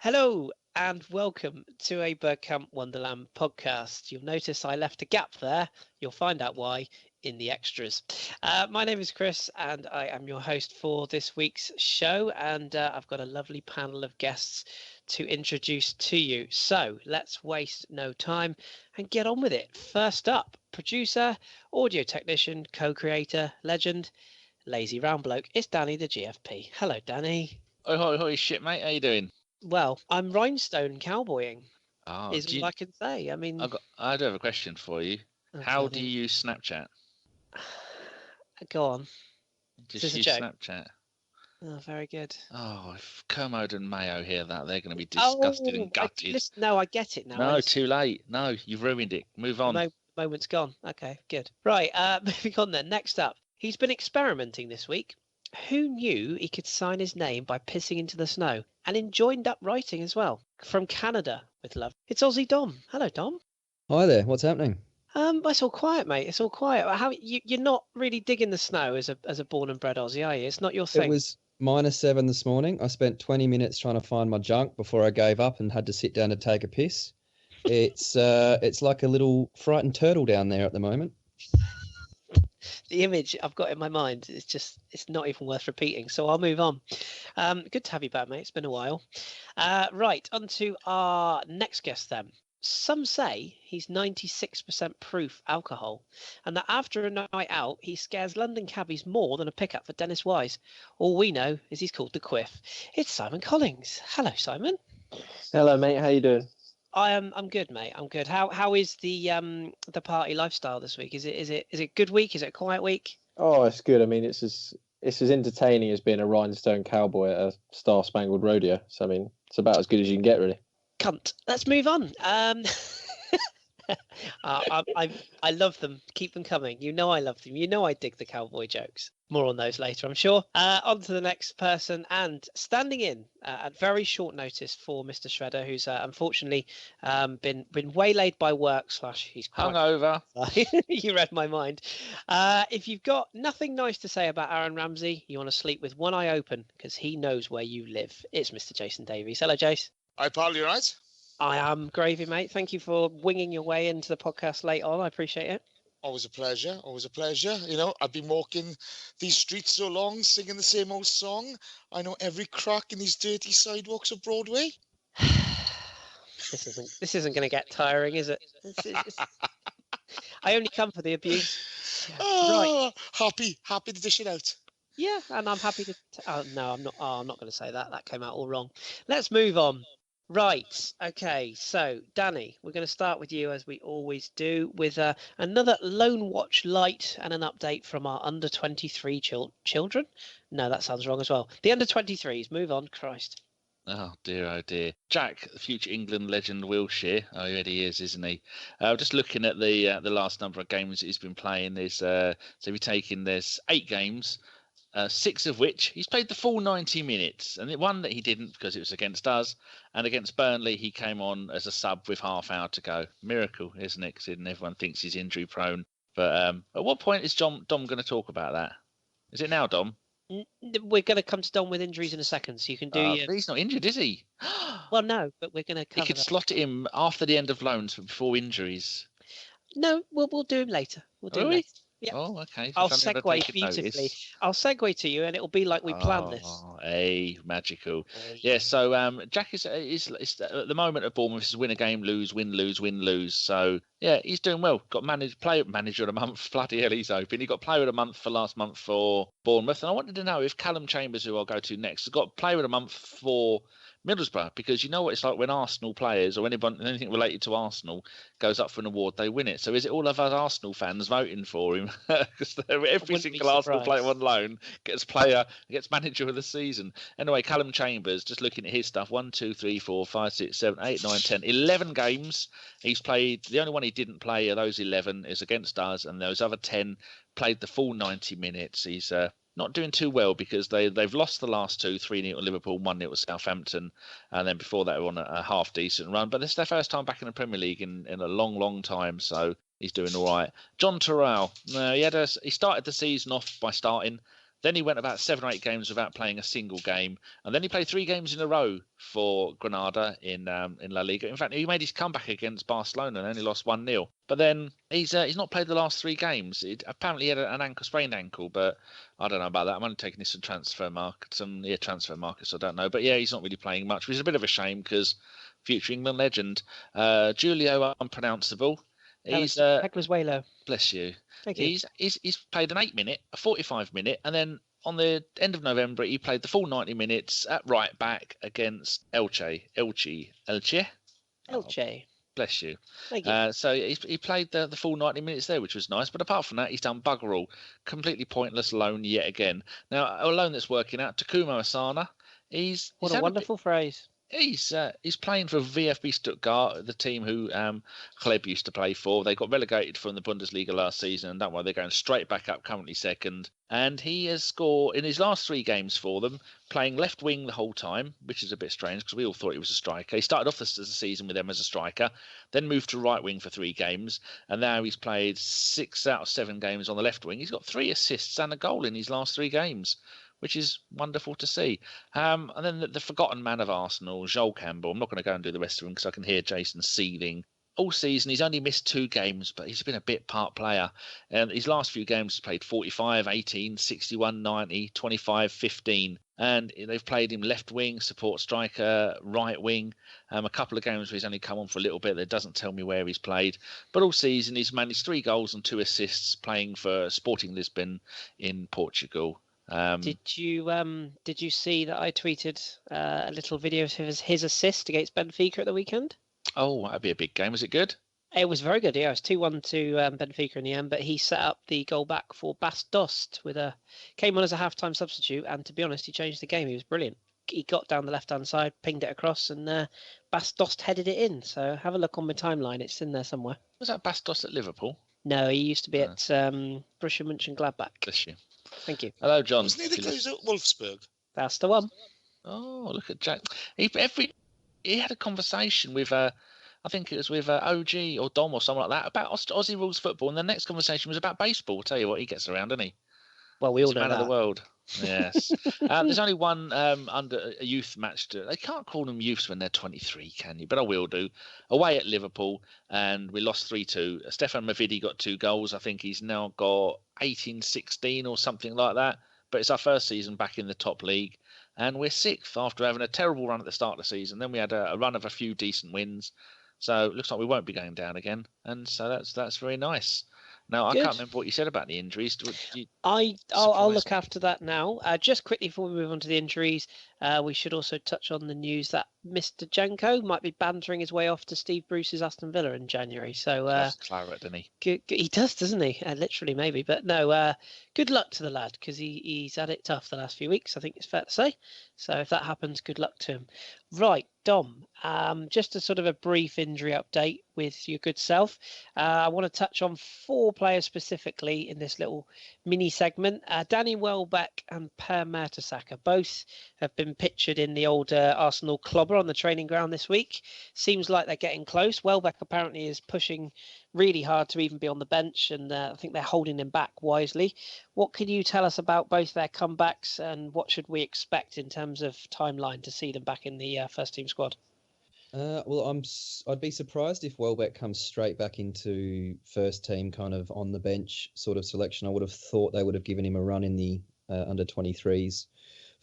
Hello and welcome to a Bergkamp Wonderland podcast. You'll notice I left a gap there. You'll find out why in the extras. My name is Kris and I am your host for this week's show, and I've got a lovely panel of guests to introduce to you. So let's waste no time and get on with it. First up, producer, audio technician, co-creator, legend, lazy round bloke. It's Danny the GFP. Hello, Danny. Holy shit, mate. How you doing? Well, I'm rhinestone cowboying. Oh, Is all I can say. I mean, I do have a question for you. How do you use Snapchat? Go on. Just use Snapchat. Oh, very good. Oh, if Kermode and Mayo hear that, they're going to be disgusted and gutted. No, I get it now. No, too late. No, you've ruined it. Move on. The moment's gone. Okay, good. Right, moving on then. Next up, he's been experimenting this week. Who knew he could sign his name by pissing into the snow? And in joined up writing as well. From Canada, with love. It's Aussie Dom. Hello, Dom. Hi there. What's happening? It's all quiet, mate. It's all quiet. How you're not really digging the snow as a born and bred Aussie, are you? It's not your thing. It was -7 this morning. I spent 20 minutes trying to find my junk before I gave up and had to sit down to take a piss. It's like a little frightened turtle down there at the moment. The image I've got in my mind is just, it's not even worth repeating. So I'll move on. Good to have you back, mate. It's been a while. Right, on to our next guest then. Some say he's 96% proof alcohol, and that after a night out, he scares London cabbies more than a pickup for Dennis Wise. All we know is he's called the Quiff. It's Simon Collings. Hello, Simon. Hello, mate. How you doing? I'm good, mate. I'm good. How is the party lifestyle this week? Is it good week? Is it a quiet week? Oh, it's good. I mean, it's as entertaining as being a rhinestone cowboy at a Star Spangled Rodeo. So I mean, it's about as good as you can get, really. Cunt. Let's move on. I love them. Keep them coming. You know I love them. You know I dig the cowboy jokes. More on those later, I'm sure. On to the next person, and standing in at very short notice for Mr. Shredder, who's unfortunately been waylaid by work / he's hungover. You read my mind. If you've got nothing nice to say about Aaron Ramsey, you want to sleep with one eye open because he knows where you live. It's Mr. Jason Davies. Hello, Jace. Hi, pal. You right? I am gravy, mate. Thank you for winging your way into the podcast late on. I appreciate it. Always a pleasure. Always a pleasure. You know, I've been walking these streets so long, singing the same old song. I know every crack in these dirty sidewalks of Broadway. This isn't going to get tiring, is it? I only come for the abuse. Oh, right. Happy to dish it out. Yeah, and I'm happy to. No, I'm not. I'm not going to say that. That came out all wrong. Let's move on. Right. Okay. So, Danny, we're going to start with you as we always do with another Lone Watch light and an update from our under 23 children. No, that sounds wrong as well. The under 23s. Move on. Christ. Oh dear. Jack, the future England legend Wilshere. Oh, he already is, isn't he? Just looking at the last number of games he's been playing. There's 8 games. 6 of which he's played the full 90 minutes, and one that he didn't because it was against us, and against Burnley he came on as a sub with half hour to go. Miracle, isn't it? Because everyone thinks he's injury prone. But at what point is Dom going to talk about that? Is it now, Dom? We're going to come to Dom with injuries in a second, so you can do But he's not injured, is he? Well, no, but we're going to cover He could slot it in after the end of loans before injuries. No, we'll do him later. We'll do him later. Yep. Oh, okay. I'll segue beautifully. I'll segue to you, and it'll be like we planned this. Magical. Yeah. So Jack is at the moment at Bournemouth is win a game, lose, win, lose, win, lose. So yeah, he's doing well. Got player manager of the month. Bloody hell, he's open. He got player of the month for last month for Bournemouth, and I wanted to know if Callum Chambers, who I'll go to next, has got player of the month for Middlesbrough, because you know what it's like when Arsenal players or anything related to Arsenal goes up for an award, they win it. So is it all of us Arsenal fans voting for him? Because every single Arsenal player on loan gets manager of the season. Anyway, Callum Chambers, just looking at his stuff, 1, 2, 3, 4, 5, 6, 7, 8, 9, 10, 11 games he's played. The only one he didn't play of those 11 is against us, and those other 10 played the full 90 minutes. He's not doing too well because they've lost the last 2, 3-0 to Liverpool, 1-0 to Southampton, and then before that they were on a half decent run. But this is their first time back in the Premier League in a long time, so he's doing all right. John Terrell, he started the season off by starting. Then he went about 7 or 8 games without playing a single game, and then he played 3 games in a row for Granada in La Liga. In fact, he made his comeback against Barcelona and only lost 1-0. But then he's not played the last 3 games. Apparently he had an sprained ankle, but I don't know about that. I'm only taking this to transfer markets. I don't know. But yeah, he's not really playing much, which is a bit of a shame because future England legend, Julio Unpronounceable. He's Heckler's-Walo. Bless you. Thank you. He's played an 8-minute, a 45-minute, and then on the end of November he played the full 90 minutes at right back against Elche. Bless you. Thank you. So he played the full 90 minutes there, which was nice. But apart from that, he's done bugger all. Completely pointless loan yet again. Now, a loan that's working out, Takuma Asana. He's a wonderful phrase. He's playing for VfB Stuttgart, the team who Kleb used to play for. They got relegated from the Bundesliga last season, and don't worry, they're going straight back up, currently second. And he has scored in his last 3 games for them, playing left wing the whole time, which is a bit strange because we all thought he was a striker. He started off the season with them as a striker, then moved to right wing for 3 games, and now he's played 6 out of 7 games on the left wing. He's got 3 assists and a goal in his last 3 games, which is wonderful to see. And then the forgotten man of Arsenal, Joel Campbell. I'm not going to go and do the rest of them because I can hear Jason seething. All season, he's only missed 2 games, but he's been a bit part player. And his last few games, he's played 45, 18, 61, 90, 25, 15. And they've played him left wing, support striker, right wing. A couple of games where he's only come on for a little bit. That doesn't tell me where he's played. But all season, he's managed 3 goals and 2 assists playing for Sporting Lisbon in Portugal. Did you see that I tweeted a little video of his assist against Benfica at the weekend? Oh, that'd be a big game. Was it good? It was very good. Yeah, it was 2-1 to Benfica in the end. But he set up the goal back for Bas Dost came on as a half-time substitute, and to be honest, he changed the game. He was brilliant. He got down the left-hand side, pinged it across, and Bas Dost headed it in. So have a look on my timeline; it's in there somewhere. Was that Bas Dost at Liverpool? No, he used to be at Borussia Mönchengladbach. Bless you. Thank you. Hello, John. Wasn't he the guy who's at Wolfsburg? That's the one. Oh, look at Jack. He had a conversation with I think it was with OG or Dom or someone like that about Aussie rules football, and the next conversation was about baseball. I'll tell you what, he gets around, doesn't he? Well, we all He's know man that. of the world. Yes. There's only one under a youth match. They can't call them youths when they're 23, can you? But I will do. Away at Liverpool, and we lost 3-2. Stefan Mavidi got 2 goals. I think he's now got 18-16 or something like that. But it's our first season back in the top league, and we're 6th after having a terrible run at the start of the season. Then we had a run of a few decent wins. So it looks like we won't be going down again. And so that's very nice. Now, Good. I can't remember what you said about the injuries. I'll look after that now. Just quickly before we move on to the injuries, we should also touch on the news that Mr. Janko might be bantering his way off to Steve Bruce's Aston Villa in January. So claret, doesn't he? he does, doesn't he? Literally, maybe. But no, good luck to the lad because he's had it tough the last few weeks, I think it's fair to say. So if that happens, good luck to him. Right, Dom, just a sort of a brief injury update with your good self. I want to touch on 4 players specifically in this little mini segment. Danny Welbeck and Per Mertesacker both have been pictured in the old Arsenal clobber on the training ground this week. Seems like they're getting close. Welbeck apparently is pushing really hard to even be on the bench, and I think they're holding him back wisely. What can you tell us about both their comebacks, and what should we expect in terms of timeline to see them back in the first team squad? Well, I'd be surprised if Welbeck comes straight back into first team, kind of on the bench sort of selection. I would have thought they would have given him a run in the under 23s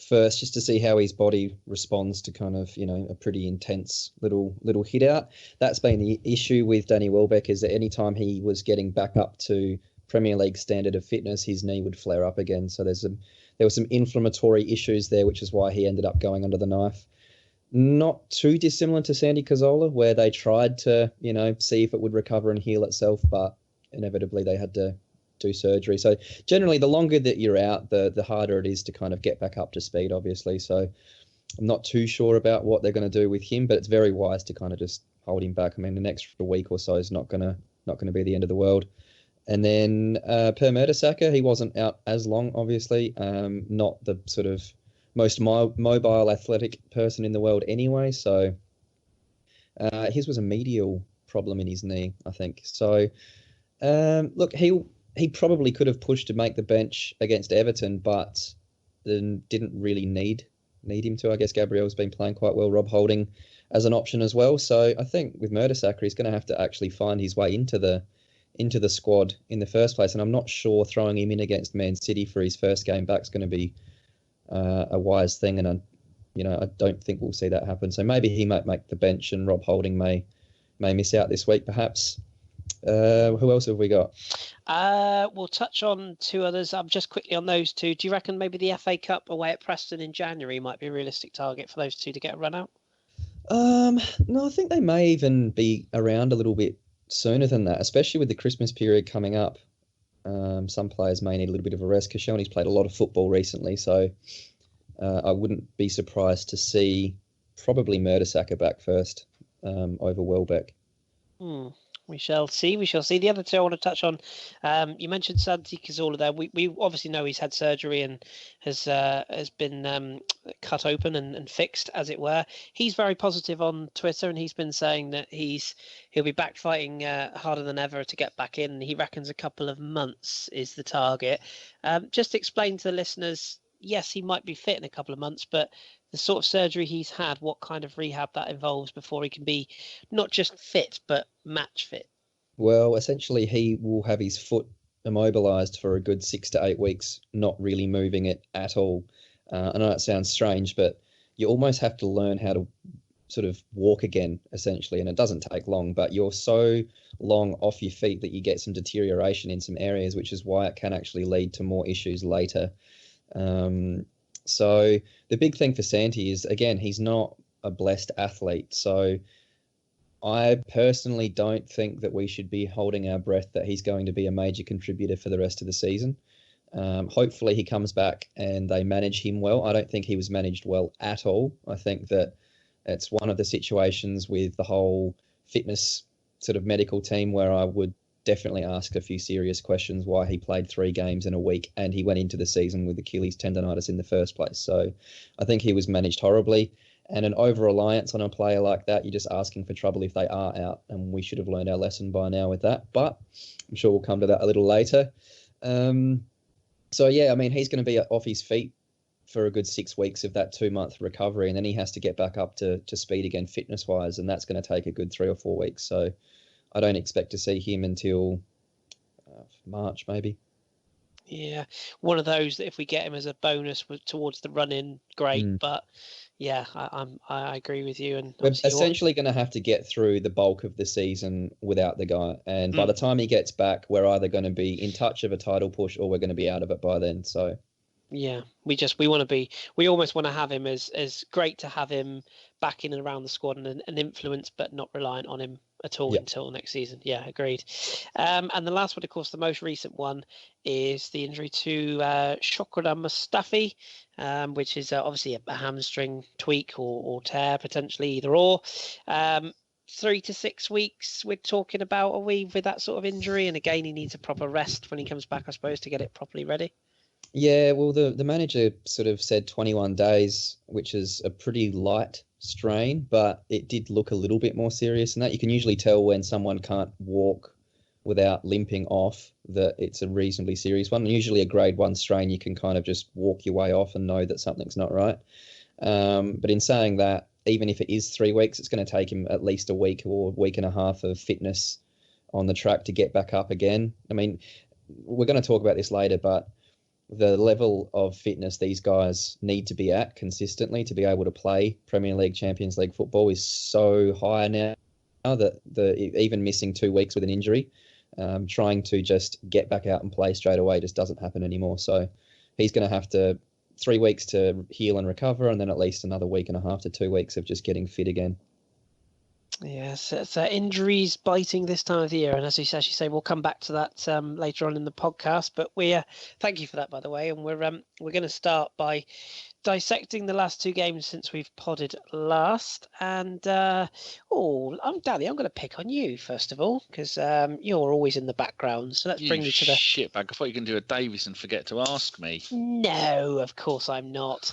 first, just to see how his body responds to kind of, a pretty intense little hit out. That's been the issue with Danny Welbeck, is that anytime he was getting back up to Premier League standard of fitness, his knee would flare up again. So there were some inflammatory issues there, which is why he ended up going under the knife. Not too dissimilar to Sandy Cazorla, where they tried to, see if it would recover and heal itself, but inevitably they had to do surgery. So generally, the longer that you're out, the harder it is to kind of get back up to speed, obviously. So I'm not too sure about what they're going to do with him, but it's very wise to kind of just hold him back. I mean, an extra week or so is not going to be the end of the world. And then Per Mertesacker, he wasn't out as long, obviously. Not the sort of most mobile athletic person in the world anyway. So his was a medial problem in his knee, I think. So look, he probably could have pushed to make the bench against Everton, but then didn't really need him to. I guess Gabriel's been playing quite well. Rob Holding as an option as well. So I think with Mertesacker, he's going to have to actually find his way into the squad in the first place. And I'm not sure throwing him in against Man City for his first game back is going to be a wise thing. And I don't think we'll see that happen. So maybe he might make the bench, and Rob Holding may miss out this week, perhaps. Who else have we got? We'll touch on two others. Just quickly on those two. Do you reckon maybe the FA Cup away at Preston in January might be a realistic target for those two to get a run out? No, I think they may even be around a little bit sooner than that, especially with the Christmas period coming up. Some players may need a little bit of a rest. Koscielny's played a lot of football recently, so I wouldn't be surprised to see probably Mertesacker back first over Welbeck. We shall see. The other two I want to touch on. You mentioned Santi Cazorla there. We obviously know he's had surgery and has been cut open and fixed, as it were. He's very positive on Twitter, and he's been saying that he'll be back fighting harder than ever to get back in. He reckons a couple of months is the target. Just explain to the listeners, yes, he might be fit in a couple of months, but the sort of surgery he's had, what kind of rehab that involves before he can be not just fit, but match fit? Well, essentially, he will have his foot immobilised for a good 6 to 8 weeks, not really moving it at all. I know that sounds strange, but you almost have to learn how to sort of walk again, essentially, and it doesn't take long, but you're so long off your feet that you get some deterioration in some areas, which is why it can actually lead to more issues later. So the big thing for Santi is, again, he's not a blessed athlete. So I personally don't think that we should be holding our breath that he's going to be a major contributor for the rest of the season. Hopefully he comes back and they manage him well. I don't think he was managed well at all. I think that it's one of the situations with the whole fitness sort of medical team where I would definitely ask a few serious questions why he played 3 games in a week and he went into the season with Achilles tendonitis in the first place. So I think he was managed horribly, and an over-reliance on a player like that, you're just asking for trouble if they are out, and we should have learned our lesson by now with that, but I'm sure we'll come to that a little later. So yeah, I mean, he's going to be off his feet for a good 6 weeks of that 2-month recovery, and then he has to get back up to speed again fitness-wise, and that's going to take a good 3 or 4 weeks. So I don't expect to see him until March, maybe. Yeah, one of those that if we get him as a bonus towards the run-in, great. But yeah, I agree with you. And we're essentially going to have to get through the bulk of the season without the guy. And by the time he gets back, we're either going to be in touch of a title push or we're going to be out of it by then. So yeah, we almost want to have him as great to have him back in and around the squad and an influence, but not reliant on him at all until next season. Yeah, agreed. And the last one, of course, the most recent one is the injury to Shkodran Mustafi, which is obviously a hamstring tweak or tear, potentially either or. 3 to 6 weeks we're talking about, are we, with that sort of injury? And again, he needs a proper rest when he comes back, I suppose, to get it properly ready. Yeah, well, the manager sort of said 21 days, which is a pretty light strain, but it did look a little bit more serious than that. You can usually tell when someone can't walk without limping off that it's a reasonably serious one. Usually a grade 1 strain, you can kind of just walk your way off and know that something's not right. But in saying that, even if it is 3 weeks, it's going to take him at least a week or week and a half of fitness on the track to get back up again. I mean, we're going to talk about this later, but the level of fitness these guys need to be at consistently to be able to play Premier League, Champions League football is so high now that even missing 2 weeks with an injury, trying to just get back out and play straight away just doesn't happen anymore. So he's going to have 3 weeks to heal and recover, and then at least another week and a half to 2 weeks of just getting fit again. Yes, it's injuries biting this time of the year, and as you say, we'll come back to that later on in the podcast. But we thank you for that, by the way, and we're going to start by dissecting the last 2 games since we've podded last. And Danny, I'm going to pick on you first of all because you're always in the background. So let's bring you to the shitbag. I thought you can do a Davis and forget to ask me. No, of course I'm not.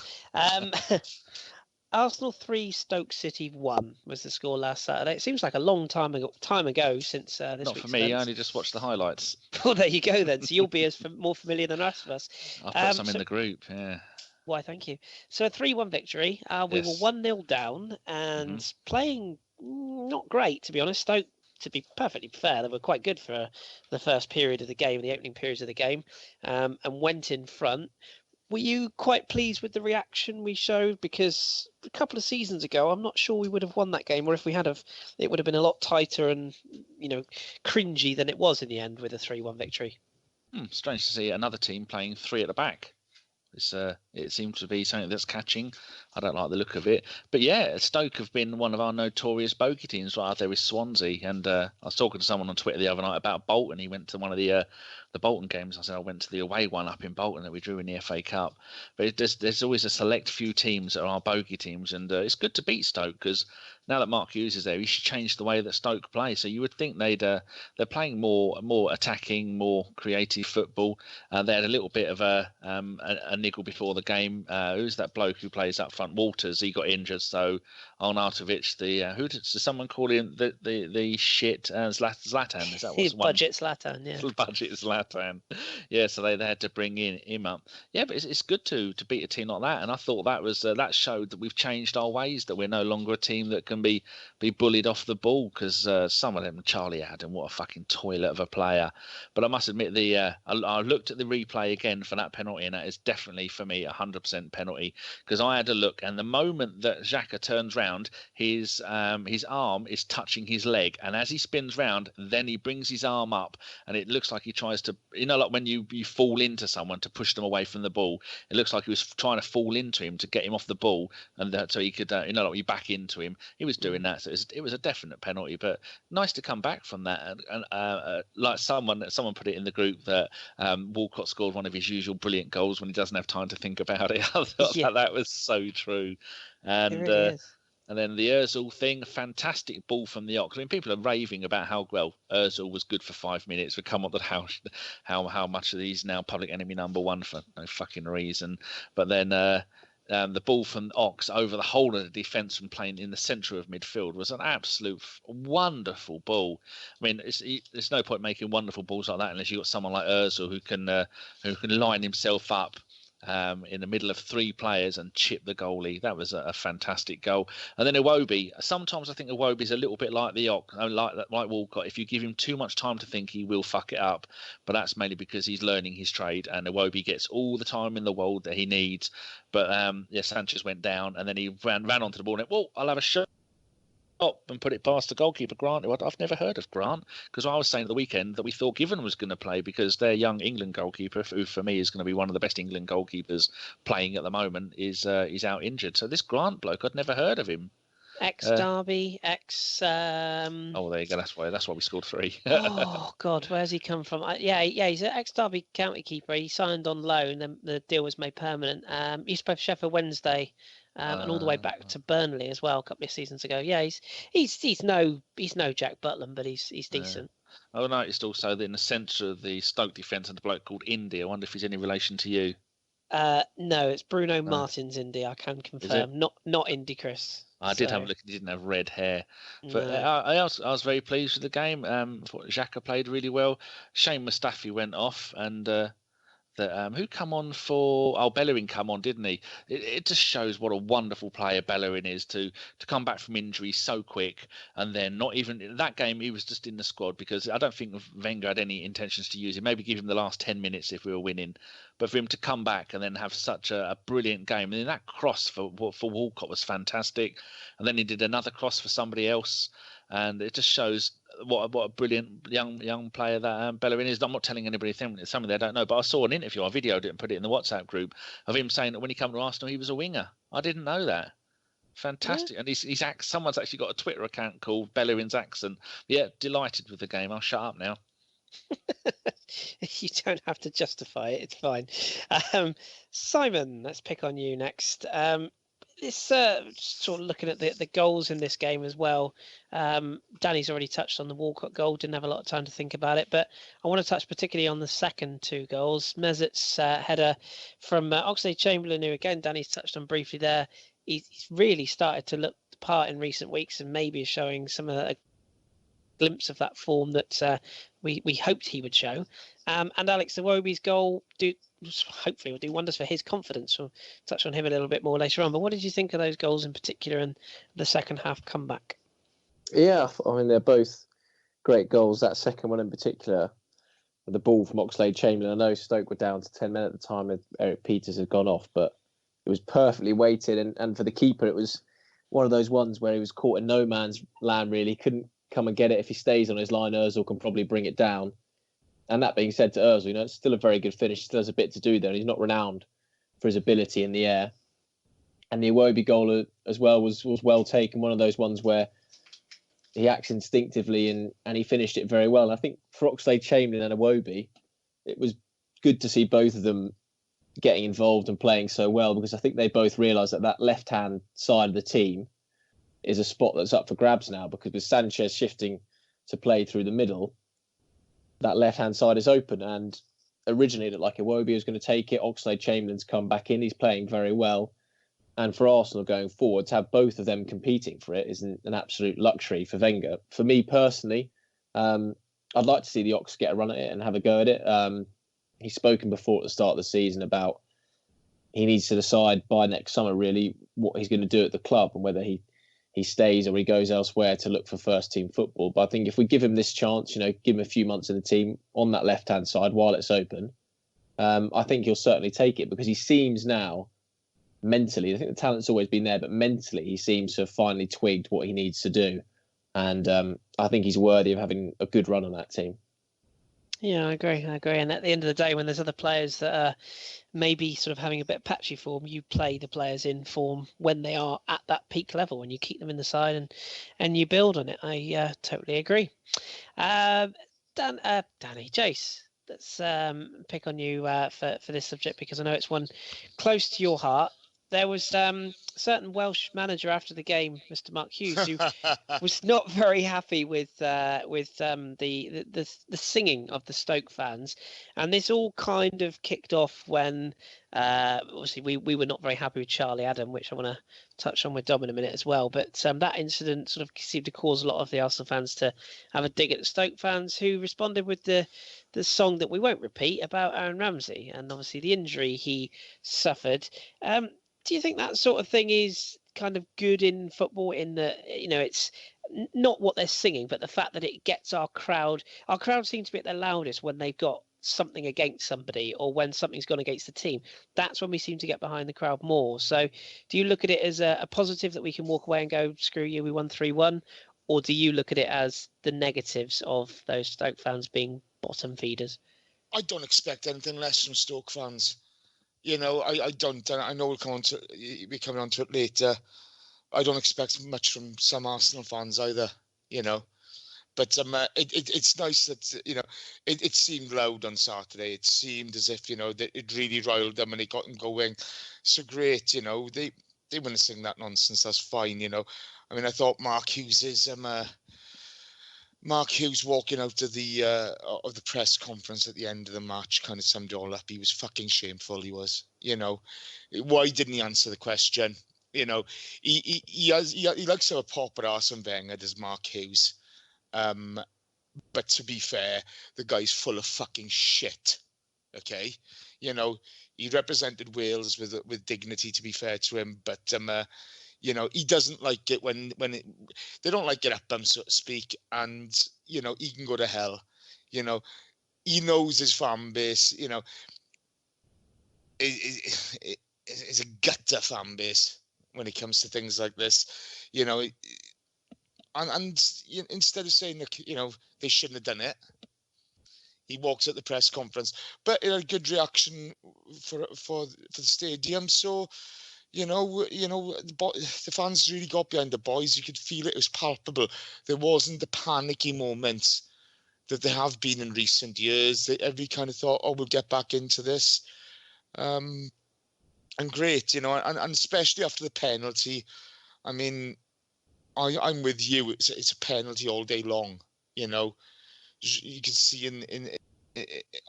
Arsenal 3, Stoke City 1 was the score last Saturday. It seems like a long time ago since this Not week's for me. I events. only just watched the highlights. Well, there you go then. So you'll be more familiar than the rest of us. I put some in the group. Yeah. Why, thank you. So a 3-1 victory. We were 1-0 down and playing not great, to be honest. Stoke, to be perfectly fair, they were quite good for the first period of the game, the opening periods of the game, and went in front. Were you quite pleased with the reaction we showed? Because a couple of seasons ago, I'm not sure we would have won that game, or if we had it would have been a lot tighter and, cringy than it was in the end with a 3-1 victory. Strange to see another team playing 3 at the back. It seems to be something that's catching. I don't like the look of it. But yeah, Stoke have been one of our notorious bogey teams right out there with Swansea. And I was talking to someone on Twitter the other night about Bolton. He went to one of the Bolton games. I said I went to the away one up in Bolton that we drew in the FA Cup. But there's always a select few teams that are our bogey teams. And it's good to beat Stoke because now that Mark Hughes is there, he should change the way that Stoke play. So you would think they're playing more attacking, more creative football. They had a little bit of a niggle before the game. Who's that bloke who plays up front? Walters. He got injured, so Arnautovic. Does someone call him the shit Zlatan? Is that what's Budget Zlatan? Yeah. Budget Zlatan. Yeah. So they had to bring him up. Yeah, but it's good to beat a team like that. And I thought that was that showed that we've changed our ways. That we're no longer a team that can be bullied off the ball because some of them, Charlie Adam, what a fucking toilet of a player. But I must admit I looked at the replay again for that penalty, and that is definitely for me 100% penalty because I had a look, and the moment that Xhaka turns round, his arm is touching his leg, and as he spins round, then he brings his arm up, and it looks like he tries to, like when you fall into someone to push them away from the ball, it looks like he was trying to fall into him to get him off the ball, and so he could, like you back into him. He was doing that, so it was a definite penalty, but nice to come back from that. And like someone put it in the group that Walcott scored one of his usual brilliant goals when he doesn't have time to think about it. I thought that was so true. And it really is. And then the Ozil thing, fantastic ball from the Ox. I mean, people are raving about how well Ozil was good for 5 minutes. We come up with how much of these now public enemy number one for no fucking reason. But then the ball from Ox over the whole of the defence and playing in the centre of midfield was an absolute wonderful ball. I mean, there's no point making wonderful balls like that unless you've got someone like Ozil who can line himself up in the middle of 3 players and chip the goalie. That was a fantastic goal. And then Iwobi. Sometimes I think Iwobi's a little bit like the Ox, like Walcott. If you give him too much time to think, he will fuck it up. But that's mainly because he's learning his trade, and Iwobi gets all the time in the world that he needs. But Sanchez went down, and then he ran onto the ball and went, well, I'll have a shot and put it past the goalkeeper, Grant, who I've never heard of Grant, because I was saying at the weekend that we thought Given was going to play because their young England goalkeeper, who for me is going to be one of the best England goalkeepers playing at the moment, is out injured. So this Grant bloke, I'd never heard of him. Ex-Derby, Oh, there you go. That's why we scored 3. Oh God, where's he come from? He's an ex-Derby county keeper. He signed on loan, then the deal was made permanent. He used to play for Sheffield Wednesday, and all the way back to Burnley as well a couple of seasons ago. Yeah, he's no Jack Butland, but he's decent. I noticed also that in the centre of the Stoke defence and a bloke called Indy. I wonder if he's any relation to you. No, it's Bruno Martins Indy. I can confirm, not Indy Kris. I did have a look. He didn't have red hair, but no. I was very pleased with the game. Thought Xhaka played really well. Shane Mustafi went off, and who come on for? Bellerin come on, didn't he? It just shows what a wonderful player Bellerin is to come back from injury so quick, and then not even that game he was just in the squad because I don't think Wenger had any intentions to use him. Maybe give him the last 10 minutes if we were winning. But for him to come back and then have such a brilliant game, and then that cross for Walcott was fantastic, and then he did another cross for somebody else, and it just shows what a brilliant young player that Bellerin is. I'm not telling anybody something they don't know, but I saw an interview, I videoed it and put it in the WhatsApp group of him saying that when he came to Arsenal, he was a winger. I didn't know that. Fantastic, yeah. And someone's actually got a Twitter account called Bellerin's Accent. Yeah, delighted with the game. I'll shut up now. You don't have to justify it. It's fine. Simon, let's pick on you next. It's sort of looking at the goals in this game as well. Danny's already touched on the Walcott goal. Didn't have a lot of time to think about it, but I want to touch particularly on the second 2 goals. Mesut's header from Oxlade-Chamberlain, who again Danny's touched on briefly there. he's really started to look the part in recent weeks, and maybe is showing some of a glimpse of that form that we hoped he would show. And Alex Iwobi's goal hopefully will do wonders for his confidence. We'll touch on him a little bit more later on. But what did you think of those goals in particular and the second half comeback? Yeah, I mean, they're both great goals. That second one in particular, the ball from Oxlade-Chamberlain. I know Stoke were down to 10 men at the time. Eric Peters had gone off, but it was perfectly weighted. And for the keeper, it was one of those ones where he was caught in no man's land, really. He couldn't come and get it. If he stays on his line, Ozil can probably bring it down. And that being said to Ozil, it's still a very good finish. He still has a bit to do there. And he's not renowned for his ability in the air. And the Iwobi goal as well was well taken. One of those ones where he acts instinctively and he finished it very well. And I think for Oxlade-Chamberlain and Iwobi, it was good to see both of them getting involved and playing so well, because I think they both realise that left-hand side of the team is a spot that's up for grabs now, because with Sanchez shifting to play through the middle, that left-hand side is open. And originally it looked like Iwobi was going to take it. Oxlade-Chamberlain's come back in. He's playing very well. And for Arsenal going forward, to have both of them competing for it is an absolute luxury for Wenger. For me personally, I'd like to see the Ox get a run at it and have a go at it. He's spoken before at the start of the season about he needs to decide by next summer really what he's going to do at the club and whether he stays or he goes elsewhere to look for first team football. But I think if we give him this chance, give him a few months in the team on that left-hand side while it's open, I think he'll certainly take it, because he seems now mentally, I think the talent's always been there, but mentally he seems to have finally twigged what he needs to do. And I think he's worthy of having a good run on that team. Yeah, I agree. And at the end of the day, when there's other players that are maybe sort of having a bit of patchy form, you play the players in form when they are at that peak level, and you keep them in the side and you build on it. I totally agree. Danny, Jace, let's pick on you for this subject, because I know it's one close to your heart. There was a certain Welsh manager after the game, Mr. Mark Hughes, who was not very happy with the singing of the Stoke fans, and this all kind of kicked off when obviously we were not very happy with Charlie Adam, which I want to touch on with Dom in a minute as well. But that incident sort of seemed to cause a lot of the Arsenal fans to have a dig at the Stoke fans, who responded with the song that we won't repeat about Aaron Ramsey and obviously the injury he suffered. Do you think that sort of thing is kind of good in football, in that, it's not what they're singing, but the fact that it gets our crowd seem to be at their loudest when they've got something against somebody or when something's gone against the team? That's when we seem to get behind the crowd more. So do you look at it as a positive that we can walk away and go, screw you, we won 3-1? Or do you look at it as the negatives of those Stoke fans being bottom feeders? I don't expect anything less from Stoke fans. I don't. I know we'll be coming on to it later. I don't expect much from some Arsenal fans either. But it's nice that it seemed loud on Saturday. It seemed as if that it really riled them and it got them going. So great. They want to sing that nonsense. That's fine. I mean, I thought Mark Hughes walking out of the press conference at the end of the match kind of summed it all up. He was fucking shameful. He was, why didn't he answer the question? He likes to have a pop at Arsene Wenger, does Mark Hughes. But to be fair, the guy's full of fucking shit. Okay, he represented Wales with dignity, to be fair to him, but he doesn't like it when they don't like it up him, so to speak, and he can go to hell. He knows his fan base. It's a gutter fan base when it comes to things like this. And instead of saying that they shouldn't have done it, he walks at the press conference, but it had a good reaction for the stadium. So. The fans really got behind the boys. You could feel it. It was palpable. There wasn't the panicky moments that there have been in recent years. Every kind of thought, oh, we'll get back into this. And great, and especially after the penalty. I mean, I'm with you. It's a penalty all day long. You can see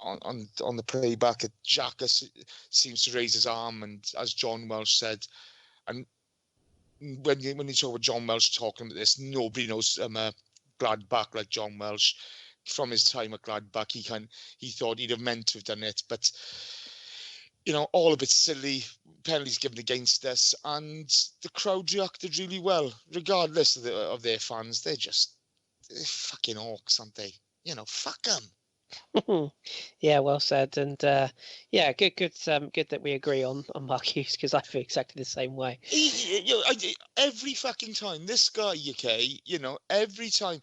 on the playback that Xhaka seems to raise his arm, and as John Welsh said, and when you talk about John Welsh talking about this, nobody knows Gladbach like John Welsh. From his time at Gladbach, he thought he'd have meant to have done it, but all a bit silly. Penalties given against us, and the crowd reacted really well, regardless of their fans. They're fucking orcs, aren't they? Fuck them. Yeah, well said, and yeah, good that we agree on Mark Hughes, because I feel exactly the same way. Every fucking time, this guy, UK, every time,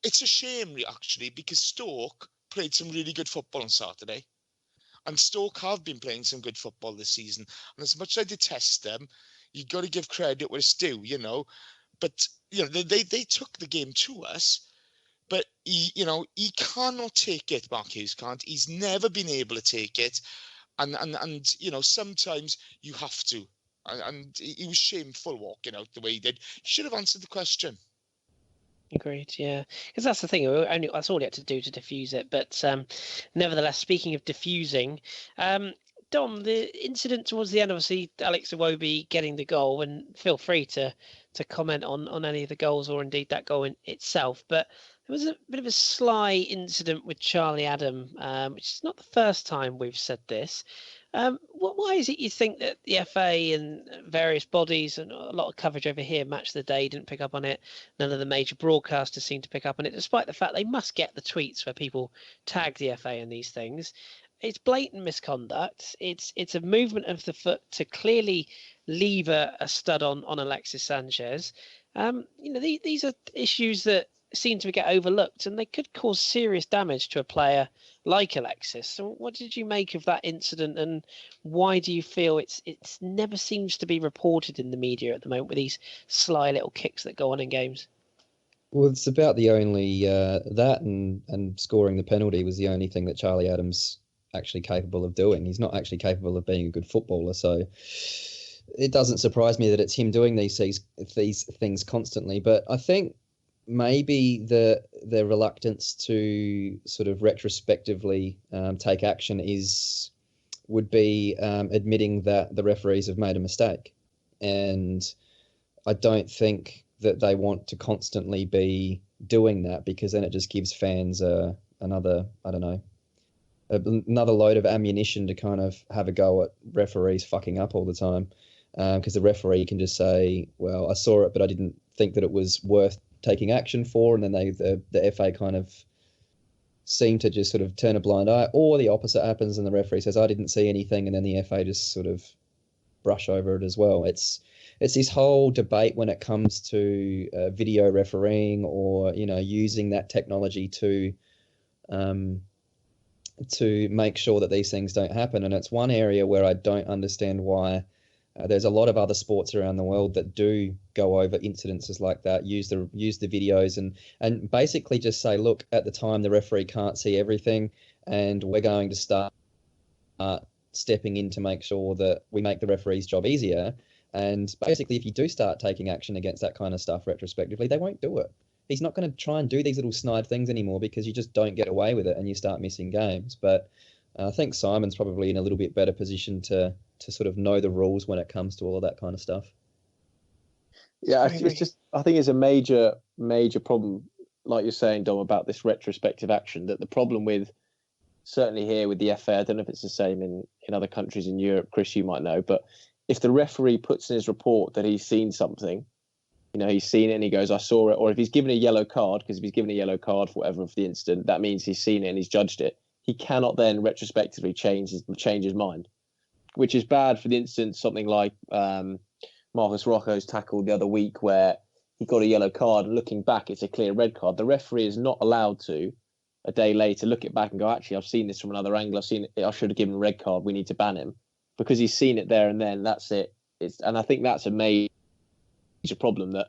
it's a shame actually, because Stoke played some really good football on Saturday. And Stoke have been playing some good football this season. And as much as I detest them, you've got to give credit where it's due, But, they took the game to us. But, he cannot take it, Mark Hughes can't. He's never been able to take it. And sometimes you have to. And he was shameful walking out the way he did. He should have answered the question. Agreed, yeah, because that's the thing. That's all he had to do to diffuse it. But nevertheless, speaking of diffusing, Dom, the incident towards the end, obviously Alex Iwobi getting the goal, and feel free to comment on any of the goals or indeed that goal in itself. But there was a bit of a sly incident with Charlie Adam, which is not the first time we've said this. Why is it you think that the FA and various bodies and a lot of coverage over here, Match of the Day, didn't pick up on it? None of the major broadcasters seem to pick up on it, despite the fact they must get the tweets where people tag the FA in these things. It's blatant misconduct. It's a movement of the foot to clearly leave a stud on Alexis Sanchez. These are issues that seem to get overlooked, and they could cause serious damage to a player like Alexis. So what did you make of that incident, and why do you feel it's never seems to be reported in the media at the moment with these sly little kicks that go on in games? Well, it's about the only that and scoring the penalty was the only thing that Charlie Adam's actually capable of doing. He's not actually capable of being a good footballer, so it doesn't surprise me that it's him doing these things constantly. But I think maybe the reluctance to sort of retrospectively take action would be admitting that the referees have made a mistake. And I don't think that they want to constantly be doing that, because then it just gives fans another load of ammunition to kind of have a go at referees fucking up all the time. Because the referee can just say, well, I saw it, but I didn't think that it was worth taking action for, and then the FA kind of seem to just sort of turn a blind eye, or the opposite happens and the referee says, I didn't see anything, and then the FA just sort of brush over it as well. It's this whole debate when it comes to video refereeing, or using that technology to make sure that these things don't happen. And it's one area where I don't understand why. There's a lot of other sports around the world that do go over incidences like that, use the videos and basically just say, look, at the time the referee can't see everything, and we're going to start stepping in to make sure that we make the referee's job easier. And basically, if you do start taking action against that kind of stuff retrospectively, they won't do it. He's not going to try and do these little snide things anymore, because you just don't get away with it and you start missing games. But I think Simon's probably in a little bit better position to sort of know the rules when it comes to all of that kind of stuff. Yeah, I think it's a major problem, like you're saying, Dom, about this retrospective action. That the problem with, certainly here with the FA, I don't know if it's the same in other countries in Europe, Kris, you might know, but if the referee puts in his report that he's seen something, he's seen it and he goes, I saw it, or if he's given a yellow card, because if he's given a yellow card for whatever of the incident, that means he's seen it and he's judged it. He cannot then retrospectively change his mind, which is bad for the incident, something like Marcus Rocco's tackle the other week where he got a yellow card, and looking back, it's a clear red card. The referee is not allowed to, a day later, look it back and go, actually, I've seen this from another angle. I've seen it. I should have given a red card. We need to ban him, because he's seen it there and then. That's it. And I think that's a major problem, that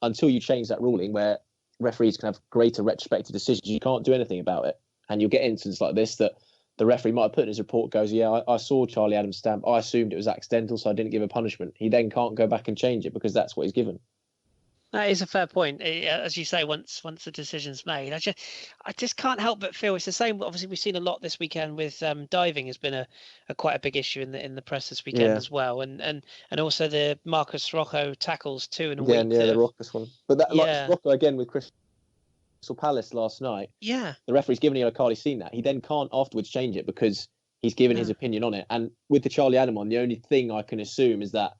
until you change that ruling where referees can have greater retrospective decisions, you can't do anything about it. And you'll get incidents like this that the referee might have put in his report, goes, yeah, I saw Charlie Adams stamp. I assumed it was accidental, so I didn't give a punishment. He then can't go back and change it because that's what he's given. That is a fair point. As you say, once the decision's made, I just can't help but feel it's the same. Obviously, we've seen a lot this weekend with diving has been a quite a big issue in the press this weekend as well, and also the Marcus Rocco tackles 2 in a week. Yeah, the Rockus one. But that Yeah. like Rocco again with Crystal Palace last night. Yeah. The referee's given a yellow card. He's seen that. He then can't afterwards change it because he's given his opinion on it. And with the Charlie Adam one, the only thing I can assume is that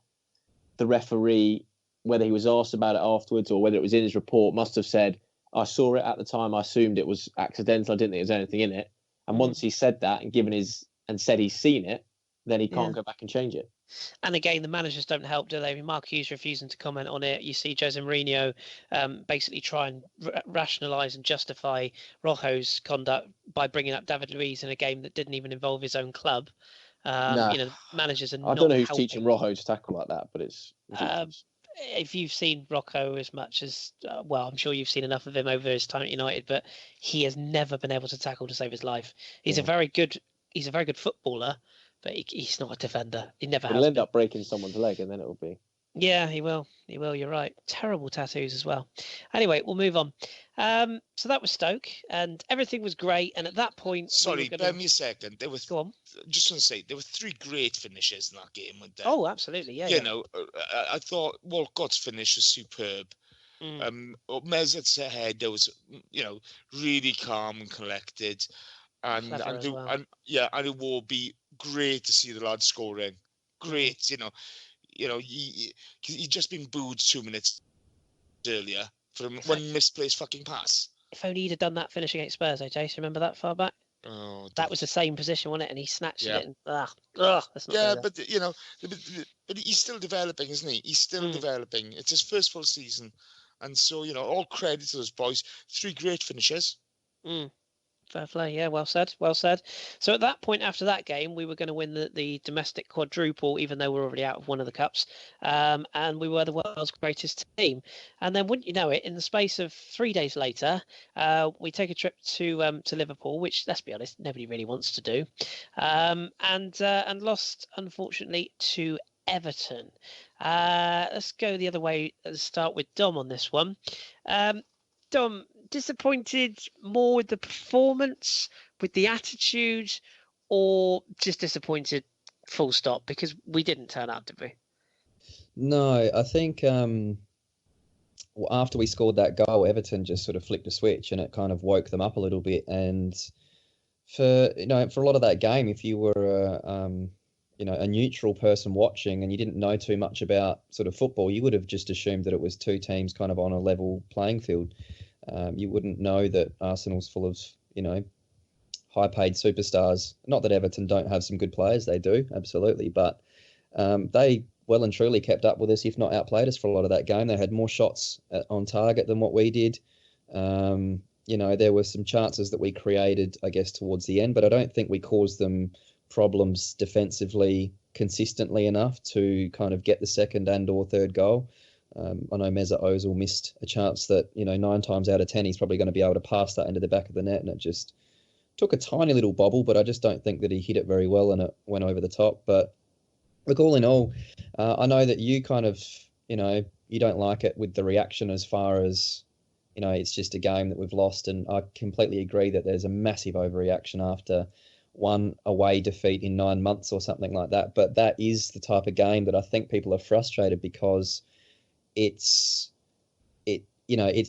the referee, whether he was asked about it afterwards or whether it was in his report, must have said, I saw it at the time, I assumed it was accidental, I didn't think there was anything in it. And once he said that and said he's seen it, then he can't go back and change it. And again, the managers don't help, do they? Mark Hughes refusing to comment on it. You see Jose Mourinho basically try and rationalise and justify Rojo's conduct by bringing up David Luiz in a game that didn't even involve his own club. Managers are not I don't know who's helping. teaching Rojo to tackle like that, but it's if you've seen Rocco as much as I'm sure you've seen enough of him over his time at United, but he has never been able to tackle to save his life. He's a very good footballer, but he's not a defender. He never has. He'll end up breaking someone's leg, and then it'll be. Yeah, he will. You're right. Terrible tattoos as well. Anyway, we'll move on. So that was Stoke, and everything was great. And at that point, sorry, bear me a second. Go on. Just want to say there were 3 great finishes in that game, weren't there? Oh, absolutely, yeah. You know, I thought Walcott's finish was superb. Mesut's header was, really calm and collected, and it will be great to see the lad scoring. Great, he'd just been booed 2 minutes earlier for one misplaced fucking pass. If only he'd have done that finish against Spurs, Jason. Remember that far back? Oh, that was the same position, wasn't it? And he snatched it. And, that's not but he's still developing, isn't he? He's still developing. It's his first full season, and so all credit to those boys. 3 great finishes. Fair play, yeah, well said. So at that point, after that game, we were going to win the domestic quadruple, even though we're already out of one of the cups, and we were the world's greatest team. And then, wouldn't you know it, in the space of 3 days later, we take a trip to Liverpool, which, let's be honest, nobody really wants to do, and lost, unfortunately, to Everton. Let's go the other way and start with Dom on this one. Dom, disappointed more with the performance, with the attitude, or just disappointed full stop? Because we didn't turn up, did we? No, I think after we scored that goal, Everton just sort of flicked a switch and it kind of woke them up a little bit. And for a lot of that game, if you were a neutral person watching and you didn't know too much about sort of football, you would have just assumed that it was 2 teams kind of on a level playing field. You wouldn't know that Arsenal's full of, high-paid superstars. Not that Everton don't have some good players, they do, absolutely. But they well and truly kept up with us, if not outplayed us for a lot of that game. They had more shots on target than what we did. There were some chances that we created, I guess, towards the end, but I don't think we caused them problems defensively consistently enough to kind of get the second and or third goal. I know Mesut Ozil missed a chance that, 9 times out of 10, he's probably going to be able to pass that into the back of the net. And it just took a tiny little bobble, but I just don't think that he hit it very well and it went over the top. But look, all in all, I know that you kind of, you don't like it with the reaction as far as, it's just a game that we've lost. And I completely agree that there's a massive overreaction after one away defeat in 9 months or something like that. But that is the type of game that I think people are frustrated because it's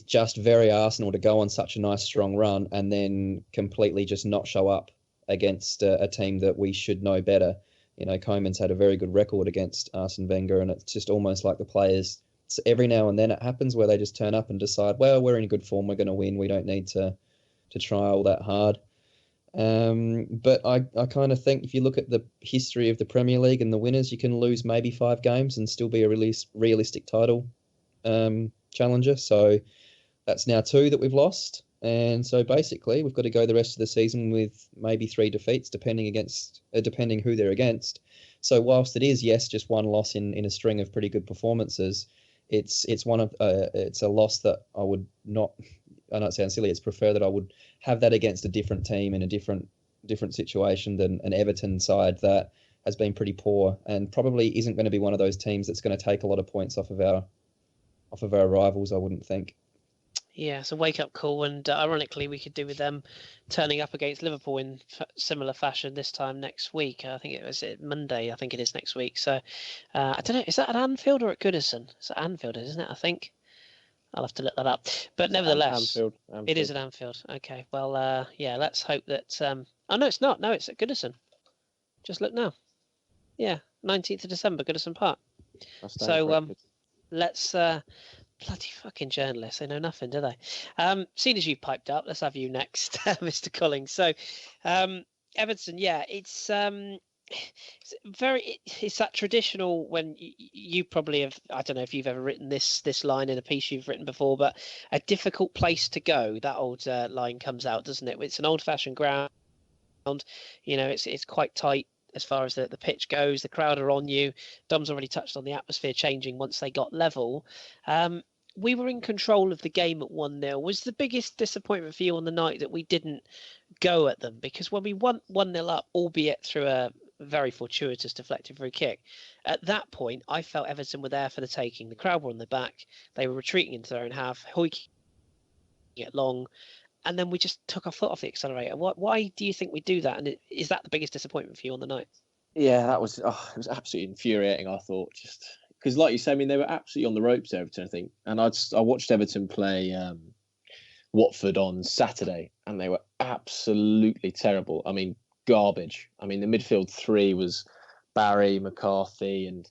just very Arsenal to go on such a nice strong run and then completely just not show up against a team that we should know better. Koeman's had a very good record against Arsene Wenger, and it's just almost like the players, every now and then it happens where they just turn up and decide, well, we're in good form, we're going to win, we don't need to try all that hard. But I kind of think if you look at the history of the Premier League and the winners, you can lose maybe 5 games and still be a realistic title challenger. So that's now 2 that we've lost. And so basically we've got to go the rest of the season with maybe 3 defeats, depending who they're against. So whilst it is, yes, just 1 loss in a string of pretty good performances, it's a loss that I would not, I know it sounds silly, it's prefer that I would have that against a different team in a different situation than an Everton side that has been pretty poor and probably isn't going to be one of those teams that's going to take a lot of points off of our off of our rivals, I wouldn't think. Yeah, it's a wake-up call, and ironically, we could do with them turning up against Liverpool in similar fashion this time next week. I think it was Monday. I think it is next week. So I don't know. Is that at Anfield or at Goodison? It's at Anfield, isn't it? I think. I'll have to look that up. But nevertheless, Anfield. it is at Anfield. Okay. Well, yeah. Let's hope that. Oh no, it's not. No, it's at Goodison. Just look now. Yeah, 19th of December, Goodison Park. So let's. Bloody fucking journalists, they know nothing, do they? Seeing as you've piped up, let's have you next, Mr. Collings. So, Everton, yeah, it's that traditional when you probably have, I don't know if you've ever written this line in a piece you've written before, but a difficult place to go. That old line comes out, doesn't it? It's an old-fashioned ground. It's quite tight as far as the pitch goes. The crowd are on you. Dom's already touched on the atmosphere changing once they got level. We were in control of the game at 1-0. Was the biggest disappointment for you on the night that we didn't go at them? Because when we won 1-0 up, albeit through a very fortuitous deflected free kick, at that point, I felt Everton were there for the taking. The crowd were on their back. They were retreating into their own half, hoiking it long. And then we just took our foot off the accelerator. Why do you think we do that? And is that the biggest disappointment for you on the night? Yeah, it was absolutely infuriating, I thought. Just because, like you say, I mean, they were absolutely on the ropes, Everton, I think. And I watched Everton play Watford on Saturday, and they were absolutely terrible. I mean, garbage. I mean, the midfield three was Barry, McCarthy, and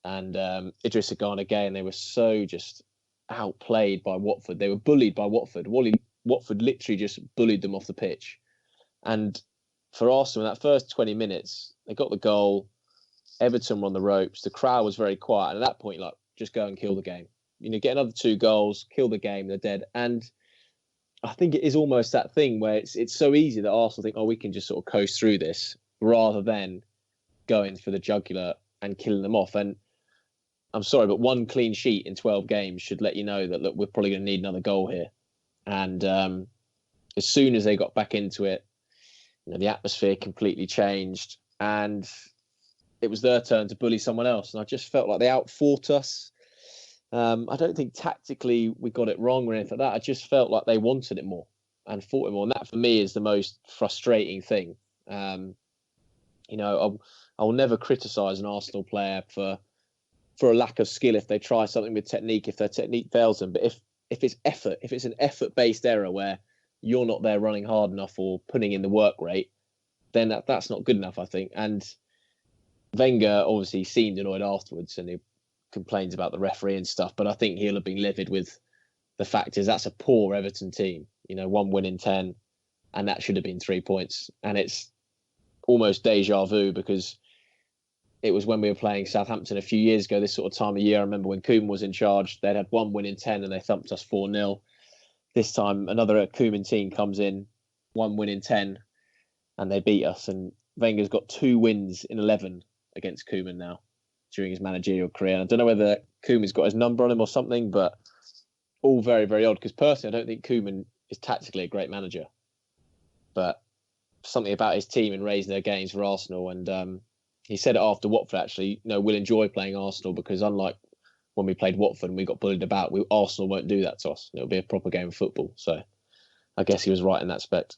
Idrissa Gana Gueye, and they were so just outplayed by Watford. They were bullied by Watford. Watford literally just bullied them off the pitch. And for Arsenal, in that first 20 minutes, they got the goal. Everton were on the ropes. The crowd was very quiet. And at that point, like, just go and kill the game. Get another 2 goals, kill the game, they're dead. And I think it is almost that thing where it's so easy that Arsenal think, we can just sort of coast through this rather than going for the jugular and killing them off. And I'm sorry, but 1 clean sheet in 12 games should let you know that, look, we're probably going to need another goal here. And as soon as they got back into it, the atmosphere completely changed, and it was their turn to bully someone else. And I just felt like they outfought us. I don't think tactically we got it wrong or anything like that. I just felt like they wanted it more and fought it more. And that for me is the most frustrating thing. I will never criticise an Arsenal player for a lack of skill if they try something with technique, if their technique fails them. But if it's effort, if it's an effort-based error where you're not there running hard enough or putting in the work rate, then that's not good enough, I think. And Wenger obviously seemed annoyed afterwards, and he complains about the referee and stuff. But I think he'll have been livid with the fact is that's a poor Everton team. 1 win in 10, and that should have been 3 points. And it's almost deja vu because it was when we were playing Southampton a few years ago, this sort of time of year. I remember when Koeman was in charge, they'd had 1 win in 10 and they thumped us 4-0. This time, another Koeman team comes in, 1 win in 10, and they beat us. And Wenger's got 2 wins in 11 against Koeman now during his managerial career. And I don't know whether Koeman's got his number on him or something, but all very, very odd. Because personally, I don't think Koeman is tactically a great manager. But something about his team and raising their games for Arsenal. And he said it after Watford, actually, we'll enjoy playing Arsenal because unlike when we played Watford and we got bullied about, Arsenal won't do that to us. It'll be a proper game of football. So I guess he was right in that respect.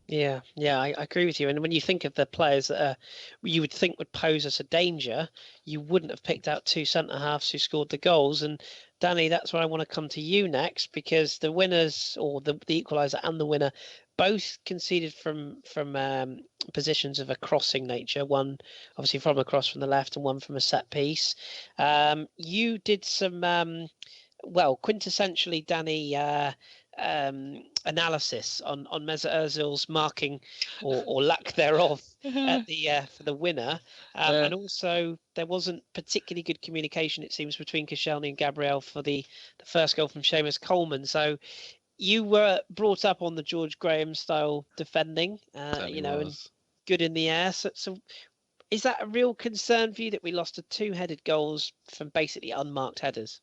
Yeah, I agree with you. And when you think of the players that you would think would pose us a danger, you wouldn't have picked out 2 centre-halves who scored the goals. And Danny, that's where I want to come to you next, because the winners, or the equaliser and the winner, both conceded from positions of a crossing nature. One obviously from a cross from the left and one from a set piece. You did some, quintessentially, Danny, analysis on Mesut Ozil's marking or lack thereof at the for the winner, and also there wasn't particularly good communication, it seems, between Koscielny and Gabriel for the first goal from Seamus Coleman. So you were brought up on the George Graham style defending, and good in the air. So is that a real concern for you that we lost to 2-headed goals from basically unmarked headers?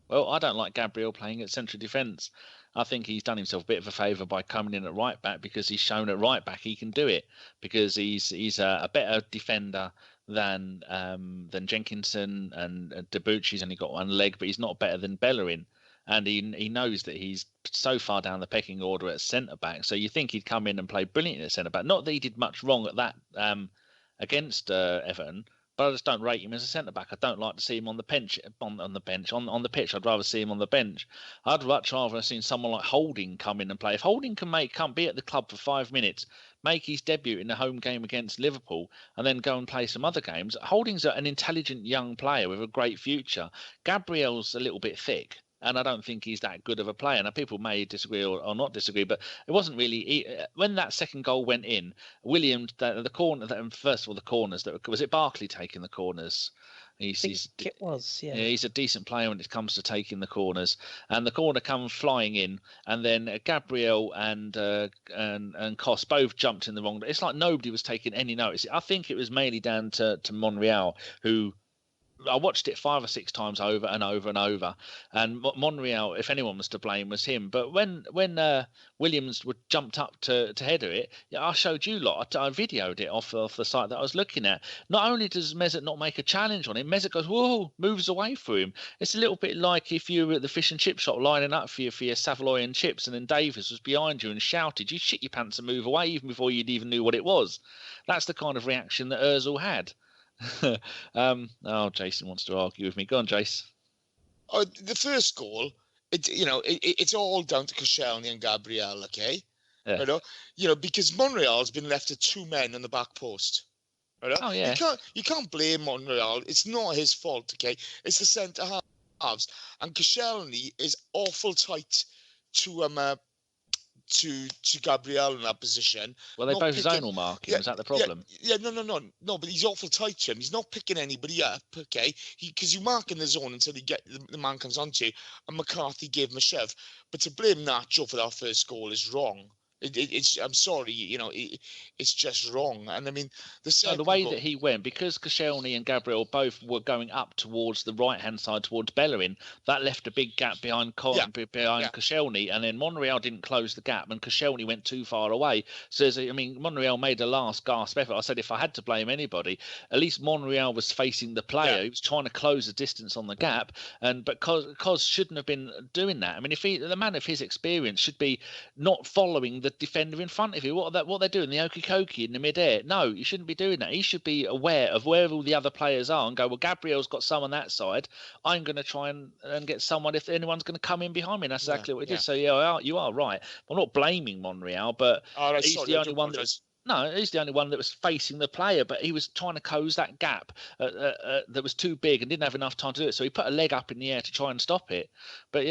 Well, I don't like Gabriel playing at central defence. I think he's done himself a bit of a favour by coming in at right back, because he's shown at right back he can do it, because he's a better defender than Jenkinson, and Debuchy's only got one leg, but he's not better than Bellerin. And he knows that he's so far down the pecking order at centre back. So you think he'd come in and play brilliantly at centre back. Not that he did much wrong at that against Everton, but I just don't rate him as a centre back. I don't like to see him on the bench, on the pitch. I'd rather see him on the bench. I'd much rather have seen someone like Holding come in and play. If Holding can be at the club for 5 minutes, make his debut in the home game against Liverpool, and then go and play some other games. Holding's an intelligent young player with a great future. Gabriel's a little bit thick, and I don't think he's that good of a player. Now, people may disagree or not disagree, but it wasn't really when that second goal went in. Williams, the corner, first of all, the corners. Was it Barkley taking the corners? It was, yeah. He's a decent player when it comes to taking the corners, and the corner comes flying in, and then Gabriel and Kos both jumped in the wrong. It's like nobody was taking any notice. I think it was mainly down to Monreal, who I watched it 5 or 6 times over and over and over. And Monreal, if anyone was to blame, was him. But when Williams jumped up to header it, I showed you lot. I videoed it off the site that I was looking at. Not only does Mesut not make a challenge on him, Mesut goes, whoa, moves away from him. It's a little bit like if you were at the fish and chip shop lining up for your Savoy and chips, and then Davis was behind you and shouted, you shit your pants and move away even before you'd even knew what it was. That's the kind of reaction that Ozil had. Jason wants to argue with me. Go on, Jace. Oh, the first goal, it's all down to Koscielny and Gabriel, okay? Yeah. Because Monreal's been left to 2 men on the back post. Right? Oh yeah. You can't blame Monreal. It's not his fault, okay? It's the centre halves, and Koscielny is awful tight to Gabriel in that position. Well, they both zonal mark him. Is that the problem? Yeah, no, but he's awful tight to him. He's not picking anybody up, okay? Because you mark in the zone until the man comes onto you, and McCarthy gave him a shove. But to blame Nacho for that first goal is wrong. It's I'm sorry, it's just wrong. And I mean, the way that he went, because Koscielny and Gabriel both were going up towards the right-hand side, towards Bellerin, that left a big gap behind Koscielny, and then Monreal didn't close the gap, and Koscielny went too far away. So, Monreal made a last gasp effort. I said if I had to blame anybody, at least Monreal was facing the player. Yeah. He was trying to close the distance on the gap, but Kos shouldn't have been doing that. I mean, the man of his experience should be not following the defender in front of you. What they're doing, the okey-cokey in the mid-air. No, you shouldn't be doing that. He should be aware of where all the other players are and go, well, Gabriel's got someone that side. I'm going to try and get someone if anyone's going to come in behind me. And that's exactly what he did. So, you are right. I'm not blaming Monreal, but he's the only one that... No, he's the only one that was facing the player, but he was trying to close that gap that was too big and didn't have enough time to do it. So he put a leg up in the air to try and stop it. But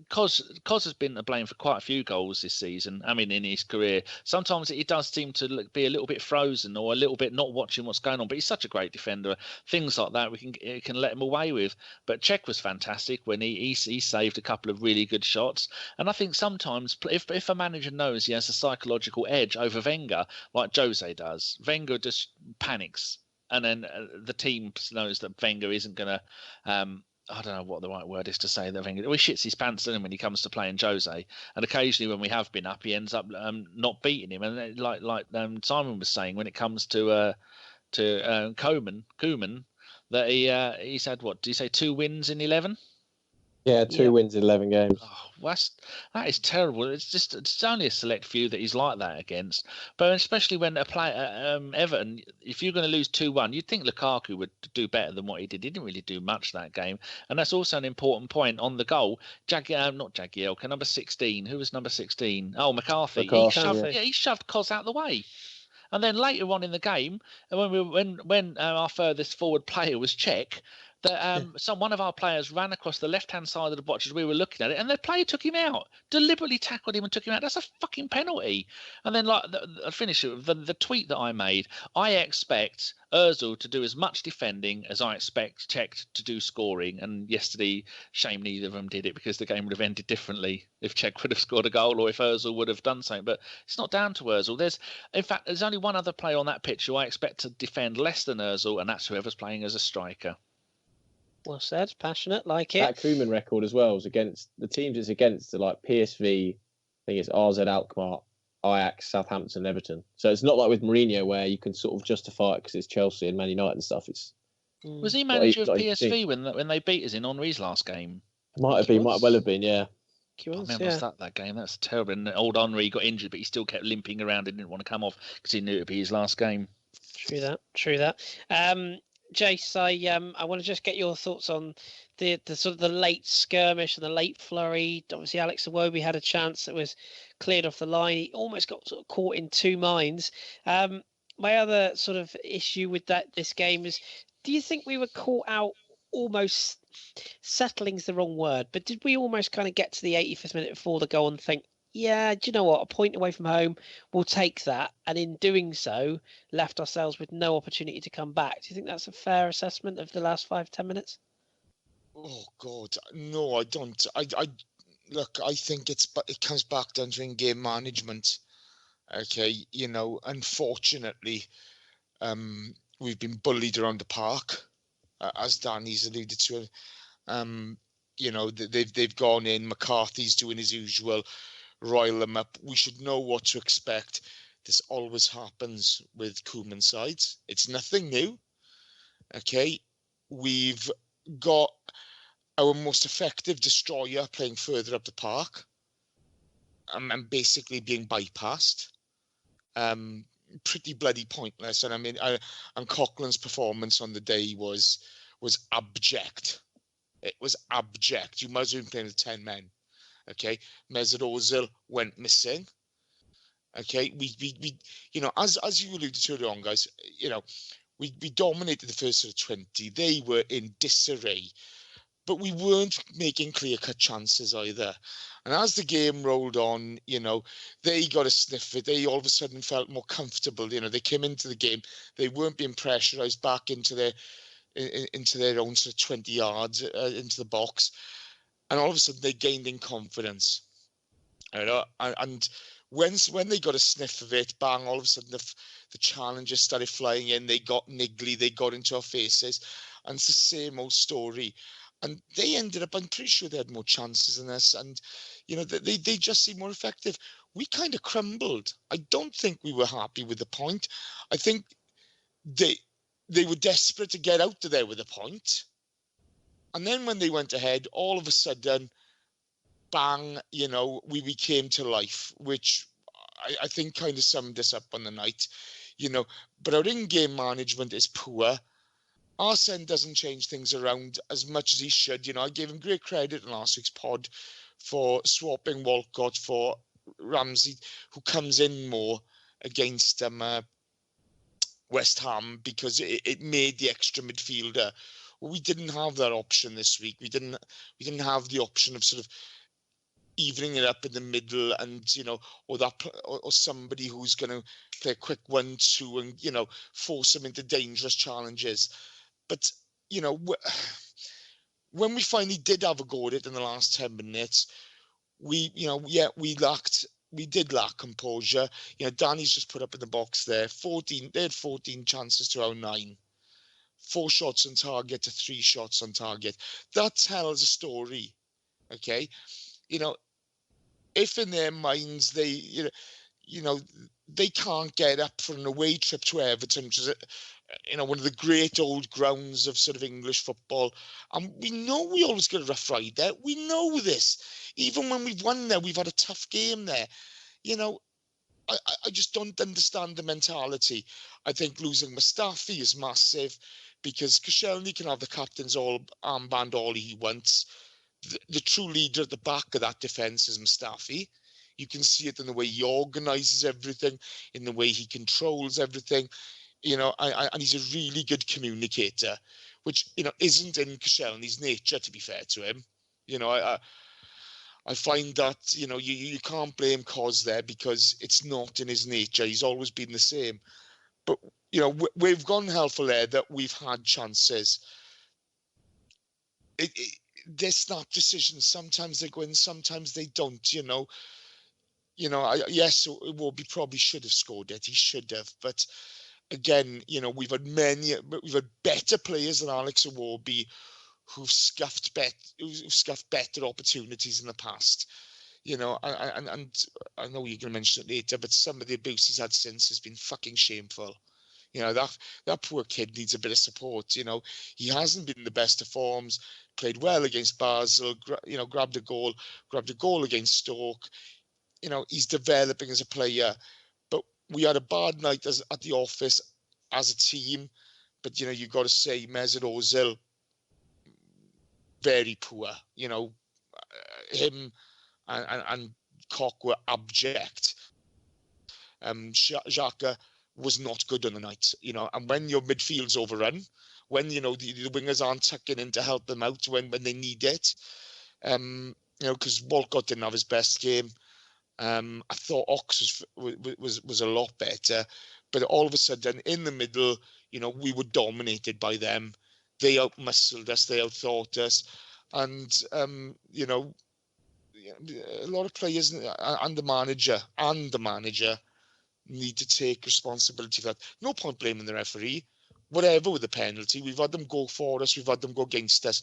Kos has been to blame for quite a few goals this season. I mean, in his career, sometimes he does seem to be a little bit frozen or a little bit not watching what's going on. But he's such a great defender. Things like that we can let him away with. But Cech was fantastic when he saved a couple of really good shots. And I think sometimes if a manager knows he has a psychological edge over Wenger, like Jose does, Wenger just panics, and then the team knows that Wenger isn't going to I don't know what the right word is to say, that Wenger shits his pants in him when he comes to playing Jose, and occasionally when we have been up he ends up not beating him, and like Simon was saying, when it comes to Koeman, that he's had, what did he say, 2 wins in 11? Yeah, 2 wins in 11 games. Oh, that is terrible. It's only a select few that he's like that against. But especially when a player, Everton, if you're going to lose 2-1, you'd think Lukaku would do better than what he did. He didn't really do much that game. And that's also an important point on the goal. Not Jagielka, number 16. Who was number 16? Oh, McCarthy. He shoved Kos out the way. And then later on in the game, when our furthest forward player was Cech, that one of our players ran across the left-hand side of the box as we were looking at it, and the player took him out, deliberately tackled him and took him out. That's a fucking penalty. And then, I finish it with the tweet that I made. I expect Ozil to do as much defending as I expect Cech to do scoring. And yesterday, shame neither of them did it, because the game would have ended differently if Cech would have scored a goal or if Ozil would have done something. But it's not down to Ozil. There's only one other player on that pitch who I expect to defend less than Ozil, and that's whoever's playing as a striker. Well said, passionate, like it. That Koeman record as well was against the teams it's against, like PSV, I think it's RZ Alkmaar, Ajax, Southampton, Everton. So it's not like with Mourinho where you can sort of justify it because it's Chelsea and Man United and stuff. It's Was he manager of PSV when they beat us in Henri's last game? might well have been, yeah. He was, I remember that game. That's terrible. And old Henri got injured, but he still kept limping around and didn't want to come off because he knew it'd be his last game. True that. Jace, I want to just get your thoughts on the sort of the late skirmish and the late flurry. Obviously, Alex Iwobi had a chance that was cleared off the line. He almost got sort of caught in two minds. My other sort of issue with this game is, do you think we were caught out almost, settling's the wrong word, but did we almost kind of get to the 85th minute before the goal and think, yeah, do you know what? A point away from home, we'll take that. And in doing so, left ourselves with no opportunity to come back. Do you think that's a fair assessment of the last 5-10 minutes? Oh God, no, I don't. I look. I think it comes back down to in-game management. Okay, unfortunately, we've been bullied around the park, as Danny's alluded to. They've gone in. McCarthy's doing his usual. Rile them up. We should know what to expect. This always happens with Koeman sides. It's nothing new. Okay, we've got our most effective destroyer playing further up the park, and basically being bypassed. Pretty bloody pointless. And I mean, and Coughlin's performance on the day was abject. It was abject. You might as well have been playing with 10 men. Okay, Mesut Ozil went missing. Okay, we as you alluded to earlier on, guys, we dominated the first sort of 20. They were in disarray, but we weren't making clear-cut chances either. And as the game rolled on, they got a sniff of it. They all of a sudden felt more comfortable. They came into the game. They weren't being pressurised back into their own sort of 20 yards into the box. And all of a sudden, they gained in confidence. And when they got a sniff of it, bang, all of a sudden the challenges started flying in. They got niggly. They got into our faces. And it's the same old story. And they ended up, I'm pretty sure they had more chances than us. And, they just seemed more effective. We kind of crumbled. I don't think we were happy with the point. I think they were desperate to get out of there with a point. And then when they went ahead, all of a sudden, bang, we came to life, which I think kind of summed us up on the night, But our in-game management is poor. Arsene doesn't change things around as much as he should. I gave him great credit in last week's pod for swapping Walcott for Ramsey, who comes in more against West Ham because it made the extra midfielder. We didn't have that option this week. We didn't have the option of sort of evening it up in the middle, and or somebody who's going to play a quick 1-2 and force them into dangerous challenges. But when we finally did have a go at it in the last 10 minutes, we did lack composure. Danny's just put up in the box there. They had 14 chances to our 9. 4 shots on target to 3 shots on target. That tells a story. Okay, if in their minds they can't get up for an away trip to Everton, which is one of the great old grounds of sort of English football, and we know we always get a rough ride there. We know this. Even when we've won there, we've had a tough game there. I just don't understand the mentality. I think losing Mustafi is massive because Koscielny can have the captain's armband all he wants. The true leader at the back of that defence is Mustafi. You can see it in the way he organises everything, in the way he controls everything, and he's a really good communicator, which, isn't in Koscielny's nature, to be fair to him. I find that, you can't blame Cos there because it's not in his nature. He's always been the same. But, we've gone helpful there that we've had chances. They're snap decisions. Sometimes they go in, sometimes they don't, yes, Iwobi probably should have scored it. He should have. But again, we've had better players than Alex Iwobi who've scuffed better opportunities in the past. you know, and I know you're going to mention it later, but some of the abuse he's had since has been fucking shameful. You know, that poor kid needs a bit of support. You know, he hasn't been in the best of forms. Played well against Basel. Grabbed a goal against Stoke. You know, he's developing as a player. But we had a bad night at the office as a team. But you know, you got to say Mesut Ozil, very poor. You know, him and Koch were abject. Xhaka was not good on the night, you know, and when your midfield's overrun, when, you know, the wingers aren't tucking in to help them out when they need it, you know, because Walcott didn't have his best game. I thought Ox was a lot better, but all of a sudden in the middle, you know, we were dominated by them. They outmuscled us, they outthought us, and you know, a lot of players and the manager need to take responsibility for that. No point blaming the referee. Whatever with the penalty, we've had them go for us, we've had them go against us.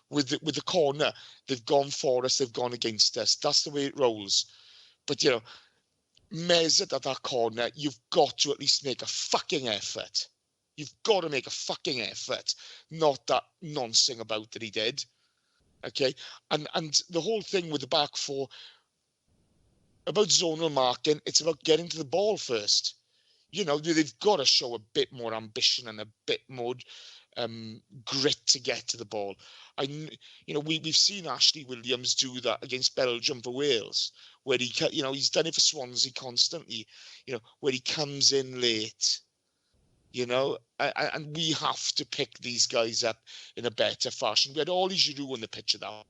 With the corner, they've gone for us, they've gone against us. That's the way it rolls. But, you know, Mesut at that corner, you've got to at least make a fucking effort. You've got to make a fucking effort. Not that nonsense about that he did. Okay? And the whole thing with the back four, about zonal marking, it's about getting to the ball first. You know, they've got to show a bit more ambition and a bit more grit to get to the ball. You know, we've seen Ashley Williams do that against Belgium for Wales, where you know, he's done it for Swansea constantly. You know, where he comes in late. You know, and we have to pick these guys up in a better fashion. We had Ollie Giroud on the pitch at that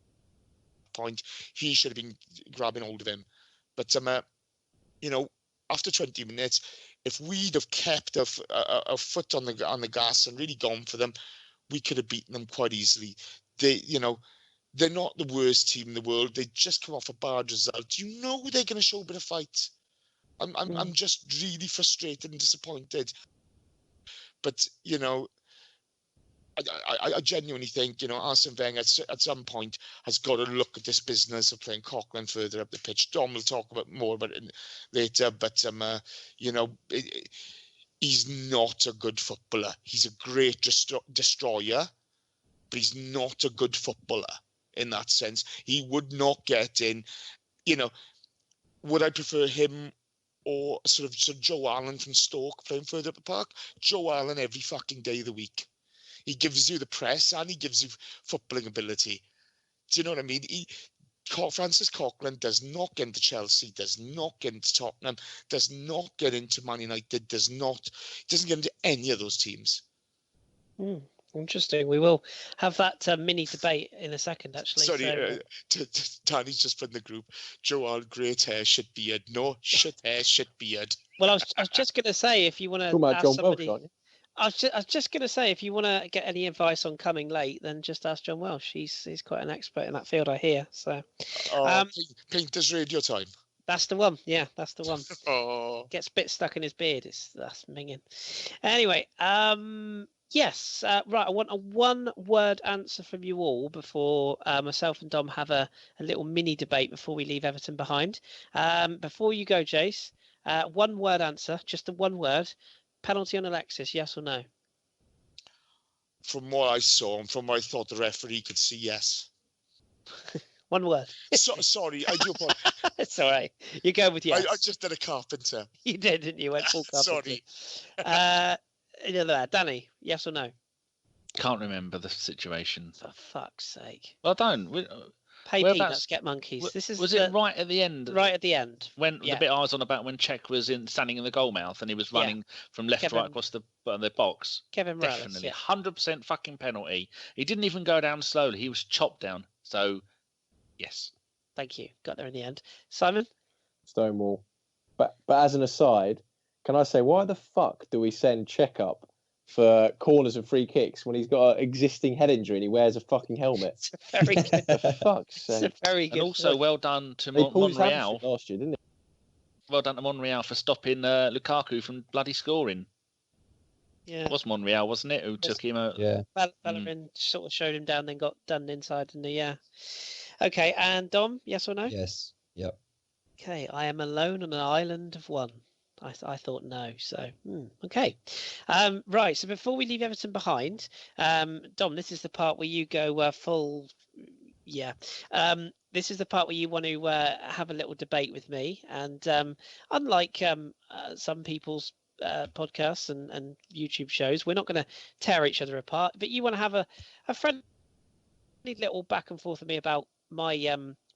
point. He should have been grabbing hold of him. But you know, after 20 minutes, if we'd have kept our foot on the gas and really gone for them, we could have beaten them quite easily. You know, they're not the worst team in the world. They just come off a bad result. You know they're going to show a bit of fight. I'm just really frustrated and disappointed. But you know, I genuinely think, you know, Arsene Wenger at some point has got to look at this business of playing Coquelin further up the pitch. Dom will talk more about it later, but you know, he's not a good footballer. He's a great destroyer, but he's not a good footballer in that sense. He would not get in. You know, would I prefer him or sort of Joe Allen from Stoke playing further up the park? Joe Allen every fucking day of the week. He gives you the press and he gives you footballing ability. Do you know what I mean? Francis Coquelin does not get into Chelsea, does not get into Tottenham, does not get into Man United, doesn't get into any of those teams. Interesting. We will have that mini debate in a second, actually. Sorry, Danny's just put in the group, Joel, great hair, shit beard. No, shit hair, shit beard. Well, I was just going to say, if you want to ask John somebody... Welsh, I was just going to say, if you want to get any advice on coming late, then just ask John Welsh. He's quite an expert in that field, I hear. So, Painters Radio Time. That's the one. Yeah, that's the one. Oh. Gets bit stuck in his beard. That's minging. Anyway, yes. Right. I want a one-word answer from you all before myself and Dom have a little mini debate before we leave Everton behind. Before you go, Jace, one-word answer, just the one word. Penalty on Alexis, yes or no? From what I saw and from what I thought the referee could see, yes. One word. Sorry, I do apologize. It's all right. You go with yes. I just did a carpenter. You did, didn't you? Went full carpenter. Sorry. Danny, yes or no? Can't remember the situation. For fuck's sake. Well, don't. Pay peanuts, get monkeys. Was it right at the end? Right at the end. When the bit I was on about when Czech was standing in the goal mouth and he was running from left to right across the box. Kevin Morales, definitely 100% fucking penalty. He didn't even go down slowly. He was chopped down. So, yes. Thank you. Got there in the end. Simon? Stonewall. But as an aside, can I say, why the fuck do we send Czech up for corners and free kicks when he's got an existing head injury and he wears a fucking helmet? It's a very good. For fuck's sake. It's a very good. And also, point. well done to They pulled his Monreal. last year, didn't Well done to Monreal for stopping Lukaku from bloody scoring. Yeah. It was Monreal, wasn't it, who took him out? Yeah. Bellerin sort of showed him down, then got done inside, and yeah. Okay, and Dom, yes or no? Yes. Yep. Okay, I am alone on an island of one. I thought no. So, okay. Right. So before we leave Everton behind, Dom, this is the part where you go full. Yeah. This is the part where you want to have a little debate with me. And unlike some people's podcasts and YouTube shows, we're not going to tear each other apart. But you want to have a friendly little back and forth with me about my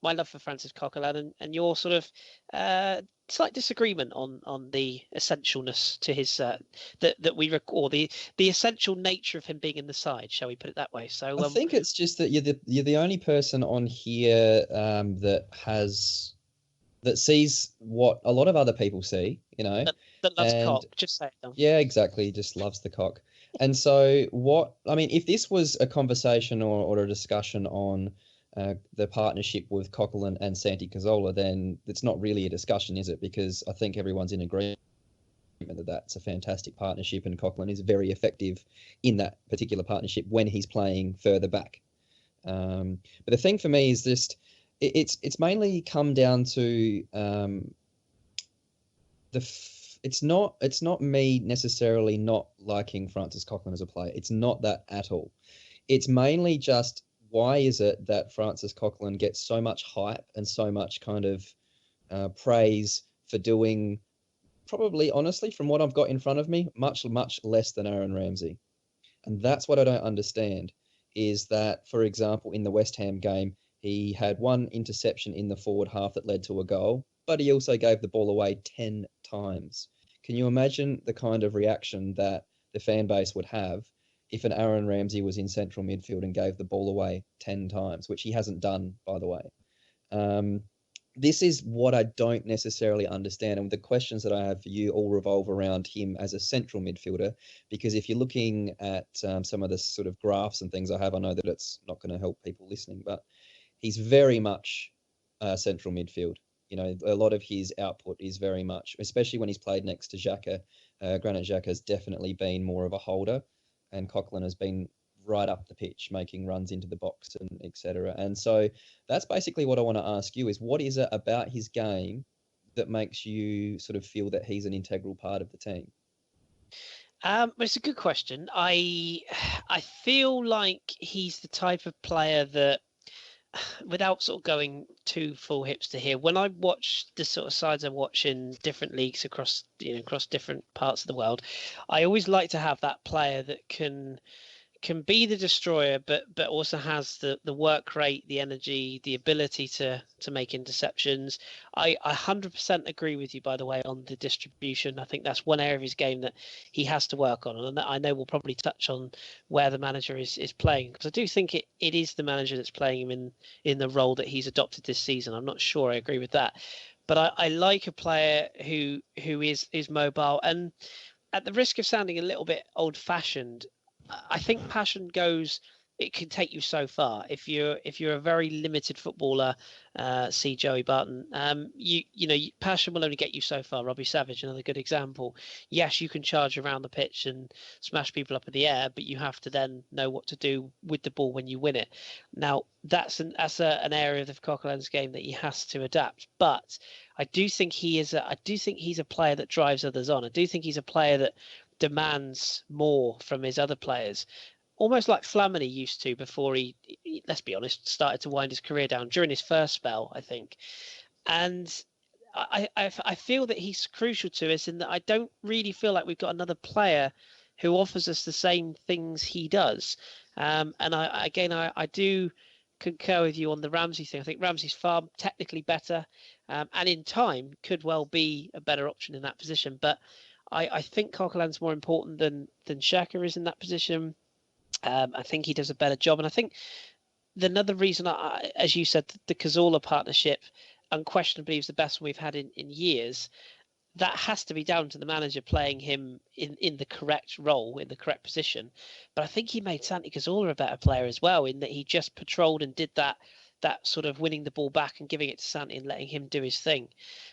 love for Francis Coquelin and your sort of slight disagreement on the essentialness to his that we recall the essential nature of him being in the side. Shall we put it that way? So I think it's just that you're the only person on here that sees what a lot of other people see, that loves cock. Just say it, Dom. Yeah, exactly. He just loves the cock. And so if this was a conversation or a discussion on the partnership with Coquelin and Santi Cazorla, then it's not really a discussion, is it? Because I think everyone's in agreement that that's a fantastic partnership, and Coquelin is very effective in that particular partnership when he's playing further back. But the thing for me is just it's mainly come down to it's not me necessarily not liking Francis Coquelin as a player. It's not that at all. It's mainly just, why is it that Francis Coquelin gets so much hype and so much kind of praise for doing, probably, honestly, from what I've got in front of me, much, much less than Aaron Ramsey? And that's what I don't understand, is that, for example, in the West Ham game, he had one interception in the forward half that led to a goal, but he also gave the ball away 10 times. Can you imagine the kind of reaction that the fan base would have if an Aaron Ramsey was in central midfield and gave the ball away 10 times, which he hasn't done, by the way? This is what I don't necessarily understand. And the questions that I have for you all revolve around him as a central midfielder, because if you're looking at some of the sort of graphs and things I have, I know that it's not going to help people listening, but he's very much central midfield. A lot of his output is very much, especially when he's played next to Xhaka. Granit Xhaka has definitely been more of a holder, and Coquelin has been right up the pitch, making runs into the box and etc. And so that's basically what I want to ask you, is what is it about his game that makes you sort of feel that he's an integral part of the team? It's a good question. I feel like he's the type of player that, without sort of going too full hipster here, when I watch the sort of sides I watch in different leagues across different parts of the world, I always like to have that player that can be the destroyer, but also has the work rate, the energy, the ability to make interceptions. I 100% agree with you, by the way, on the distribution. I think that's one area of his game that he has to work on, and I know we'll probably touch on where the manager is playing, because I do think it is the manager that's playing him in the role that he's adopted this season. I'm not sure I agree with that, but I like a player who is mobile, and at the risk of sounding a little bit old-fashioned, I think passion it can take you so far. If you're a very limited footballer, see Joey Barton, passion will only get you so far. Robbie Savage, another good example. Yes, you can charge around the pitch and smash people up in the air, but you have to then know what to do with the ball when you win it. Now, that's an area of the Coquelin's game that he has to adapt. But I do think he's a player that drives others on. I do think he's a player that demands more from his other players, almost like Flamini used to before he, let's be honest, started to wind his career down during his first spell, I think. And I feel that he's crucial to us in that I don't really feel like we've got another player who offers us the same things he does. And I do concur with you on the Ramsey thing. I think Ramsey's far technically better, and in time could well be a better option in that position. But I think Coquelin's more important than Xhaka is in that position. I think he does a better job. And I think another reason, as you said, the Cazorla partnership unquestionably is the best one we've had in years. That has to be down to the manager playing him in the correct role, in the correct position. But I think he made Santi Cazorla a better player as well, in that he just patrolled and did that sort of winning the ball back and giving it to Santi and letting him do his thing.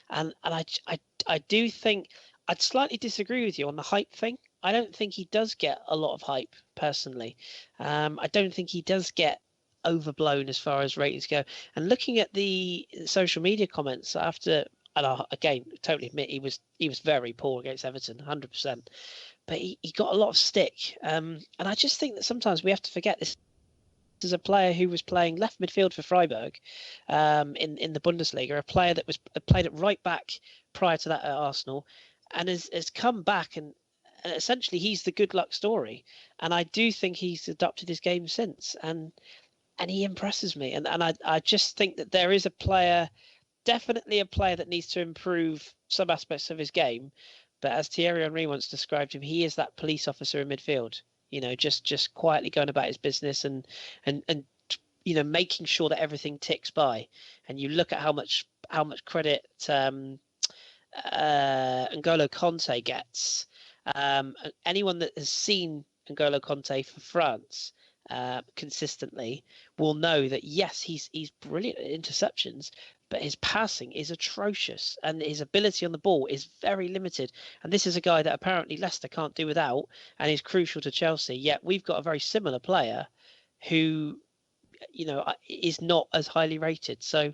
And I do think I'd slightly disagree with you on the hype thing. I don't think he does get a lot of hype personally. I don't think he does get overblown as far as ratings go. And looking at the social media comments after, and I, again, totally admit he was very poor against Everton, 100%. But he got a lot of stick. And I just think that sometimes we have to forget this is a player who was playing left midfield for Freiburg in the Bundesliga, a player that was played at right back prior to that at Arsenal, and has come back and essentially he's the good luck story. And I do think he's adopted his game since, and he impresses me. And I just think that there is a player, definitely a player that needs to improve some aspects of his game. But as Thierry Henry once described him, he is that police officer in midfield. You know, just quietly going about his business and you know, making sure that everything ticks by. And you look at how much credit N'Golo Conte gets. Anyone that has seen N'Golo Conte for France consistently will know that yes, he's brilliant at interceptions, but his passing is atrocious and his ability on the ball is very limited. And this is a guy that apparently Leicester can't do without and is crucial to Chelsea. Yet we've got a very similar player who, you know, is not as highly rated. So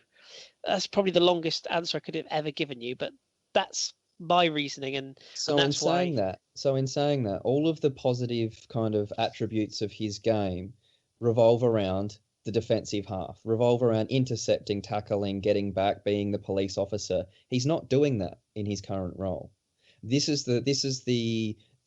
that's probably the longest answer I could have ever given you, but that's my reasoning. And in saying that, all of the positive kind of attributes of his game revolve around the defensive half, revolve around intercepting, tackling, getting back, being the police officer. He's not doing that in his current role. This is the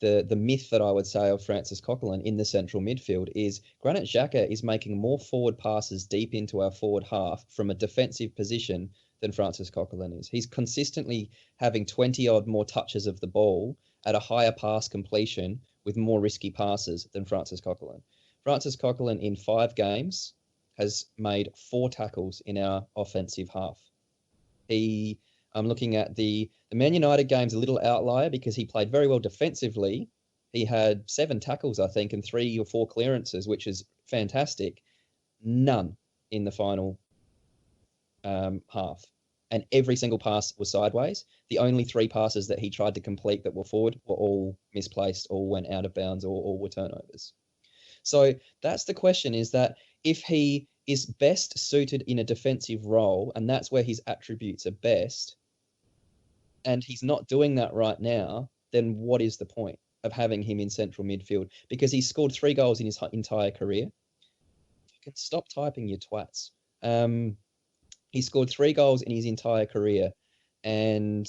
myth that I would say of Francis Coquelin in the central midfield is Granit Xhaka is making more forward passes deep into our forward half from a defensive position than Francis Coquelin is. He's consistently having 20-odd more touches of the ball at a higher pass completion with more risky passes than Francis Coquelin. Francis Coquelin in 5 games has made 4 tackles in our offensive half. I'm looking at the Man United game's a little outlier because he played very well defensively. He had 7 tackles, I think, and 3 or 4 clearances, which is fantastic. None in the final half. And every single pass was sideways. The only 3 passes that he tried to complete that were forward were all misplaced, all went out of bounds, or all were turnovers. So that's the question, is that if he is best suited in a defensive role, and that's where his attributes are best, and he's not doing that right now, then what is the point of having him in central midfield? Because he's scored 3 goals in his entire career. You can stop typing, you twats. He scored 3 goals in his entire career, and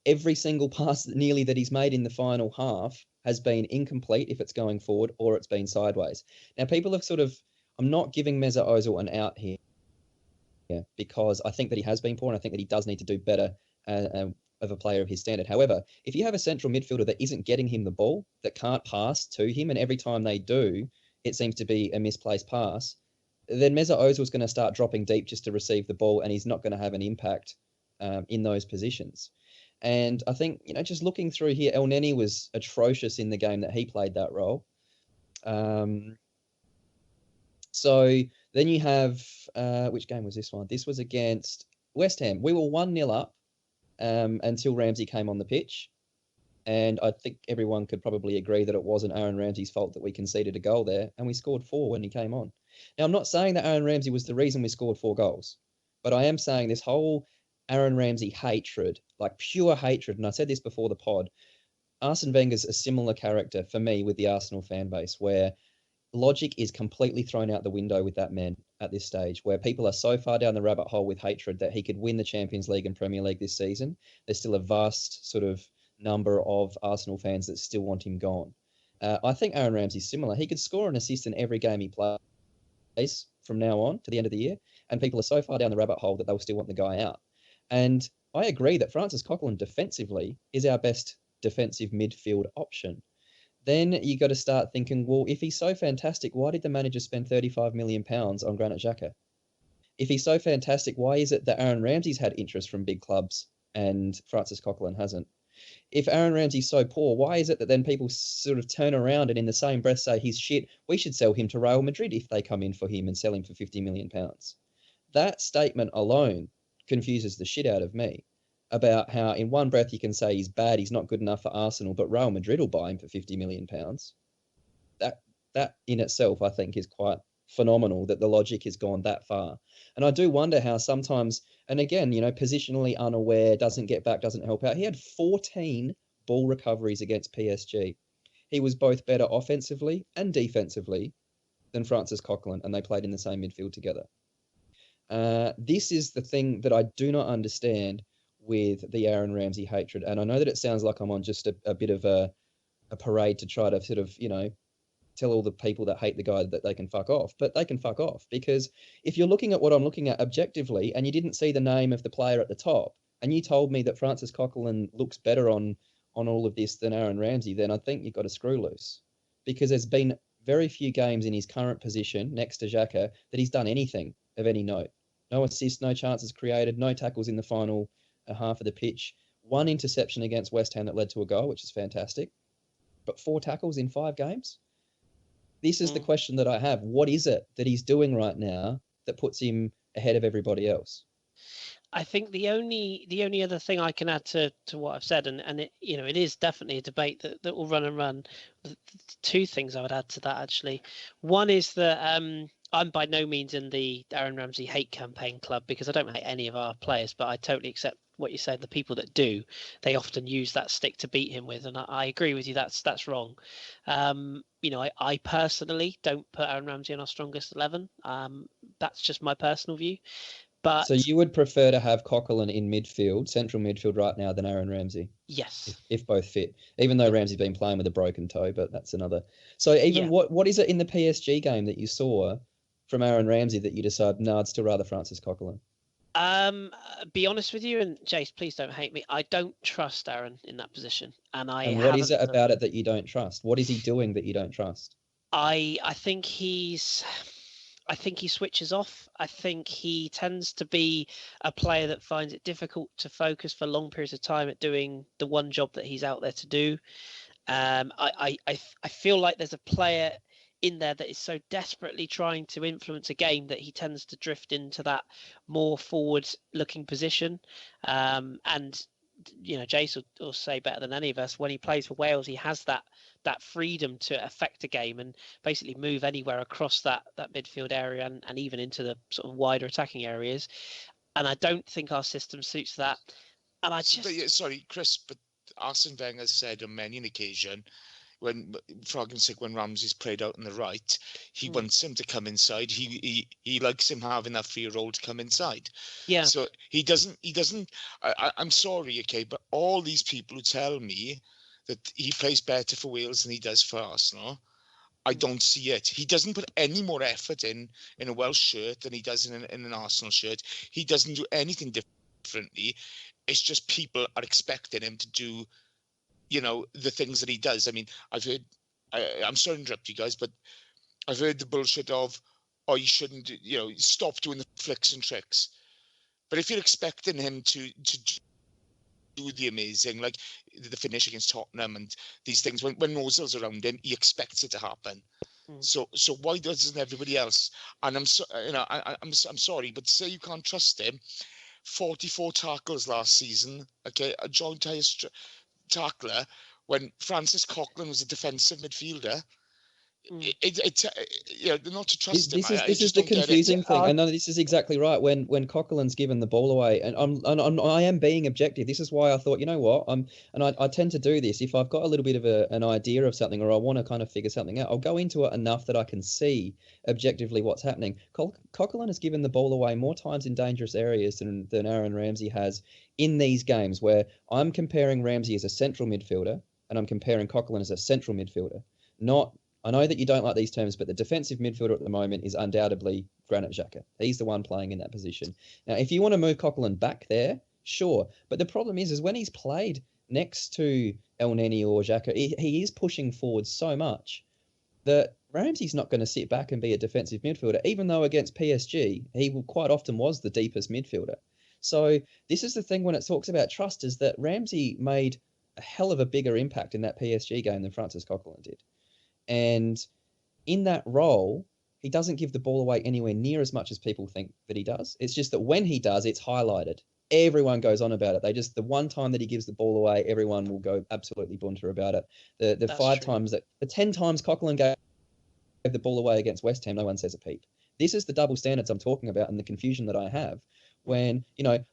every single pass nearly that he's made in the final half has been incomplete if it's going forward, or it's been sideways. Now, people have sort of, I'm not giving Mesut Ozil an out here because I think that he has been poor and I think that he does need to do better of a player of his standard. However, if you have a central midfielder that isn't getting him the ball, that can't pass to him, and every time they do, it seems to be a misplaced pass, then Mesut Ozil is going to start dropping deep just to receive the ball, and he's not going to have an impact in those positions. And I think, you know, just looking through here, El Neni was atrocious in the game that he played that role. So then you have, which game was this one? This was against West Ham. We were 1-0 up until Ramsey came on the pitch. And I think everyone could probably agree that it wasn't Aaron Ramsey's fault that we conceded a goal there, and we scored 4 when he came on. Now, I'm not saying that Aaron Ramsey was the reason we scored 4 goals, but I am saying this whole Aaron Ramsey hatred, like pure hatred, and I said this before the pod, Arsene Wenger's a similar character for me with the Arsenal fan base, where logic is completely thrown out the window with that man at this stage, where people are so far down the rabbit hole with hatred that he could win the Champions League and Premier League this season. There's still a vast sort of number of Arsenal fans that still want him gone. I think Aaron Ramsey's similar. He could score an assist in every game he plays from now on to the end of the year, and people are so far down the rabbit hole that they'll still want the guy out. And I agree that Francis Coquelin defensively is our best defensive midfield option. Then you got to start thinking, well, if he's so fantastic, why did the manager spend £35 million on Granit Xhaka? If he's so fantastic, why is it that Aaron Ramsey's had interest from big clubs and Francis Coquelin hasn't? If Aaron Ramsey's so poor, why is it that then people sort of turn around and in the same breath say he's shit? We should sell him to Real Madrid if they come in for him and sell him for £50 million. That statement alone confuses the shit out of me about how in one breath you can say he's bad, he's not good enough for Arsenal, but Real Madrid will buy him for £50 million. That in itself, I think, is quite phenomenal that the logic has gone that far. And I do wonder how sometimes, and again, positionally unaware, doesn't get back, doesn't help out. He had 14 ball recoveries against PSG. He was both better offensively and defensively than Francis Coquelin, and they played in the same midfield together. This is the thing that I do not understand with the Aaron Ramsey hatred. And I know that it sounds like I'm on just a bit of a parade to try to sort of, tell all the people that hate the guy that they can fuck off, but they can fuck off, because if you're looking at what I'm looking at objectively and you didn't see the name of the player at the top and you told me that Francis Coquelin looks better on all of this than Aaron Ramsey, then I think you've got a screw loose, because there's been very few games in his current position next to Xhaka that he's done anything of any note. No assists, no chances created, no tackles in the final half of the pitch, 1 interception against West Ham that led to a goal, which is fantastic, but 4 tackles in 5 games. This is the question that I have. What is it that he's doing right now that puts him ahead of everybody else? I think the only other thing I can add to what I've said, and it it is definitely a debate that will run and run. 2 things I would add to that, actually. One is that I'm by no means in the Aaron Ramsey hate campaign club, because I don't hate any of our players, but I totally accept what you said. The people that do, they often use that stick to beat him with, and I agree with you. That's wrong. I personally don't put Aaron Ramsey in our strongest 11. That's just my personal view. But so you would prefer to have Coquelin in midfield, central midfield right now, than Aaron Ramsey? Yes. If both fit, even though Ramsey's been playing with a broken toe, but that's another. So even what is it in the PSG game that you saw from Aaron Ramsey that you decide, no, I'd still rather Francis Coquelin? Be honest with you, and Jace, please don't hate me, I don't trust Aaron in that position. And what is it about it that you don't trust? What is he doing that you don't trust? I think he switches off. I think he tends to be a player that finds it difficult to focus for long periods of time at doing the one job that he's out there to do. I feel like there's a player in there that is so desperately trying to influence a game that he tends to drift into that more forward-looking position. And Jace will say better than any of us, when he plays for Wales, he has that freedom to affect a game and basically move anywhere across that midfield area and even into the sort of wider attacking areas. And I don't think our system suits that. And sorry, Kris, but Arsene Wenger said on many an occasion, for argument's sake, when Ramsey's played out on the right, he wants him to come inside. He likes him having that free role to come inside. Yeah. So he doesn't. I'm sorry, okay, but all these people who tell me that he plays better for Wales than he does for Arsenal, I don't see it. He doesn't put any more effort in a Welsh shirt than he does in an Arsenal shirt. He doesn't do anything differently. It's just people are expecting him to do, the things that he does. I mean, I've heard, I'm sorry to interrupt you guys, but I've heard the bullshit of, you shouldn't, stop doing the flicks and tricks. But if you're expecting him to do the amazing, like the finish against Tottenham and these things, when Ozil's around him, he expects it to happen. So why doesn't everybody else? And I'm sorry, but say you can't trust him. 44 tackles last season, okay, a joint highest tackler, when Francis Coquelin was a defensive midfielder. Not to trust him. This is the confusing thing. I know this is exactly right. When Coquelin's given the ball away, and I am being objective. This is why I thought, you know what, I tend to do this. If I've got a little bit of an idea of something, or I want to kind of figure something out, I'll go into it enough that I can see objectively what's happening. Coquelin has given the ball away more times in dangerous areas than Aaron Ramsey has in these games, where I'm comparing Ramsey as a central midfielder and I'm comparing Coquelin as a central midfielder. I know that you don't like these terms, but the defensive midfielder at the moment is undoubtedly Granit Xhaka. He's the one playing in that position. Now, if you want to move Coquelin back there, sure. But the problem is when he's played next to El Neni or Xhaka, he is pushing forward so much that Ramsey's not going to sit back and be a defensive midfielder, even though against PSG, he quite often was the deepest midfielder. So this is the thing when it talks about trust, is that Ramsey made a hell of a bigger impact in that PSG game than Francis Coquelin did. And in that role, he doesn't give the ball away anywhere near as much as people think that he does. It's just that when he does, it's highlighted. Everyone goes on about it. The one time that he gives the ball away, everyone will go absolutely bunter about it. The 10 times Coquelin gave the ball away against West Ham, no one says a peep. This is the double standards I'm talking about and the confusion that I have when,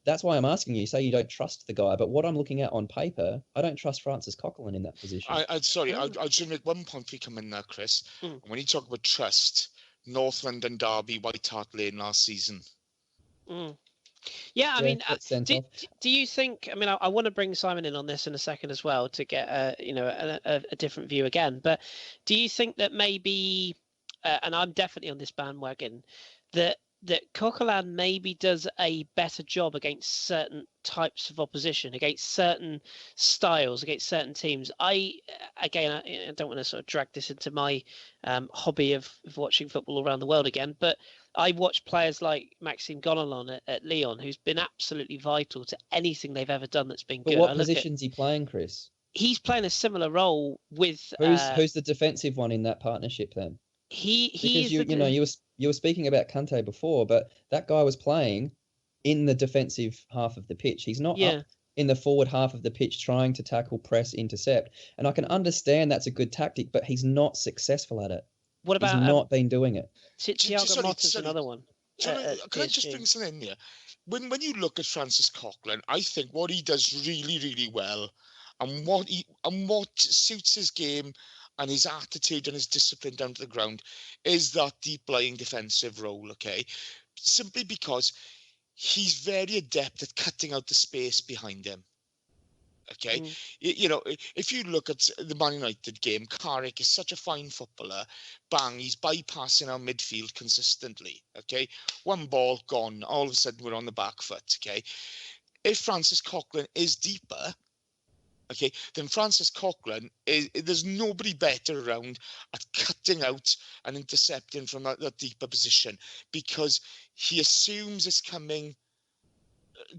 that's why I'm asking you, say you don't trust the guy, but what I'm looking at on paper, I don't trust Francis Coquelin in that position. I'll just make one point for you come in there, Chris. When you talk about trust, North London Derby, White Hart Lane last season. Yeah, I mean, do you think? I mean, I want to bring Simon in on this in a second as well to get a different view again. But do you think that maybe, and I'm definitely on this bandwagon, that Coquelin maybe does a better job against certain types of opposition, against certain styles, against certain teams? I don't want to sort of drag this into my hobby of watching football around the world again, but I watch players like Maxime Gonalon at Lyon, who's been absolutely vital to anything they've ever done that's been good. But what position's he playing, Chris? He's playing a similar role with... Who's the defensive one in that partnership then? You were speaking about Kante before, but that guy was playing in the defensive half of the pitch. He's not up in the forward half of the pitch trying to tackle, press, intercept. And I can understand that's a good tactic, but he's not successful at it. What about... He's not been doing it. Thiago Motta's another one. Can I just bring something in here? When you look at Francis Coquelin, I think what he does really, really well and what suits his game and his attitude and his discipline down to the ground is that deep-lying defensive role, okay? Simply because he's very adept at cutting out the space behind him, okay? If you look at the Man United game, Carrick is such a fine footballer. Bang, he's bypassing our midfield consistently, okay? One ball, gone. All of a sudden, we're on the back foot, okay? If Francis Coquelin is deeper... okay, then Francis Coquelin, there's nobody better around at cutting out and intercepting from that deeper position because he assumes it's coming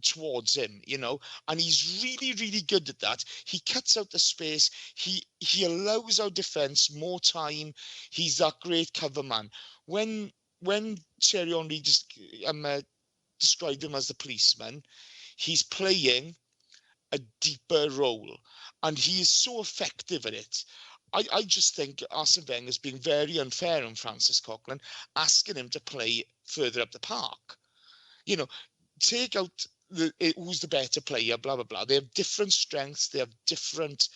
towards him, and he's really, really good at that. He cuts out the space. He allows our defence more time. He's that great cover man. When Thierry Henry described him as the policeman, he's playing a deeper role, and he is so effective at it. I just think Arsene Wenger's being very unfair on Francis Coquelin, asking him to play further up the park. Take out who's the better player, blah blah blah. They have different strengths. They have different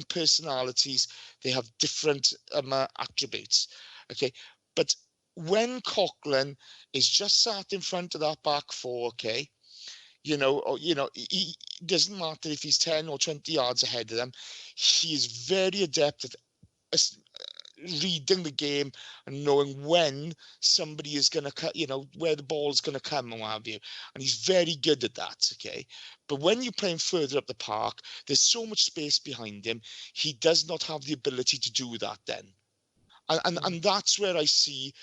personalities. They have different attributes. Okay, but when Coquelin is just sat in front of that back four, okay. He doesn't matter if he's 10 or 20 yards ahead of them. He is very adept at reading the game and knowing when somebody is going to cut, where the ball's going to come and what have you. And he's very good at that, okay? But when you're playing further up the park, there's so much space behind him. He does not have the ability to do that then. And that's where I see,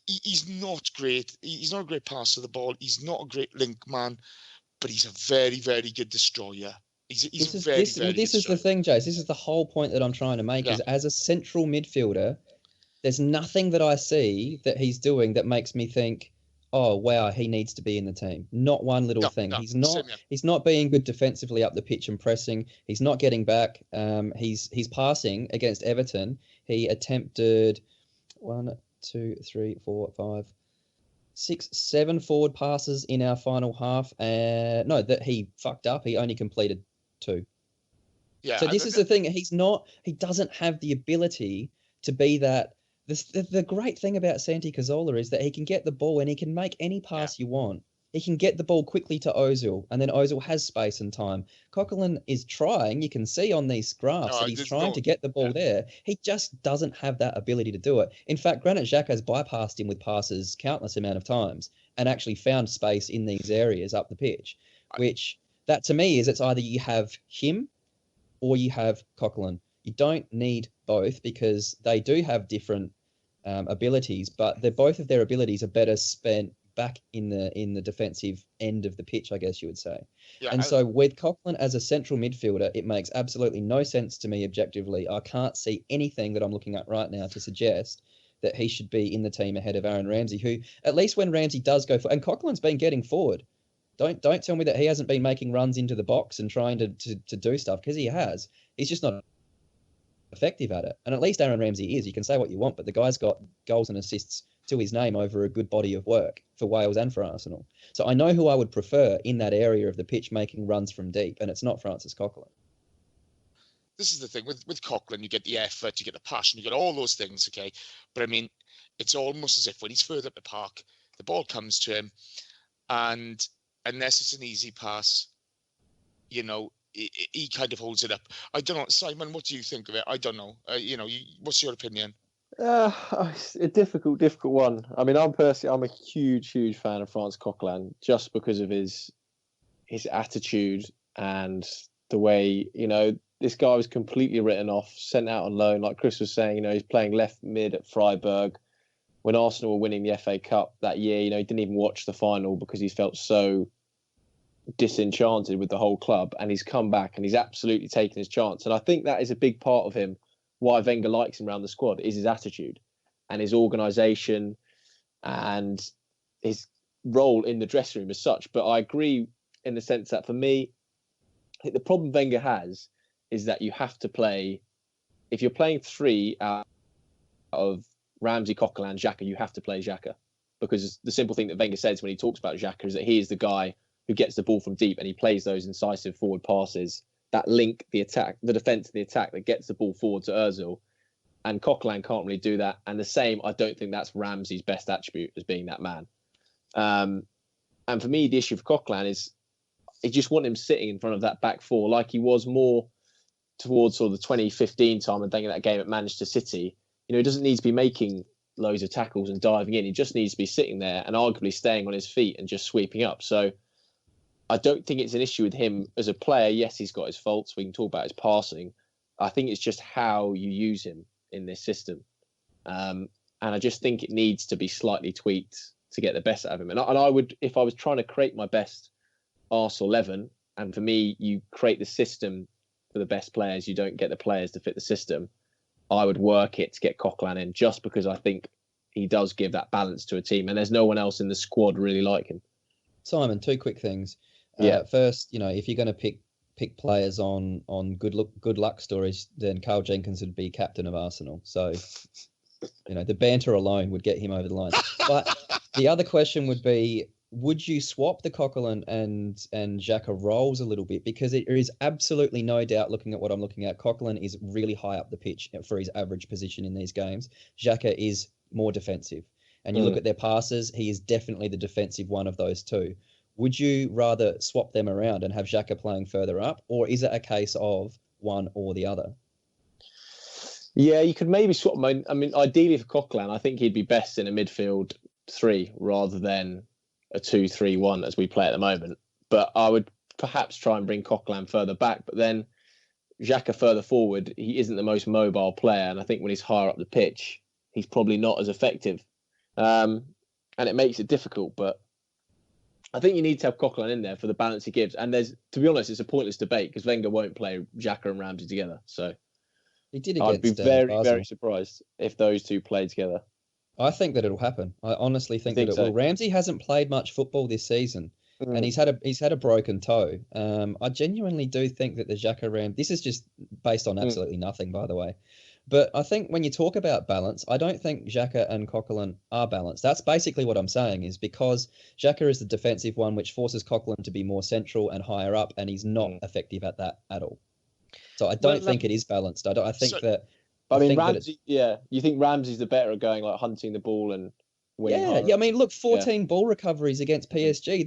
he's not great. He's not a great passer of the ball. He's not a great link man, but he's a very, very good destroyer. This is the thing, Jace. This is the whole point that I'm trying to make. Is as a central midfielder, there's nothing that I see that he's doing that makes me think, oh wow, he needs to be in the team. Not one little thing. No, he's not being good defensively up the pitch and pressing. He's not getting back. He's passing against Everton. He attempted 1, 2, 3, 4, 5, 6, 7 forward passes in our final half. That he fucked up. He only completed 2. Yeah. So this is the thing. He doesn't have the ability to be that. The great thing about Santi Cazorla is that he can get the ball and he can make any pass you want. He can get the ball quickly to Ozil, and then Ozil has space and time. Coquelin is trying. You can see on these graphs that he's trying to get the ball there. He just doesn't have that ability to do it. In fact, Granit Xhaka has bypassed him with passes countless amount of times and actually found space in these areas up the pitch, which that to me is it's either you have him or you have Coquelin. You don't need both because they do have different abilities, but both of their abilities are better spent back in the defensive end of the pitch, I guess you would say. Yeah, so with Coquelin as a central midfielder, it makes absolutely no sense to me objectively. I can't see anything that I'm looking at right now to suggest that he should be in the team ahead of Aaron Ramsey, who at least when Ramsey does go for, and Coquelin's been getting forward. Don't tell me that he hasn't been making runs into the box and trying to do stuff, because he has. He's just not effective at it. And at least Aaron Ramsey is. You can say what you want, but the guy's got goals and assists to his name over a good body of work for Wales and for Arsenal. So I know who I would prefer in that area of the pitch making runs from deep, and it's not Francis Coquelin. This is the thing with Coquelin, you get the effort, you get the passion, you get all those things, okay? But I mean, it's almost as if when he's further up the park, the ball comes to him, and unless it's an easy pass, you know, he kind of holds it up. I don't know, Simon, what do you think of it? I don't know. What's your opinion? It's a difficult one. I mean, I'm a huge fan of Francis Coquelin just because of his attitude and the way, this guy was completely written off, sent out on loan. Like Kris was saying, he's playing left mid at Freiburg. When Arsenal were winning the FA Cup that year, he didn't even watch the final because he felt so disenchanted with the whole club. And he's come back and he's absolutely taken his chance. And I think that is a big part of him. Why Wenger likes him around the squad is his attitude and his organisation and his role in the dressing room as such. But I agree in the sense that for me, I think the problem Wenger has is that you have to play, if you're playing three out of Ramsey, Coquelin, Xhaka, you have to play Xhaka, because the simple thing that Wenger says when he talks about Xhaka is that he is the guy who gets the ball from deep and he plays those incisive forward passes that link the attack, the defence to the attack, that gets the ball forward to Ozil. And Coquelin can't really do that. And the same, I don't think that's Ramsey's best attribute as being that man. And for me, the issue for Coquelin is I just want him sitting in front of that back four like he was more towards sort of the 2015 time and thinking that game at Manchester City. He doesn't need to be making loads of tackles and diving in. He just needs to be sitting there and arguably staying on his feet and just sweeping up. So I don't think it's an issue with him as a player. Yes, he's got his faults. We can talk about his passing. I think it's just how you use him in this system. And I just think it needs to be slightly tweaked to get the best out of him. And I would, if I was trying to create my best Arsenal 11, and for me, you create the system for the best players, you don't get the players to fit the system, I would work it to get Coquelin in, just because I think he does give that balance to a team. And there's no one else in the squad really like him. Simon, two quick things. First, if you're going to pick players on good luck stories, then Carl Jenkins would be captain of Arsenal. So, the banter alone would get him over the line. But the other question would be, would you swap the Coquelin and Xhaka roles a little bit? Because there is absolutely no doubt, looking at what I'm looking at, Coquelin is really high up the pitch for his average position in these games. Xhaka is more defensive. And you look at their passes, he is definitely the defensive one of those two. Would you rather swap them around and have Xhaka playing further up, or is it a case of one or the other? Yeah, you could maybe swap them. I mean, ideally for Coquelin, I think he'd be best in a midfield three rather than a 2-3-1 as we play at the moment. But I would perhaps try and bring Coquelin further back. But then Xhaka further forward, he isn't the most mobile player. And I think when he's higher up the pitch, he's probably not as effective. And it makes it difficult. But I think you need to have Coquelin in there for the balance he gives. And to be honest, it's a pointless debate because Wenger won't play Xhaka and Ramsey together. So he did I'd be very surprised if those two played together. I think that it'll happen. I honestly think that it will. Ramsey hasn't played much football this season, and he's had a broken toe. I genuinely do think that the Xhaka this is just based on absolutely nothing, by the way. But I think when you talk about balance, I don't think Xhaka and Coquelin are balanced. That's basically what I'm saying, is because Xhaka is the defensive one, which forces Coquelin to be more central and higher up, and he's not effective at that at all. So I don't think it is balanced. I think that. I mean, Ramsey, you think Ramsey's the better at going, like, hunting the ball and winning? Yeah. I mean, look, 14 ball recoveries against PSG.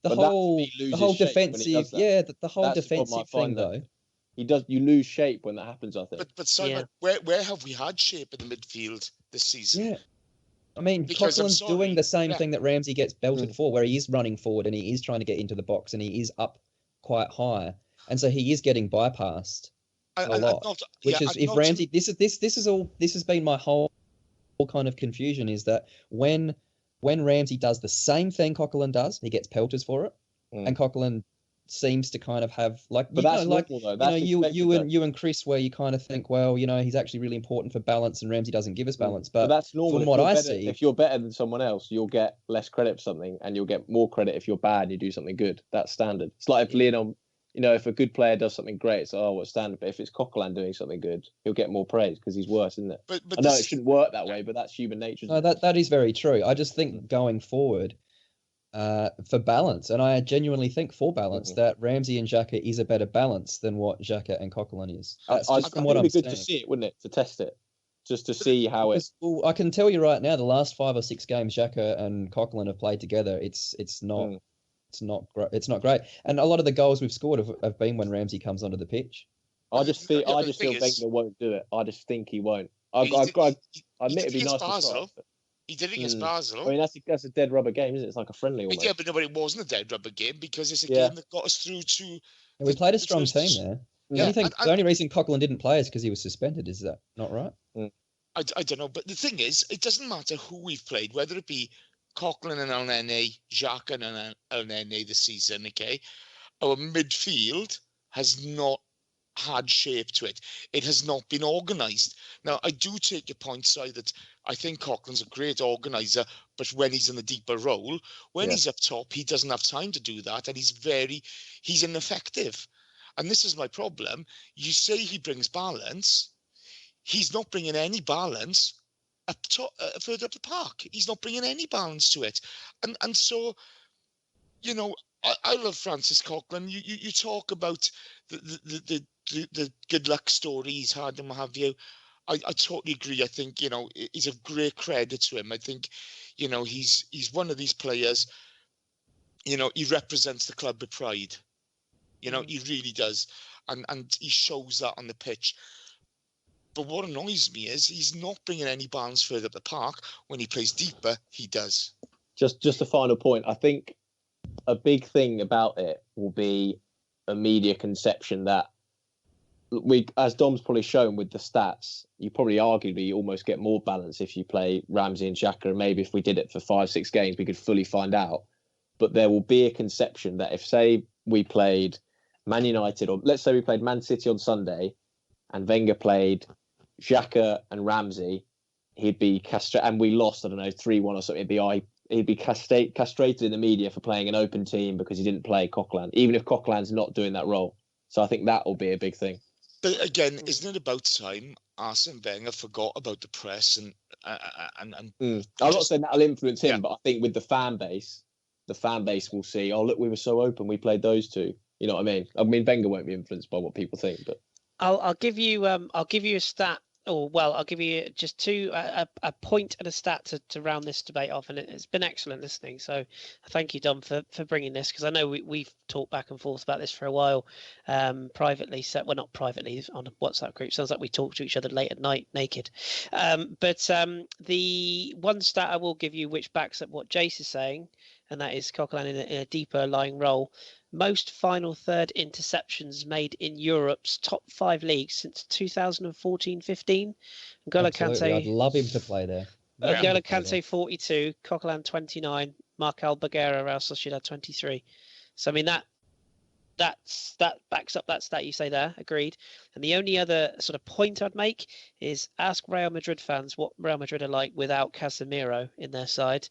The whole defensive, the whole defensive thing though. You lose shape when that happens, I think. But Simon, where have we had shape in the midfield this season? Yeah. I mean, Coquelin's doing the same thing that Ramsey gets belted for, where he is running forward and he is trying to get into the box and he is up quite high, and so he is getting bypassed a lot. Ramsey, this has been my whole kind of confusion, is that when Ramsey does the same thing Coquelin does, he gets pelters for it, and Coquelin seems to kind of have you and Kris, where you kind of think, well, he's actually really important for balance, and Ramsey doesn't give us balance. But that's normal. From what I see, if you're better than someone else, you'll get less credit for something, and you'll get more credit if you're bad and you do something good. That's standard. It's like if if a good player does something great, it's what's standard. But if it's Coquelin doing something good, he'll get more praise because he's worse, isn't it? But I know it shouldn't work that way, but that's human nature. No, that is very true. I just think going forward, for balance, and I genuinely think for balance, that Ramsey and Xhaka is a better balance than what Xhaka and Coquelin is. That's just from what I'm saying. It'd be good to see it, wouldn't it? To test it, just to see how it. Well, I can tell you right now, the last 5 or 6 games Xhaka and Coquelin have played together, it's not great. And a lot of the goals we've scored have been when Ramsey comes onto the pitch. I just feel Wenger won't do it. I just think he won't. I admit it'd be nice to try. He did it against Basel. I mean, that's a dead rubber game, isn't it? It's like a friendly almost. Yeah, but it wasn't a dead rubber game because it's a game that got us through to... And we played a strong team there. Yeah. The only reason Coquelin didn't play is because he was suspended. Is that not right? I don't know. But the thing is, it doesn't matter who we've played, whether it be Coquelin and Elneny, Xhaka and Elneny this season, okay? Our midfield has not had shape to it. It has not been organised. Now, I do take your point, Si, that I think Coquelin's a great organiser, but when he's in a deeper role, when he's up top, he doesn't have time to do that, and he's ineffective. And this is my problem. You say he brings balance. He's not bringing any balance up top, further up the park. He's not bringing any balance to it. And so, I love Francis Coquelin. You talk about the good luck story he's had and what have you. I totally agree. I think, he's a great credit to him. I think, he's one of these players, he represents the club with pride. He really does. And he shows that on the pitch. But what annoys me is he's not bringing any balance further up the park. When he plays deeper, he does. Just a final point. I think a big thing about it will be a media conception that as Dom's probably shown with the stats, you probably arguably almost get more balance if you play Ramsey and Xhaka. And maybe if we did it for 5-6 games, we could fully find out. But there will be a conception that if, say, we played Man United, or let's say we played Man City on Sunday, and Wenger played Xhaka and Ramsey, he'd be castrated, and we lost, 3-1 or something. He'd be castrated in the media for playing an open team because he didn't play Coquelin, even if Coquelin's not doing that role. So I think that will be a big thing. But again, isn't it about time Arsene Wenger forgot about the press and I'm not saying that'll influence him, but I think with the fan base will see, oh look, we were so open, we played those two. You know what I mean? I mean, Wenger won't be influenced by what people think, but I'll give you a stat, I'll give you just a point and a stat to round this debate off, and it's been excellent listening. So thank you, Dom, for bringing this, because I know we've talked back and forth about this for a while, privately. So, well, not privately, on a WhatsApp group. Sounds like we talk to each other late at night naked. But the one stat I will give you, which backs up what Jace is saying, and that is Coquelin in a deeper lying role. Most final third interceptions made in Europe's top 5 leagues since 2014-15. N'Golo Kante, I'd love him to play there. N'Golo Kante 42, Coquelin 29, Marc Alberguera, Real Sociedad 23. So I mean that backs up that stat you say there. Agreed. And the only other sort of point I'd make is ask Real Madrid fans what Real Madrid are like without Casemiro in their side,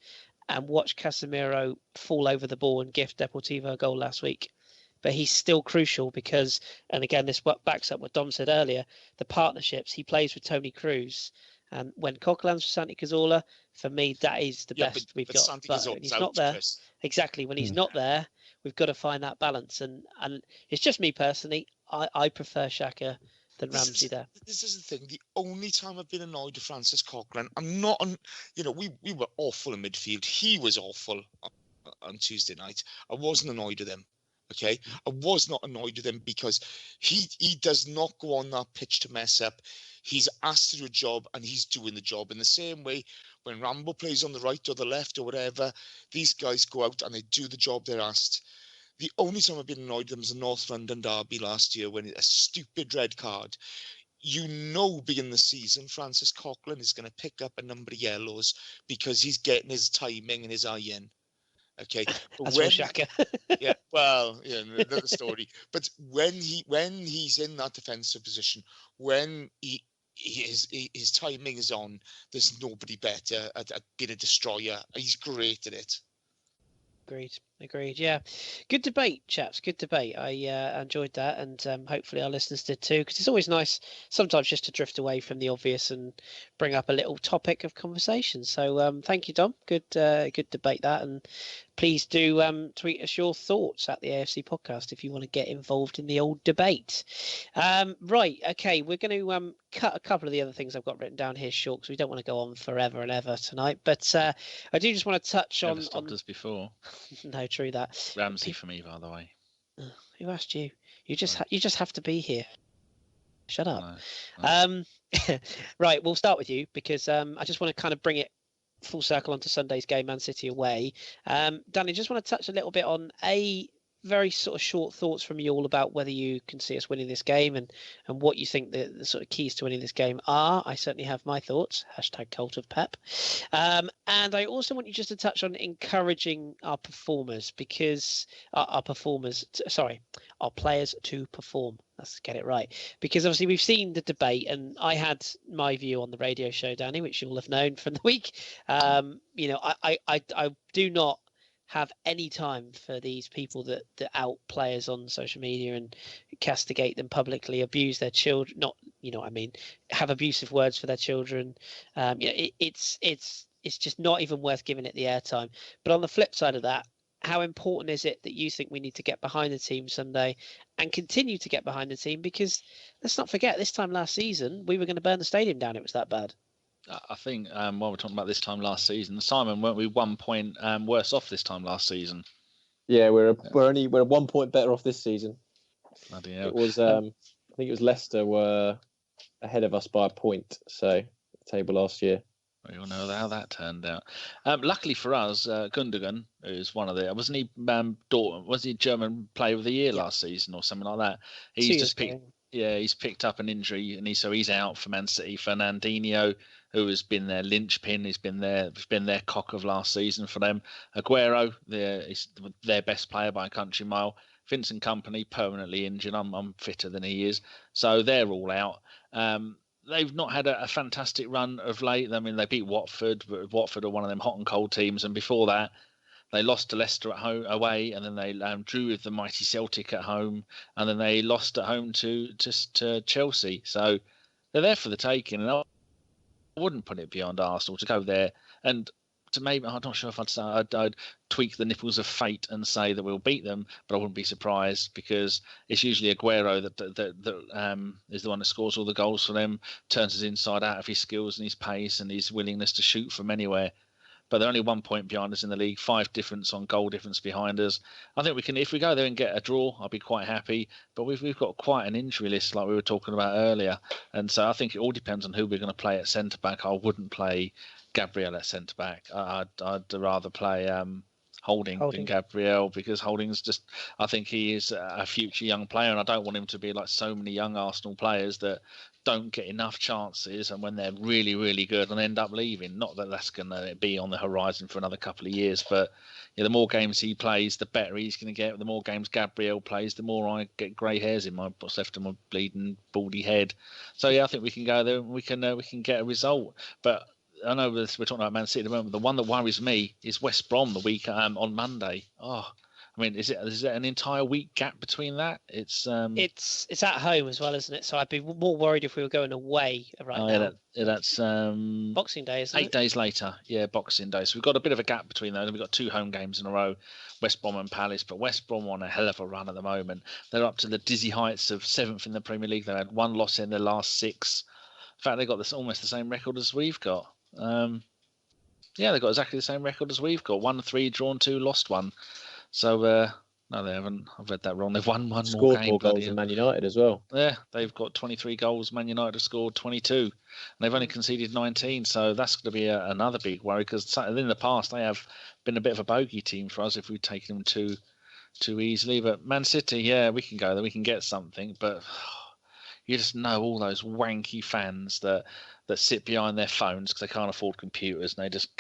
and watch Casemiro fall over the ball and gift Deportivo a goal last week. But he's still crucial because, and again, this backs up what Dom said earlier, the partnerships. He plays with Toni Kroos. And when Coquelin's with Santi Cazorla, for me, that is the best we've got. Santi but when he's not there, exactly, when he's not there, we've got to find that balance. And it's just me personally, I prefer Xhaka than Ramsey there. This is the thing. The only time I've been annoyed with Francis Coquelin, I'm not on. We were awful in midfield. He was awful on Tuesday night. I wasn't annoyed with him. Okay, I was not annoyed with him because he does not go on that pitch to mess up. He's asked to do a job and he's doing the job. In the same way, when Rambo plays on the right or the left or whatever, these guys go out and they do the job they're asked. The only time I've been annoyed with them was the North London derby last year when a stupid red card. Beginning the season, Francis Coquelin is going to pick up a number of yellows because he's getting his timing and his eye in. Okay, but that's Xhaka. Yeah, well, another story. But when he's in that defensive position, when his timing is on, there's nobody better at being a destroyer. He's great at it. Agreed. Agreed. Yeah, good debate, chaps. Good debate. I enjoyed that, and hopefully our listeners did too. Because it's always nice sometimes just to drift away from the obvious and bring up a little topic of conversation. So thank you, Dom. Good debate that, and please do tweet us your thoughts at the AFC podcast if you want to get involved in the old debate. Right. Okay. We're going to cut a couple of the other things I've got written down here short because we don't want to go on forever and ever tonight. But I do just want to touch Never on. stopped us before. No, true that. Ramsey for me, by the way. Who asked you? You just have to be here. Shut up. No. Right, we'll start with you because I just want to kind of bring it full circle onto Sunday's game, Man City away. Danny, just want to touch a little bit on very sort of short thoughts from you all about whether you can see us winning this game and what you think the sort of keys to winning this game are. I certainly have my thoughts. #cult of Pep. And I also want you just to touch on encouraging our performers because our players to perform. Let's get it right. Because obviously we've seen the debate and I had my view on the radio show, Danny, which you'll have known from the week. I do not have any time for these people that out players on social media and castigate them publicly, abuse their children, have abusive words for their children. It's just not even worth giving it the airtime. But on the flip side of that, how important is it that you think we need to get behind the team Sunday and continue to get behind the team? Because let's not forget, this time last season, we were going to burn the stadium down. It was that bad. I think while we're talking about this time last season, Simon, weren't we 1 point worse off this time last season? Yeah, we're 1 point better off this season. Bloody hell. It was I think it was Leicester were ahead of us by a point. So the table last year. We all know how that turned out. Luckily for us, Gundogan, who's one of the wasn't he German Player of the Year last season or something like that? He's picked up an injury and he's out for Man City. Fernandinho, who has been their linchpin, he's been their cock of last season for them. Aguero, their best player by a country mile. Vincent Kompany permanently injured. I'm fitter than he is, so they're all out. They've not had a fantastic run of late. I mean, they beat Watford, but Watford are one of them hot and cold teams. And before that, they lost to Leicester at home away, and then they drew with the mighty Celtic at home, and then they lost at home to Chelsea. So they're there for the taking, and I wouldn't put it beyond Arsenal to go there and to maybe, I'm not sure if I'd tweak the nipples of fate and say that we'll beat them, but I wouldn't be surprised because it's usually Aguero that is the one that scores all the goals for them, turns his inside out of his skills and his pace and his willingness to shoot from anywhere. But they're only 1 point behind us in the league, 5 difference on goal difference behind us. I think we can, if we go there and get a draw, I'll be quite happy. But we've got quite an injury list like we were talking about earlier. And so I think it all depends on who we're going to play at centre-back. I wouldn't play Gabriel at centre-back. I'd rather play Holding than Gabriel because Holding's just, I think he is a future young player and I don't want him to be like so many young Arsenal players that don't get enough chances and when they're really, really good and end up leaving. Not that that's going to be on the horizon for another couple of years, but the more games he plays, the better he's going to get. The more games Gabriel plays, the more I get grey hairs in what's left of my bleeding baldy head. So yeah, I think we can go there and we can get a result. But I know we're talking about Man City at the moment. The one that worries me is West Brom the week on Monday. Oh, I mean, is there an entire week gap between that? It's at home as well, isn't it? So I'd be more worried if we were going away now. Yeah, that's Boxing Day, isn't it? 8 days later. Yeah, Boxing Day. So we've got a bit of a gap between those. We've got 2 home games in a row, West Brom and Palace. But West Brom on a hell of a run at the moment. They're up to the dizzy heights of 7th in the Premier League. They've had 1 loss in their last 6. In fact, they've got almost the same record as we've got. Yeah, they've got exactly the same record as we've got. 1-3, drawn 2, lost 1. So no, they haven't. I've read that wrong. They've won one scored more game. More goals than Man United as well. Yeah, they've got 23 goals. Man United have scored 22. And they've only conceded 19. So that's going to be another big worry because in the past they have been a bit of a bogey team for us if we'd taken them too easily. But Man City, yeah, we can go there. We can get something. But you just know all those wanky fans that sit behind their phones because they can't afford computers and they just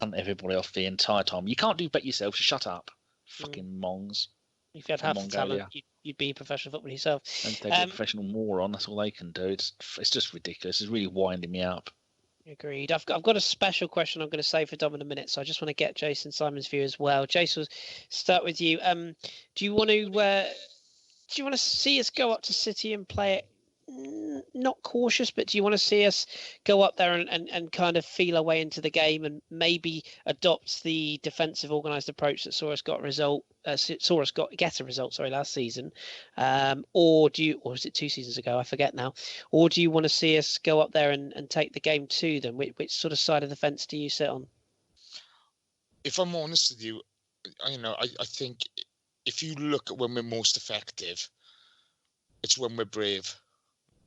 cunt everybody off the entire time. You can't do bet yourself. Shut up. Fucking mongs. If you had half the talent, you'd be a professional footballer yourself. And they're a professional moron. That's all they can do. It's just ridiculous. It's really winding me up. Agreed. I've got a special question I'm going to say for Dom in a minute, so I just want to get Jason Simon's view as well. Jason, we'll start with you. Do you want to see us go up to City and play it not cautious, but do you want to see us go up there and kind of feel our way into the game and maybe adopt the defensive organised approach that saw us get a result last season, or was it 2 seasons ago? I forget now. Or do you want to see us go up there and take the game to them? Which sort of side of the fence do you sit on? If I'm honest with you, I think if you look at when we're most effective, it's when we're brave.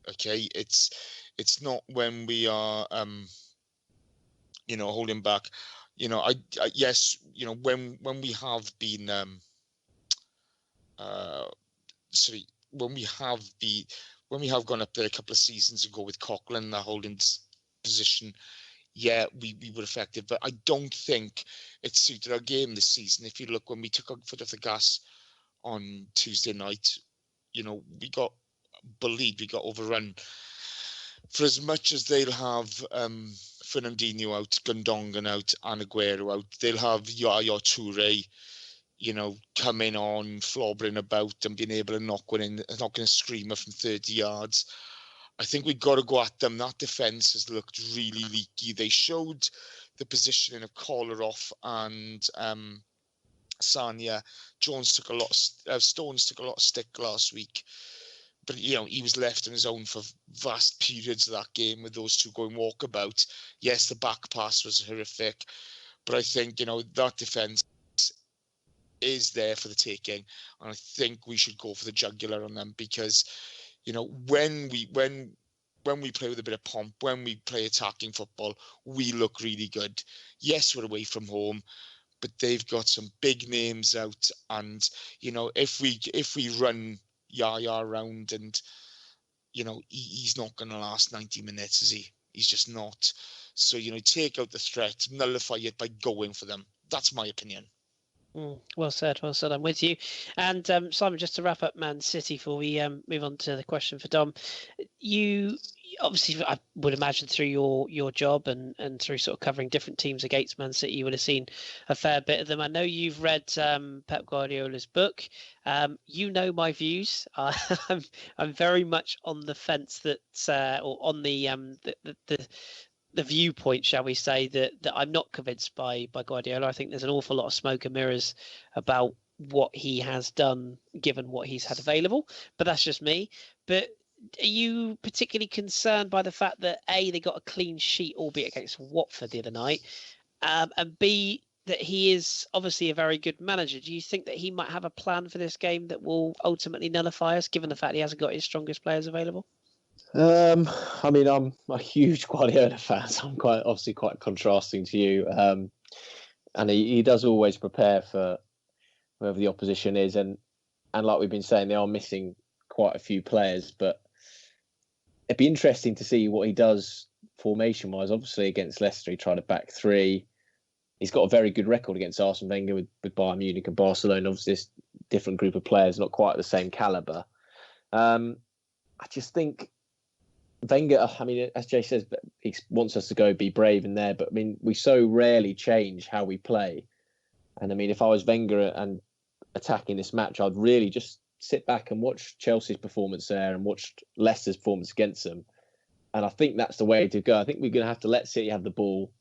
Okay, it's not when we are holding back. Yes, when we have been when we have gone up there a couple of seasons ago with Coughlin in the holding position, yeah, we were effective, but I don't think it suited our game this season. If you look, when we took our foot off the gas on Tuesday night, we got bullied, we got overrun. For as much as they'll have Fernandinho out, Gundogan out, and Aguero out, they'll have Yaya Toure, coming on, flobbering about and being able to knock a screamer from 30 yards. I think we've got to go at them. That defence has looked really leaky. They showed the positioning of Kolarov and Sanya. Stones took a lot of stick last week. But, he was left on his own for vast periods of that game with those two going walkabout. Yes, the back pass was horrific. But I think, that defence is there for the taking. And I think we should go for the jugular on them because, when we play with a bit of pomp, when we play attacking football, we look really good. Yes, we're away from home, but they've got some big names out. And, if we run Yaya around and he's not going to last 90 minutes, is he? He's just not. So take out the threat, nullify it by going for them. That's my opinion. Well said. I'm with you. And Simon, just to wrap up Man City before we move on to the question for Dom, you obviously, I would imagine through your job and through sort of covering different teams against Man City, you would have seen a fair bit of them. I know you've read Pep Guardiola's book. My views. I'm very much on the fence or on the viewpoint, shall we say, that I'm not convinced by Guardiola. I think there's an awful lot of smoke and mirrors about what he has done, given what he's had available. But that's just me. But are you particularly concerned by the fact that A, they got a clean sheet, albeit against Watford the other night, and B, that he is obviously a very good manager? Do you think that he might have a plan for this game that will ultimately nullify us, given the fact he hasn't got his strongest players available? I'm a huge Guardiola fan, so I'm quite contrasting to you. And he does always prepare for whoever the opposition is, and like we've been saying, they are missing quite a few players, but it'd be interesting to see what he does formation-wise. Obviously, against Leicester, he tried a back three. He's got a very good record against Arsene Wenger with Bayern Munich and Barcelona. Obviously, this different group of players, not quite the same calibre. I just think Wenger, as Jay says, he wants us to go be brave in there, but we so rarely change how we play. And if I was Wenger and attacking this match, I'd really just sit back and watch Chelsea's performance there and watch Leicester's performance against them. And I think that's the way to go. I think we're going to have to let City have the ball,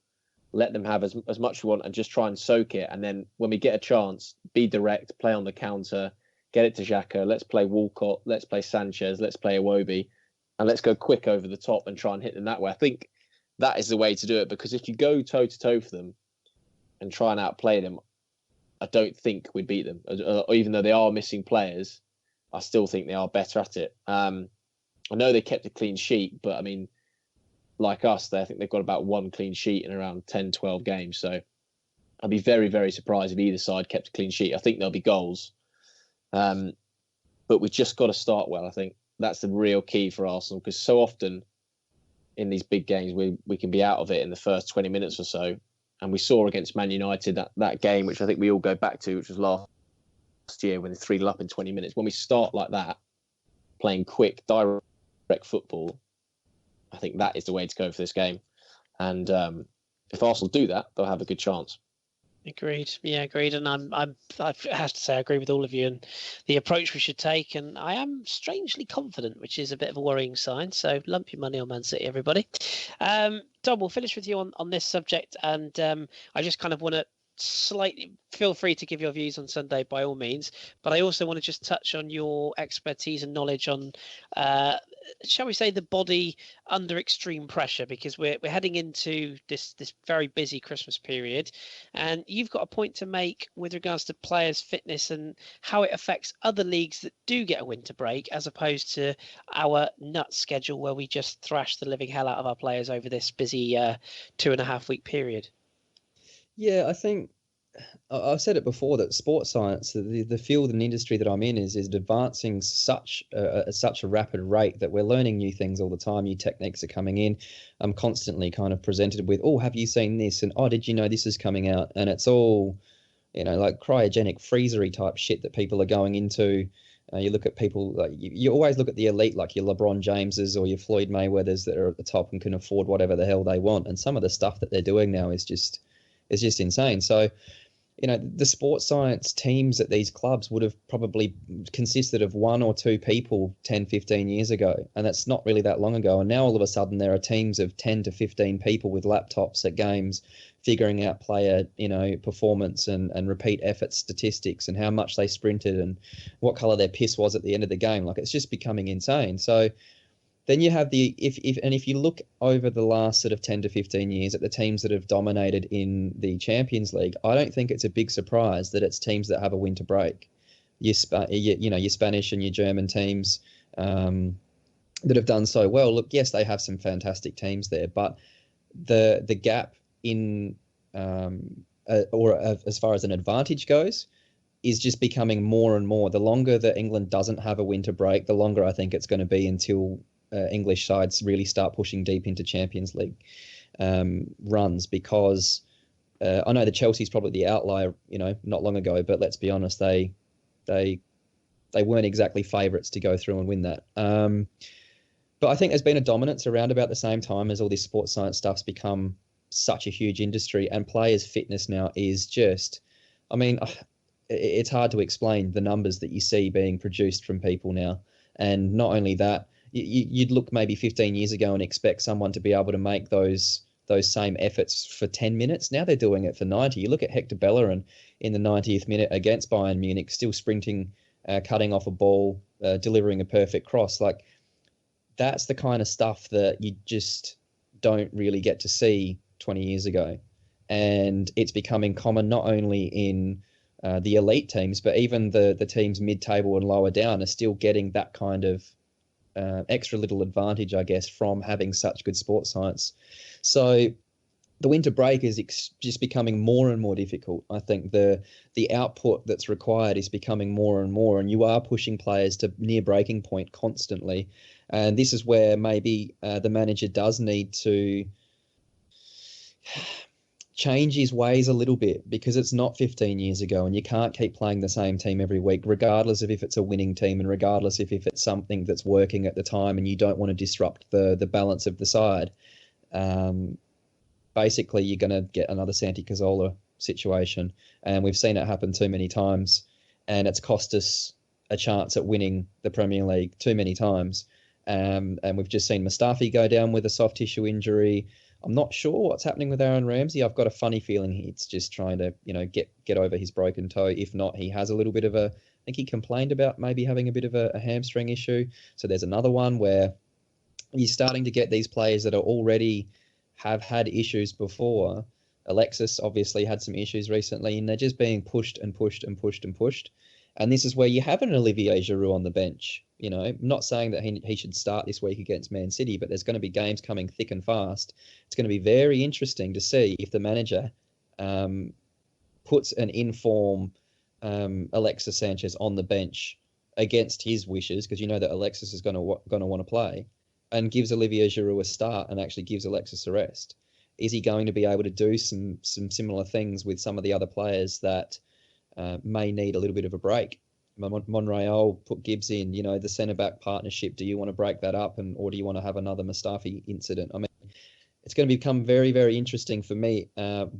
let them have as much we want, and just try and soak it. And then when we get a chance, be direct, play on the counter, get it to Xhaka. Let's play Walcott, let's play Sanchez, let's play Iwobi, and let's go quick over the top and try and hit them that way. I think that is the way to do it, because if you go toe-to-toe for them and try and outplay them, I don't think we'd beat them. Even though they are missing players, I still think they are better at it. I know they kept a clean sheet, but like us, I think they've got about one clean sheet in around 10, 12 games. So I'd be very, very surprised if either side kept a clean sheet. I think there'll be goals. But we've just got to start well. I think that's the real key for Arsenal, because so often in these big games, we can be out of it in the first 20 minutes or so. And we saw against Man United that game, which I think we all go back to, which was last year when they 3-0 up in 20 minutes. When we start like that, playing quick, direct football, I think that is the way to go for this game. And if Arsenal do that, they'll have a good chance. Agreed. Yeah, agreed. And I have to say, I agree with all of you and the approach we should take. And I am strangely confident, which is a bit of a worrying sign. So lump your money on Man City, everybody. Dom, we'll finish with you on this subject. And I just kind of want to slightly feel free to give your views on Sunday by all means. But I also want to just touch on your expertise and knowledge on, shall we say, the body under extreme pressure, because we're heading into this very busy Christmas period, and you've got a point to make with regards to players' fitness and how it affects other leagues that do get a winter break, as opposed to our nut schedule where we just thrash the living hell out of our players over this busy 2.5 week period. Yeah, I think I've said it before that sports science, the field and industry that I'm in, is advancing such a rapid rate that we're learning new things all the time. New techniques are coming in. I'm constantly kind of presented with, oh, have you seen this? And oh, did you know this is coming out? And it's all, like cryogenic freezery type shit that people are going into. You look at people like you always look at the elite, like your LeBron Jameses or your Floyd Mayweathers that are at the top and can afford whatever the hell they want. And some of the stuff that they're doing now is just insane. So, the sports science teams at these clubs would have probably consisted of 1 or 2 people 10, 15 years ago. And that's not really that long ago. And now all of a sudden there are teams of 10 to 15 people with laptops at games figuring out player, performance and repeat effort statistics and how much they sprinted and what color their piss was at the end of the game. Like, it's just becoming insane. So then you have if you look over the last sort of 10 to 15 years at the teams that have dominated in the Champions League, I don't think it's a big surprise that it's teams that have a winter break. Your Spanish and your German teams that have done so well. Look, yes, they have some fantastic teams there, but the gap in as far as an advantage goes is just becoming more and more. The longer that England doesn't have a winter break, the longer I think it's going to be until English sides really start pushing deep into Champions League runs, because I know that Chelsea's probably the outlier, not long ago, but let's be honest, they weren't exactly favourites to go through and win that. But I think there's been a dominance around about the same time as all this sports science stuff's become such a huge industry, and players' fitness now is just, it's hard to explain the numbers that you see being produced from people now. And not only that, you'd look maybe 15 years ago and expect someone to be able to make those same efforts for 10 minutes. Now they're doing it for 90. You look at Hector Bellerin in the 90th minute against Bayern Munich, still sprinting, cutting off a ball, delivering a perfect cross. Like, that's the kind of stuff that you just don't really get to see 20 years ago. And it's becoming common not only in the elite teams, but even the teams mid-table and lower down are still getting that kind of extra little advantage, I guess, from having such good sports science. So the winter break is just becoming more and more difficult. I think the output that's required is becoming more and more, and you are pushing players to near breaking point constantly. And this is where maybe the manager does need to change his ways a little bit, because it's not 15 years ago and you can't keep playing the same team every week, regardless of if it's a winning team and regardless if it's something that's working at the time and you don't want to disrupt the balance of the side. Basically, you're going to get another Santi Cazorla situation, and we've seen it happen too many times, and it's cost us a chance at winning the Premier League too many times. And we've just seen Mustafi go down with a soft tissue injury. I'm not sure what's happening with Aaron Ramsey. I've got a funny feeling he's just trying to, get over his broken toe. If not, he has a little bit of I think he complained about maybe having a bit of a hamstring issue. So there's another one where you're starting to get these players that are already have had issues before. Alexis obviously had some issues recently, and they're just being pushed and pushed and pushed and pushed. And this is where you have an Olivier Giroud on the bench. I'm not saying that he should start this week against Man City, but there's going to be games coming thick and fast. It's going to be very interesting to see if the manager puts an in-form Alexis Sanchez on the bench against his wishes, because you know that Alexis is going to want to play, and gives Olivier Giroud a start and actually gives Alexis a rest. Is he going to be able to do some similar things with some of the other players that may need a little bit of a break? Monreal, put Gibbs in, the centre-back partnership. Do you want to break that up, or do you want to have another Mustafi incident? I mean, it's going to become very, very interesting for me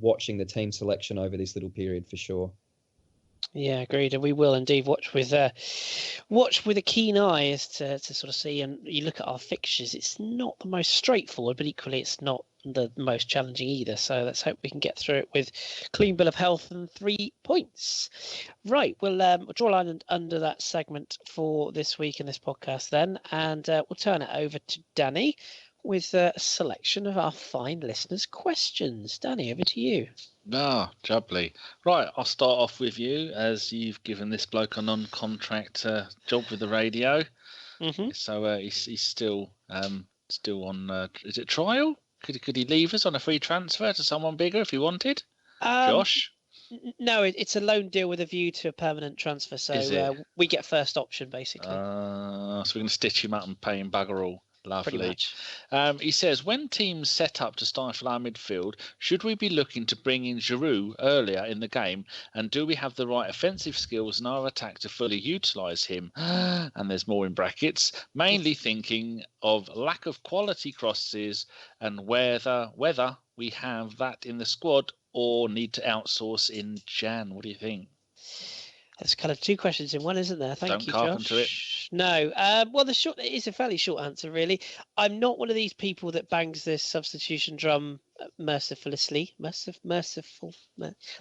watching the team selection over this little period for sure. Yeah, agreed. And we will indeed watch with a keen eye as to sort of see. And you look at our fixtures, it's not the most straightforward, but equally it's not the most challenging either. So let's hope we can get through it with clean bill of health and 3 points. Right, we'll draw a line under that segment for this week in this podcast then, and we'll turn it over to Danny with a selection of our fine listeners' questions. Danny, over to you. Ah, jubbly. Right, I'll start off with you, as you've given this bloke a non-contract job with the radio. Mm-hmm. So he's still on. Is it trial? Could he leave us on a free transfer to someone bigger if he wanted? Josh? No, it's a loan deal with a view to a permanent transfer. So we get first option basically. So we're going to stitch him up and pay him bugger all. Lovely. He says, when teams set up to stifle our midfield, should we be looking to bring in Giroud earlier in the game? And do we have the right offensive skills in our attack to fully utilise him? And there's more in brackets. Mainly thinking of lack of quality crosses and whether we have that in the squad or need to outsource in Jan. What do you think? That's kind of 2 questions in one, isn't there? Thank you, carpenter Josh. No. Well, it is a fairly short answer, really. I'm not one of these people that bangs this substitution drum mercifully. Merciful.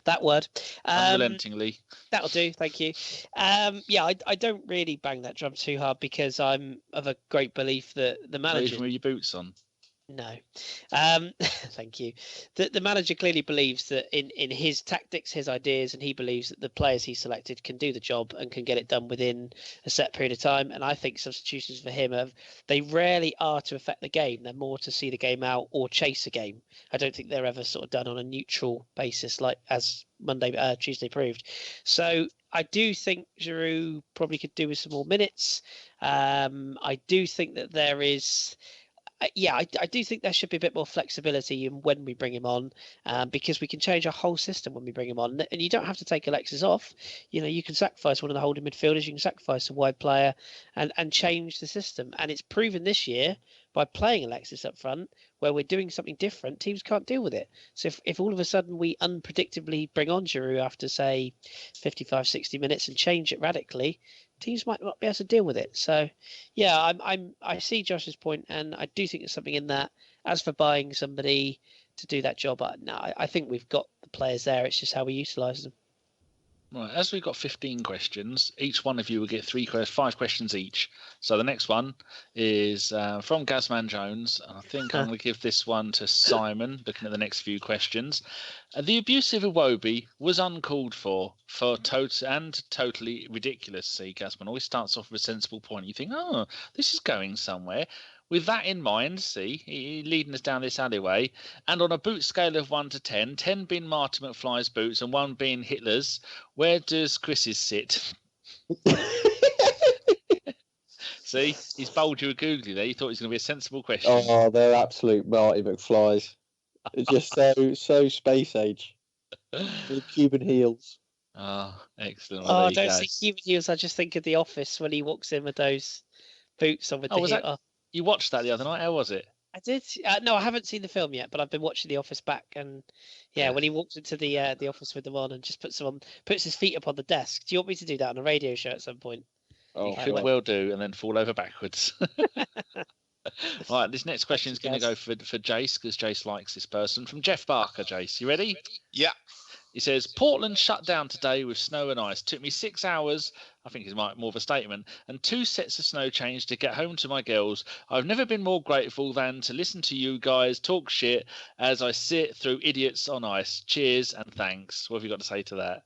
That word. Unrelentingly. That'll do. Thank you. I don't really bang that drum too hard because I'm of a great belief that the manager. Even with your boots on. No. Thank you. The manager clearly believes that in his tactics, his ideas, and he believes that the players he selected can do the job and can get it done within a set period of time. And I think substitutions for him they rarely are to affect the game. They're more to see the game out or chase a game. I don't think they're ever sort of done on a neutral basis, like as Tuesday proved. So I do think Giroud probably could do with some more minutes. I do think that there is. I do think there should be a bit more flexibility in when we bring him on, because we can change our whole system when we bring him on. And you don't have to take Alexis off. You can sacrifice one of the holding midfielders, you can sacrifice a wide player and change the system. And it's proven this year by playing Alexis up front, where we're doing something different, teams can't deal with it. So if all of a sudden we unpredictably bring on Giroud after, say, 55, 60 minutes and change it radically, teams might not be able to deal with it. So, yeah, I see Josh's point, and I do think there's something in that. As for buying somebody to do that job, I think we've got the players there. It's just how we utilise them. Right, as we've got 15 questions, each one of you will get 5 questions each. So the next one is from Gazman Jones. I think I'm going to give this one to Simon, looking at the next few questions. The abuse of Iwobi was uncalled for totally ridiculous. See, Gazman always starts off with a sensible point. You think, oh, this is going somewhere. With that in mind, he leading us down this alleyway, and on a boot scale of 1 to 10, 10 being Martin McFly's boots and 1 being Hitler's, where does Kris's sit? See, he's bowled you a googly there. You thought it was going to be a sensible question. Oh, they're absolute Marty McFlys. It's just so space age. With Cuban heels. Oh, excellent. Well, I don't see Cuban heels. I just think of The Office when he walks in with those boots on with the heel. You watched that the other night. How was it? I did. No, I haven't seen the film yet, but I've been watching The Office back, and when he walks into the office with them on and just puts his feet up on the desk. Do you want me to do that on a radio show at some point? Oh, you could well do, and then fall over backwards. Right, this next question is going to go for Jace, because Jace likes this person. From Jeff Barker. Jace, you ready? Yeah. He says, Portland shut down today with snow and ice. Took me 6 hours, I think it's more of a statement, and 2 sets of snow change to get home to my girls. I've never been more grateful than to listen to you guys talk shit as I sit through idiots on ice. Cheers and thanks. What have you got to say to that?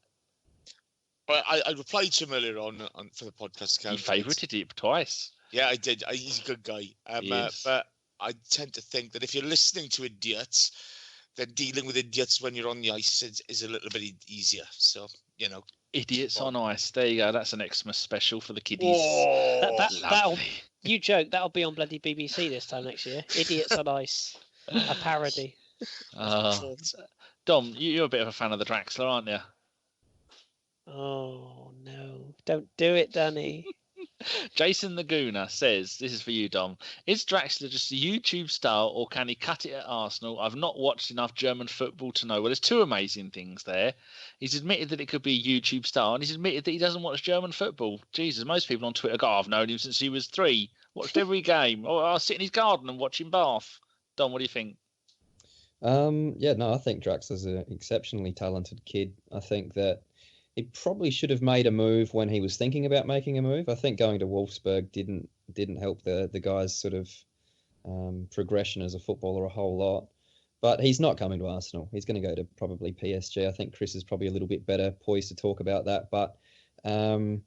Well, I replied to him earlier on for the podcast account. You favourited it twice. Yeah, I did. He's a good guy. But I tend to think that if you're listening to idiots, then dealing with idiots when you're on the ice is a little bit easier. So, Idiots on ice. There you go. That's an Xmas special for the kiddies. You joke. That'll be on bloody BBC this time next year. Idiots on ice. A parody. Dom, you're a bit of a fan of the Draxler, aren't you? Oh, no. Don't do it, Danny. Jason Laguna says, this is for you, Dom. Is Draxler just a YouTube star or can he cut it at Arsenal? I've not watched enough German football to know. Well, there's two amazing things there. He's admitted that it could be a YouTube star and he's admitted that he doesn't watch German football. Jesus, most people on Twitter go, I've known him since he was 3. Watched every game. Or I'll sit in his garden and watch him bath. Dom, what do you think? I think Draxler's an exceptionally talented kid. I think that he probably should have made a move when he was thinking about making a move. I think going to Wolfsburg didn't help the guy's sort of progression as a footballer a whole lot. But he's not coming to Arsenal. He's going to go to probably PSG. I think Kris is probably a little bit better poised to talk about that. But I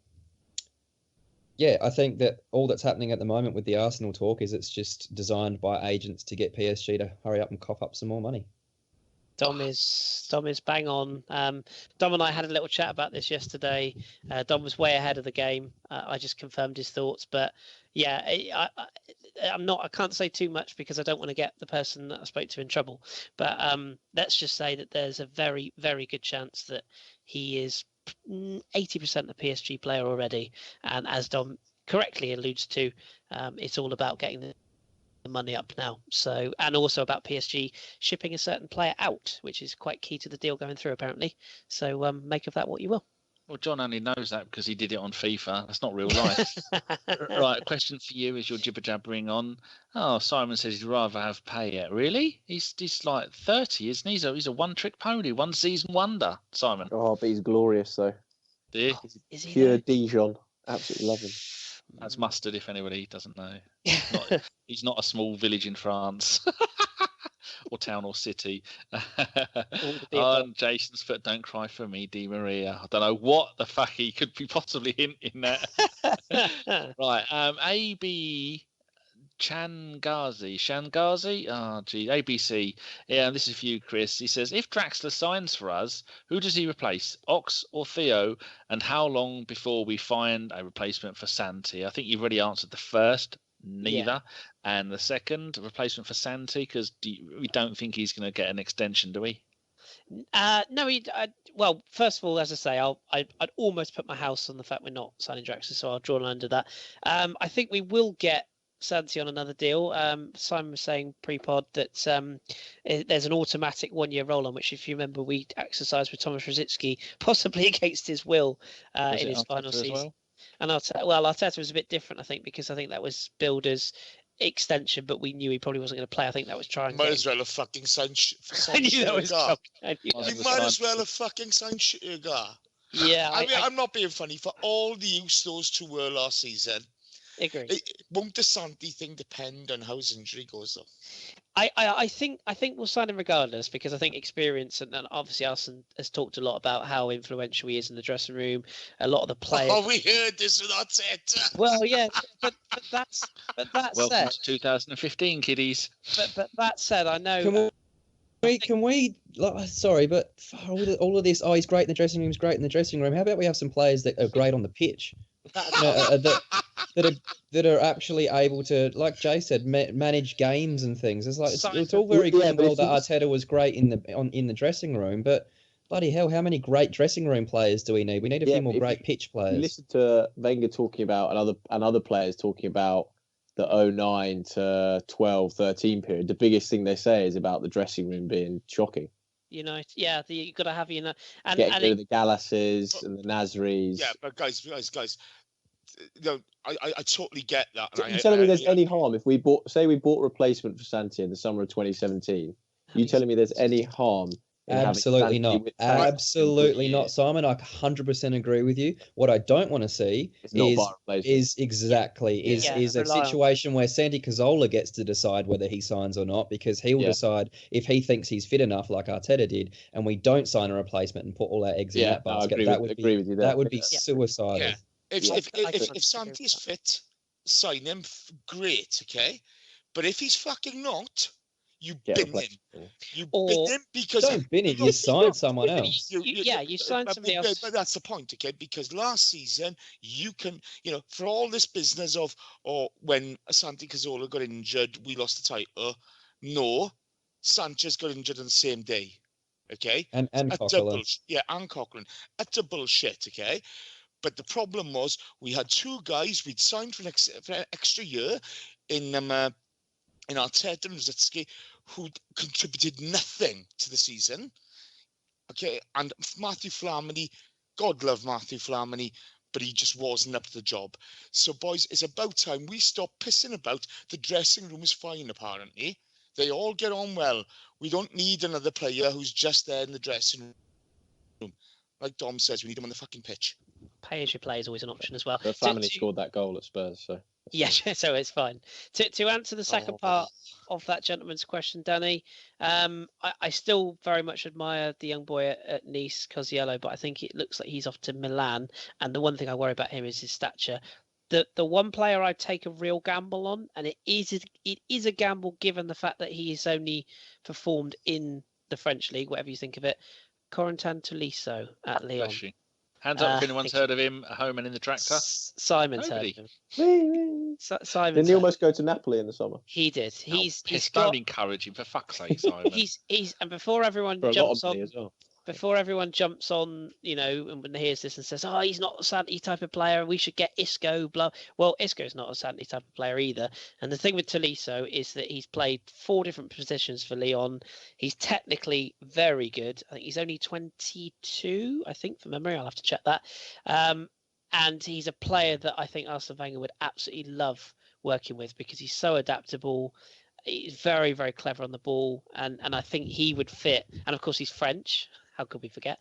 think that all that's happening at the moment with the Arsenal talk is it's just designed by agents to get PSG to hurry up and cough up some more money. Dom is bang on. Dom and I had a little chat about this yesterday. Dom was way ahead of the game. I just confirmed his thoughts, but yeah, I can't say too much because I don't want to get the person that I spoke to in trouble. But let's just say that there's a very, very good chance that he is 80% a PSG player already. And as Dom correctly alludes to, it's all about getting the money up now. So, and also about PSG shipping a certain player out, which is quite key to the deal going through apparently. So make of that what you will. Well, John only knows that because he did it on FIFA. That's not real life. Right, question for you as you're jibber-jabbering on. Oh, Simon says he'd rather have Payet. Really? He's like 30, isn't he? He's a one-trick pony, one season wonder, Simon. Oh, but he's glorious, though. Yeah. Is he Pure Dijon. Absolutely love him. That's mustard, if anybody doesn't know. He's not a small village in France. Or town or city. On Jason's foot, don't cry for me, Di Maria. I don't know what the fuck he could be possibly hinting that. Right, AB Shangazi? Oh, gee, ABC. Yeah, this is for you, Kris. He says, if Draxler signs for us, who does he replace, Ox or Theo? And how long before we find a replacement for Santi? I think you've already answered the first. Neither. Yeah. And the second replacement for Santi, because we don't think he's going to get an extension, do we? No, well, first of all, as I say, I'd almost put my house on the fact we're not signing Draxler, so I'll draw a line under that. I think we will get Santi on another deal. Simon was saying pre-pod that there's an automatic 1-year roll-on, which, if you remember, we exercised with Thomas Rosicky, possibly against his will in his final season. Well? And Arteta was a bit different, I think, because I think that was Builder's extension, but we knew he probably wasn't going to play. I think that was trying. Might as well have fucking signed. I knew that was coming. You might as well have fucking signed Sugar. Yeah, I'm not being funny. For all the use those two were last season, agree. Won't the Santi thing depend on how his injury goes, though? I think we'll sign him regardless, because I think experience, and obviously Arsene has talked a lot about how influential he is in the dressing room. A lot of the players. Oh, we heard this with Arteta. Well, yeah, but that welcome said, to 2015, kiddies. But that said, I know. Can we? Sorry, but all of this. Oh, he's great in the dressing room. He's great in the dressing room. How about we have some players that are great on the pitch? That are actually able to, like Jay said, manage games and things. It's like it's all very good and well that Arteta was great in the dressing room, but bloody hell, how many great dressing room players do we need? We need a few more great pitch players. You listen to Wenger talking about and other players talking about the 09 to 12, 13 period. The biggest thing they say is about the dressing room being shocking. You got to have and getting rid of the Gallas's and the Nasris. Yeah, but guys. No, I totally get that. You're telling me there's any harm if we bought replacement for Santi in the summer of 2017? You telling me there's any harm? Absolutely not. Absolutely not, Simon. I 100% agree with you. What I don't want to see is a situation where Santi Cazorla gets to decide whether he signs or not, because he will decide if he thinks he's fit enough, like Arteta did, and we don't sign a replacement and put all our eggs in that basket. That would be suicidal. Yeah. If Santi is fit, sign him. Great, okay. But if he's fucking not, you bin him. You bin him because don't bin him. You sign someone else. You sign somebody else. But that's the point, okay? Because last season you can, for all this business of, when Santi Cazorla got injured, we lost the title. No, Sanchez got injured on the same day, okay? And Coquelin. And Coquelin. That's a bullshit, okay? But the problem was we had two guys we'd signed for an extra year in Arteta and Rosicky, who contributed nothing to the season. Okay, and Matthew Flamini, God love Matthew Flamini, but he just wasn't up to the job. So, boys, it's about time we stop pissing about. The dressing room is fine, apparently. They all get on well. We don't need another player who's just there in the dressing room. Like Dom says, we need him on the fucking pitch. Pay as you play is always an option as well. But Flamini scored that goal at Spurs, so. Yeah, so it's fine. To answer the second part of that gentleman's question, Danny, I still very much admire the young boy at Nice, Cosiello, but I think it looks like he's off to Milan. And the one thing I worry about him is his stature. The one player I'd take a real gamble on, and it is a gamble given the fact that he has only performed in the French league, whatever you think of it, Corentin Tolisso at Lyon. Hands up if anyone's heard of him at home and in the tractor. Simon's heard of him. Didn't he almost go to Napoli in the summer? He did. Don't encourage him, for fuck's sake, Simon. he's and before everyone jumps on as well. Before everyone jumps on, and when they hears this and says, "Oh, he's not a Santi type of player. We should get Isco." Blah. Well, Isco's not a Santi type of player either. And the thing with Tolisso is that he's played 4 different positions for Lyon. He's technically very good. I think he's only 22. I think from memory, I'll have to check that. And he's a player that I think Arsene Wenger would absolutely love working with because he's so adaptable. He's very, very clever on the ball, and I think he would fit. And of course, he's French. How could we forget?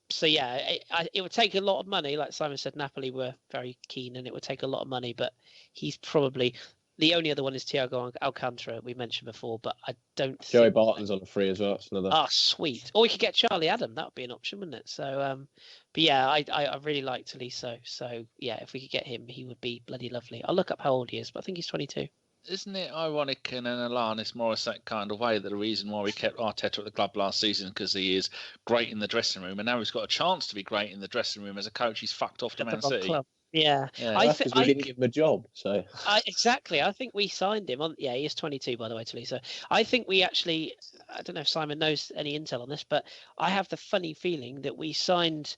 So yeah, it would take a lot of money. Like Simon said, Napoli were very keen, and it would take a lot of money. But he's probably the only other one is Thiago Alcantara we mentioned before. But I don't. Joey Barton's on the free as well. That's another. Oh, sweet! Or we could get Charlie Adam. That would be an option, wouldn't it? So, but yeah, I really like Tolisso. So yeah, if we could get him, he would be bloody lovely. I'll look up how old he is, but I think he's 22. Isn't it ironic in an Alanis Morissette kind of way that the reason why we kept Arteta at the club last season because he is great in the dressing room, and now he's got a chance to be great in the dressing room as a coach, he's fucked off to Man City. Club. Yeah. That's because we didn't give him a job. So exactly. I think we signed him on. Yeah, he is 22, by the way, Tolisso. I think we actually. I don't know if Simon knows any intel on this, but I have the funny feeling that we signed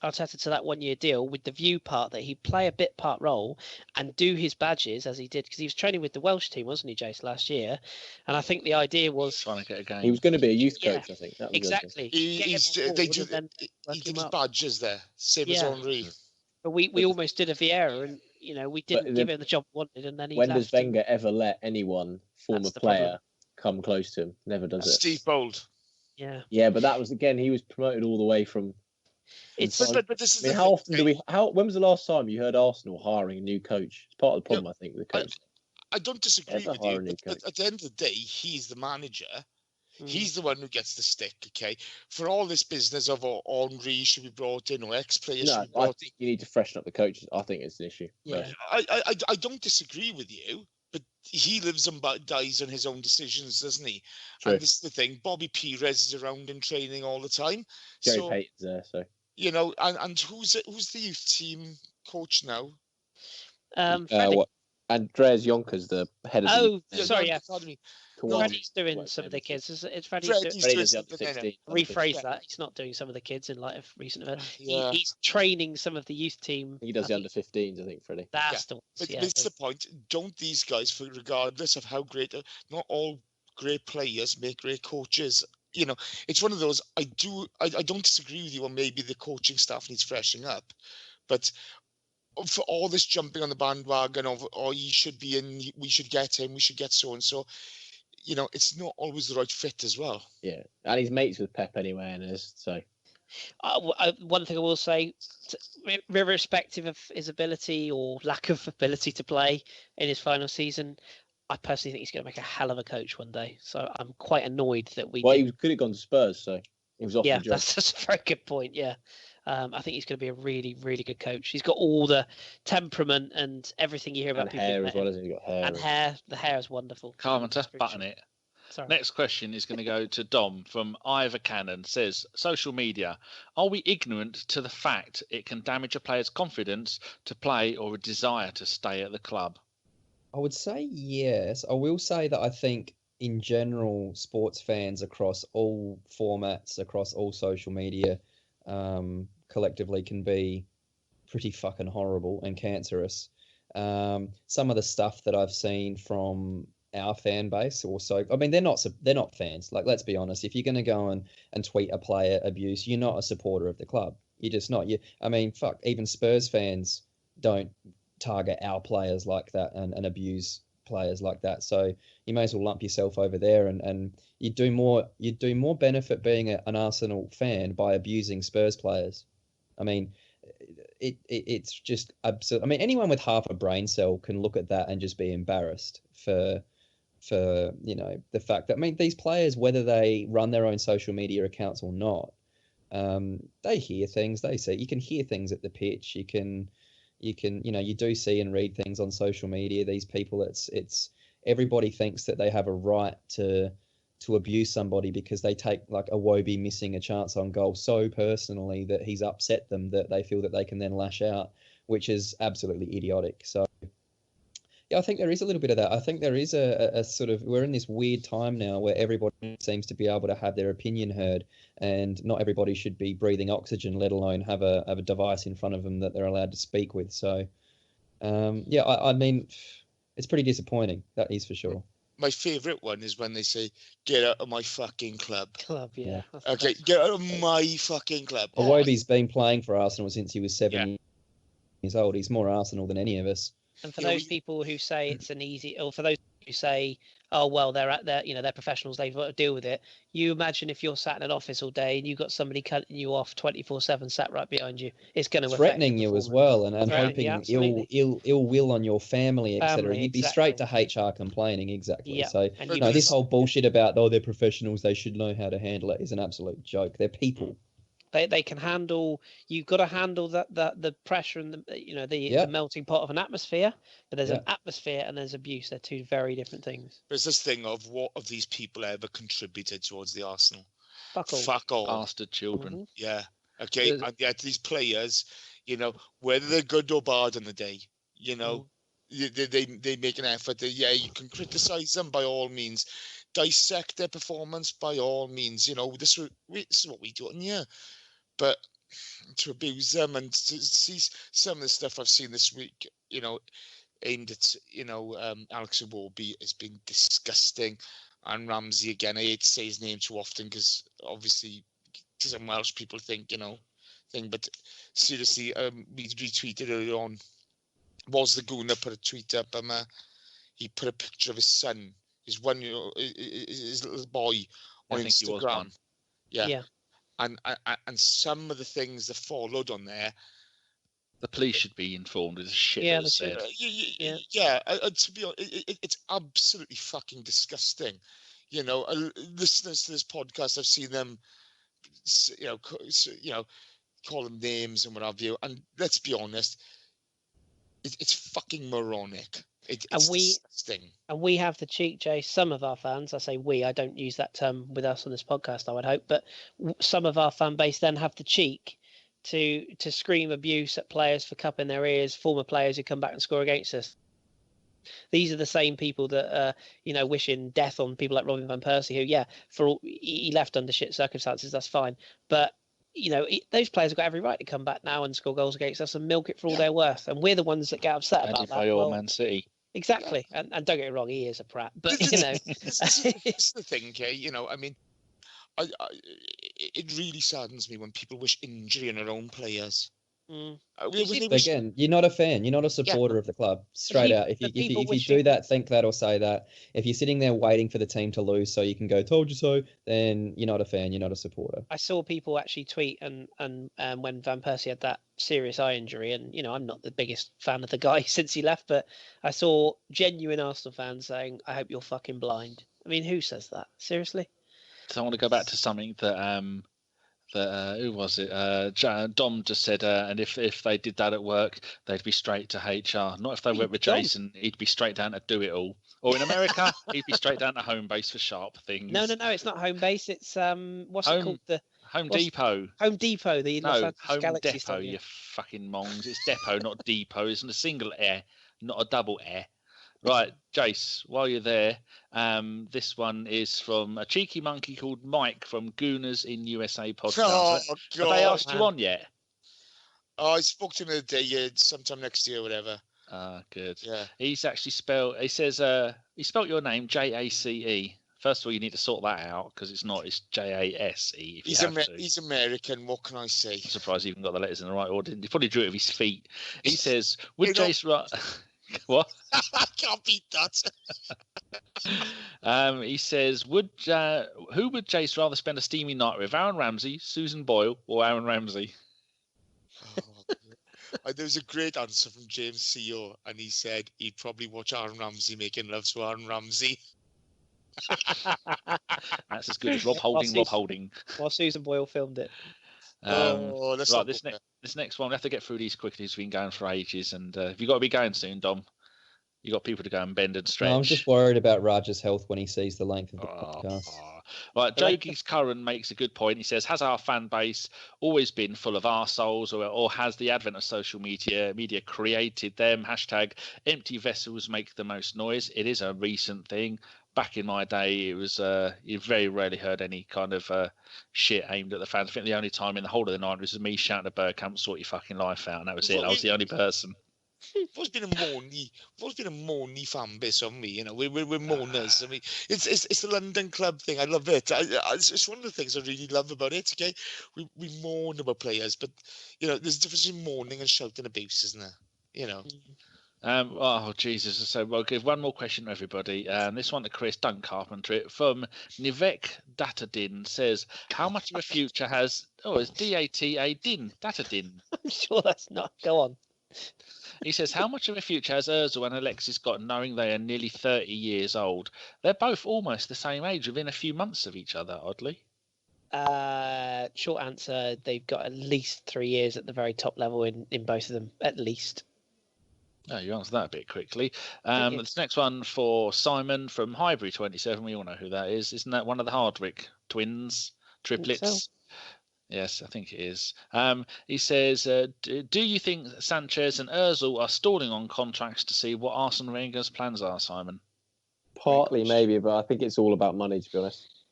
Arteta to that 1-year deal with the view part that he'd play a bit part role and do his badges as he did because he was training with the Welsh team, wasn't he, Jace, last year? And I think the idea was trying to get a game. He was going to be a youth coach, I think. That was exactly. He did his badges there, same as Henry. But we almost did a Vieira, and we didn't give him the job we wanted, and then he. When does Wenger ever let anyone former player come close to him? Never does it. Steve Bold. Yeah. Yeah, but that was again. He was promoted all the way from. But this is how often do we? When was the last time you heard Arsenal hiring a new coach? It's part of the problem, I think, with the coach. I don't disagree with you, but at the end of the day, he's the manager. He's the one who gets the stick, okay? For all this business of Henry should be brought in or ex-players should be brought in. I think you need to freshen up the coaches. I think it's an issue. Yeah. I don't disagree with you, but he lives and dies on his own decisions, doesn't he? True. And this is the thing. Bobby Pires is around in training all the time. Jerry Payton's there, so. And who's the youth team coach now? Andreas Jonker's the head of the academy. Freddie's doing some of the kids. It's Freddie's doing rephrase that. He's not doing some of the kids in light of recent events. He's training some of the youth team. He does the under 15s, I think, Freddie. That's the one. But it's the point. Don't these guys, regardless of how great, not all great players make great coaches. It's one of those. I don't disagree with you on maybe the coaching staff needs freshening up, but for all this jumping on the bandwagon of he should be in, we should get him, we should get so and so. It's not always the right fit as well. Yeah, and he's mates with Pep anyway, and so. One thing I will say, irrespective of his ability or lack of ability to play in his final season, I personally think he's going to make a hell of a coach one day. So I'm quite annoyed that we. Well, he could have gone to Spurs, so he was off the job. That's a very good point. Yeah, I think he's going to be a really, really good coach. He's got all the temperament and everything you hear about. And hair as well, hasn't he? Got hair. And hair. The hair is wonderful. Carpenter, button it. Sorry. Next question is going to go to Dom from Ivor Cannon. Says, social media, are we ignorant to the fact it can damage a player's confidence to play or a desire to stay at the club? I would say yes. I will say that I think in general, sports fans across all formats, across all social media, collectively can be pretty fucking horrible and cancerous. Some of the stuff that I've seen from our fan base also, I mean, they're not fans. Like, let's be honest, if you're going to go and tweet a player abuse, you're not a supporter of the club. You're just not. I mean, fuck, even Spurs fans don't target our players like that and abuse players like that. So you may as well lump yourself over there, and you do more benefit being an Arsenal fan by abusing Spurs players. I mean, it's just absurd. I mean, anyone with half a brain cell can look at that and just be embarrassed for the fact that, I mean, these players, whether they run their own social media accounts or not, they hear things, they see. You can hear things at the pitch. You do see and read things on social media. These people, it's everybody thinks that they have a right to abuse somebody because they take like a Wobie missing a chance on goal so personally that he's upset them that they feel that they can then lash out, which is absolutely idiotic. So yeah, I think there is a little bit of that. I think there is a sort of, we're in this weird time now where everybody seems to be able to have their opinion heard, and not everybody should be breathing oxygen, let alone have a device in front of them that they're allowed to speak with. So, I mean, it's pretty disappointing. That is for sure. My favourite one is when they say, "Get out of my fucking club." Yeah. Okay, get out of my fucking club. Iwobi's been playing for Arsenal since he was 7 years old. He's more Arsenal than any of us. And for those people who say it's an easy, or for those who say, oh, well, they're professionals, they've got to deal with it. You imagine if you're sat in an office all day and you've got somebody cutting you off 24/7 sat right behind you, it's going to threatening you as well, and hoping ill will on your family, etc. You'd be straight to HR complaining, exactly. Yeah. So this whole bullshit about, they're professionals, they should know how to handle it, is an absolute joke. They're people. They can handle. You've got to handle the pressure and the melting pot of an atmosphere. But there's an atmosphere and there's abuse. They're two very different things. There's this thing of, what have these people ever contributed towards the Arsenal? Fuck all. Bastard children. Mm-hmm. Yeah. Okay. And yet these players, whether they're good or bad on the day, they make an effort. You can criticize them by all means, dissect their performance by all means. This is what we do. Yeah. But to abuse them and to see some of the stuff I've seen this week, aimed at, Alex Iwobi, has been disgusting. And Ramsey, again, I hate to say his name too often because obviously some Welsh people think, but seriously, we retweeted earlier on, was the Gooner put a tweet up, he put a picture of his son, his little boy on Instagram. Yeah. And some of the things that followed on there, the police should be informed. Is shit that was said. To be honest, it's absolutely fucking disgusting. Listeners to this podcast, I've seen them, call them names and what have you. And let's be honest, it's fucking moronic. It's disgusting. And we have the cheek, Jay, some of our fans, I say we, I don't use that term with us on this podcast, I would hope, but some of our fan base then have the cheek to scream abuse at players for cupping their ears, former players who come back and score against us. These are the same people that wishing death on people like Robin van Persie, who, he left under shit circumstances, that's fine. But those players have got every right to come back now and score goals against us and milk it for all they're worth. And we're the ones that get upset about that. Man City. Exactly. And don't get me wrong, he is a prat. But, It's the thing, okay? I mean, it really saddens me when people wish injury on their own players. Again, you're not a fan. You're not a supporter of the club. Straight out. If you do that, think that, or say that. If you're sitting there waiting for the team to lose so you can go, told you so, then you're not a fan. You're not a supporter. I saw people actually tweet and when Van Persie had that serious eye injury, and I'm not the biggest fan of the guy since he left, but I saw genuine Arsenal fans saying, "I hope you're fucking blind." I mean, who says that? Seriously? So I want to go back to something that who was it? Dom just said, and if they did that at work, they'd be straight to HR. Not if they went with Jason, he'd be straight down to Do It All. Or in America, he'd be straight down to Home Base for sharp things. No, it's not Home Base. It's what's it called? Home Depot. Home Depot. Home Galaxy Depot. stuff, You fucking mongs. It's depot, not depot. It's a single air, not a double air. Right, Jace, while you're there, this one is from a cheeky monkey called Mike from Gooners in USA podcast. Oh, God. Have they asked you on yet? Oh, I spoke to him the other day, sometime next year, whatever. Ah, good. Yeah. He's actually he says, he spelt your name Jace. First of all, you need to sort that out because it's not, it's Jase. If you have to. He's American, what can I say? I'm surprised he even got the letters in the right order. He probably drew it with his feet. He says, would Jace what? I can't beat that. He says, who would Jace rather spend a steamy night with? Aaron Ramsey, Susan Boyle, or Aaron Ramsey? There was a great answer from James CEO, and he said he'd probably watch Aaron Ramsey making love to Aaron Ramsey. That's as good as Rob Holding. While Susan Boyle filmed it. Right, this next one, we have to get through these quickly because we've been going for ages. And you've got to be going soon, Dom. You got people to go and bend and stretch. No, I'm just worried about Raj's health when he sees the length of the podcast. Right, Jokie's Curran makes a good point. He says, has our fan base always been full of arseholes, or has the advent of social media created them? Hashtag empty vessels make the most noise. It is a recent thing. Back in my day, it was you very rarely heard any kind of shit aimed at the fans. I think the only time in the whole of the 90s was me shouting at Bergkamp, sort your fucking life out, and that was it. I was the only person. We've always been a moany fan base on me, you know. We're moaners. I mean, it's the London club thing. I love it. It's one of the things I really love about it. Okay, we moan about players, but you know, there's a difference between moaning and shouting abuse, isn't there? You know. Oh Jesus! So I'll give one more question to everybody. This one to Kris, don't carpenter it. From Nivek Datadin says, how much of a future has? Oh, it's DATA Din Datadin. I'm sure that's not. Go on. He says, how much of a future has Ozil and Alexis got, knowing they are nearly 30 years old? They're both almost the same age within a few months of each other, oddly. Short answer, they've got at least 3 years at the very top level in both of them, at least. Oh, you answered that a bit quickly. This next one for Simon from Highbury 27. We all know who that is. Isn't that one of the Hardwick twins, triplets? Yes, I think it is. He says, do you think Sanchez and Ozil are stalling on contracts to see what Arsene Wenger's plans are, Simon? Partly, maybe, but I think it's all about money, to be honest.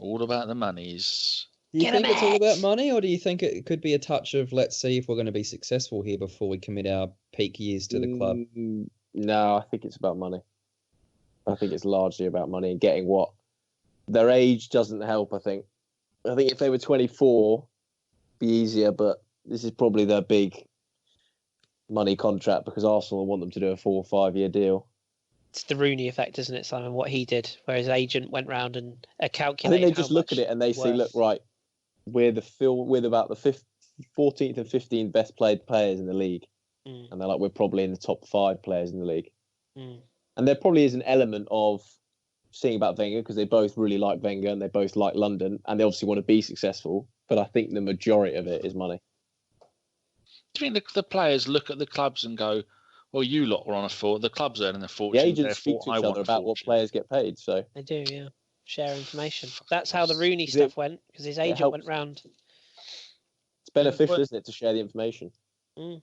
All about the monies. Do you think it's all about money, or do you think it could be a touch of, let's see if we're going to be successful here before we commit our peak years to the club? No, I think it's about money. I think it's largely about money and getting what their age doesn't help, I think. I think if they were 24, it'd be easier, but this is probably their big money contract because Arsenal want them to do a 4 or 5 year deal. It's the Rooney effect, isn't it, Simon? What he did, where his agent went round and calculated. I think they just look at it and they say, look, right, we're about the 14th and 15th best played players in the league. And they're like, we're probably in the top 5 players in the league. And there probably is an element of seeing about Wenger because they both really like Wenger and they both like London and they obviously want to be successful. But I think the majority of it is money. Do you think the players look at the clubs and go, well, you lot are on a fortune, the club's earning a fortune. The agents speak to each other about what players get paid. So they do, yeah. Share information. That's how the Rooney stuff went because his agent went round. It's beneficial, isn't it, to share the information?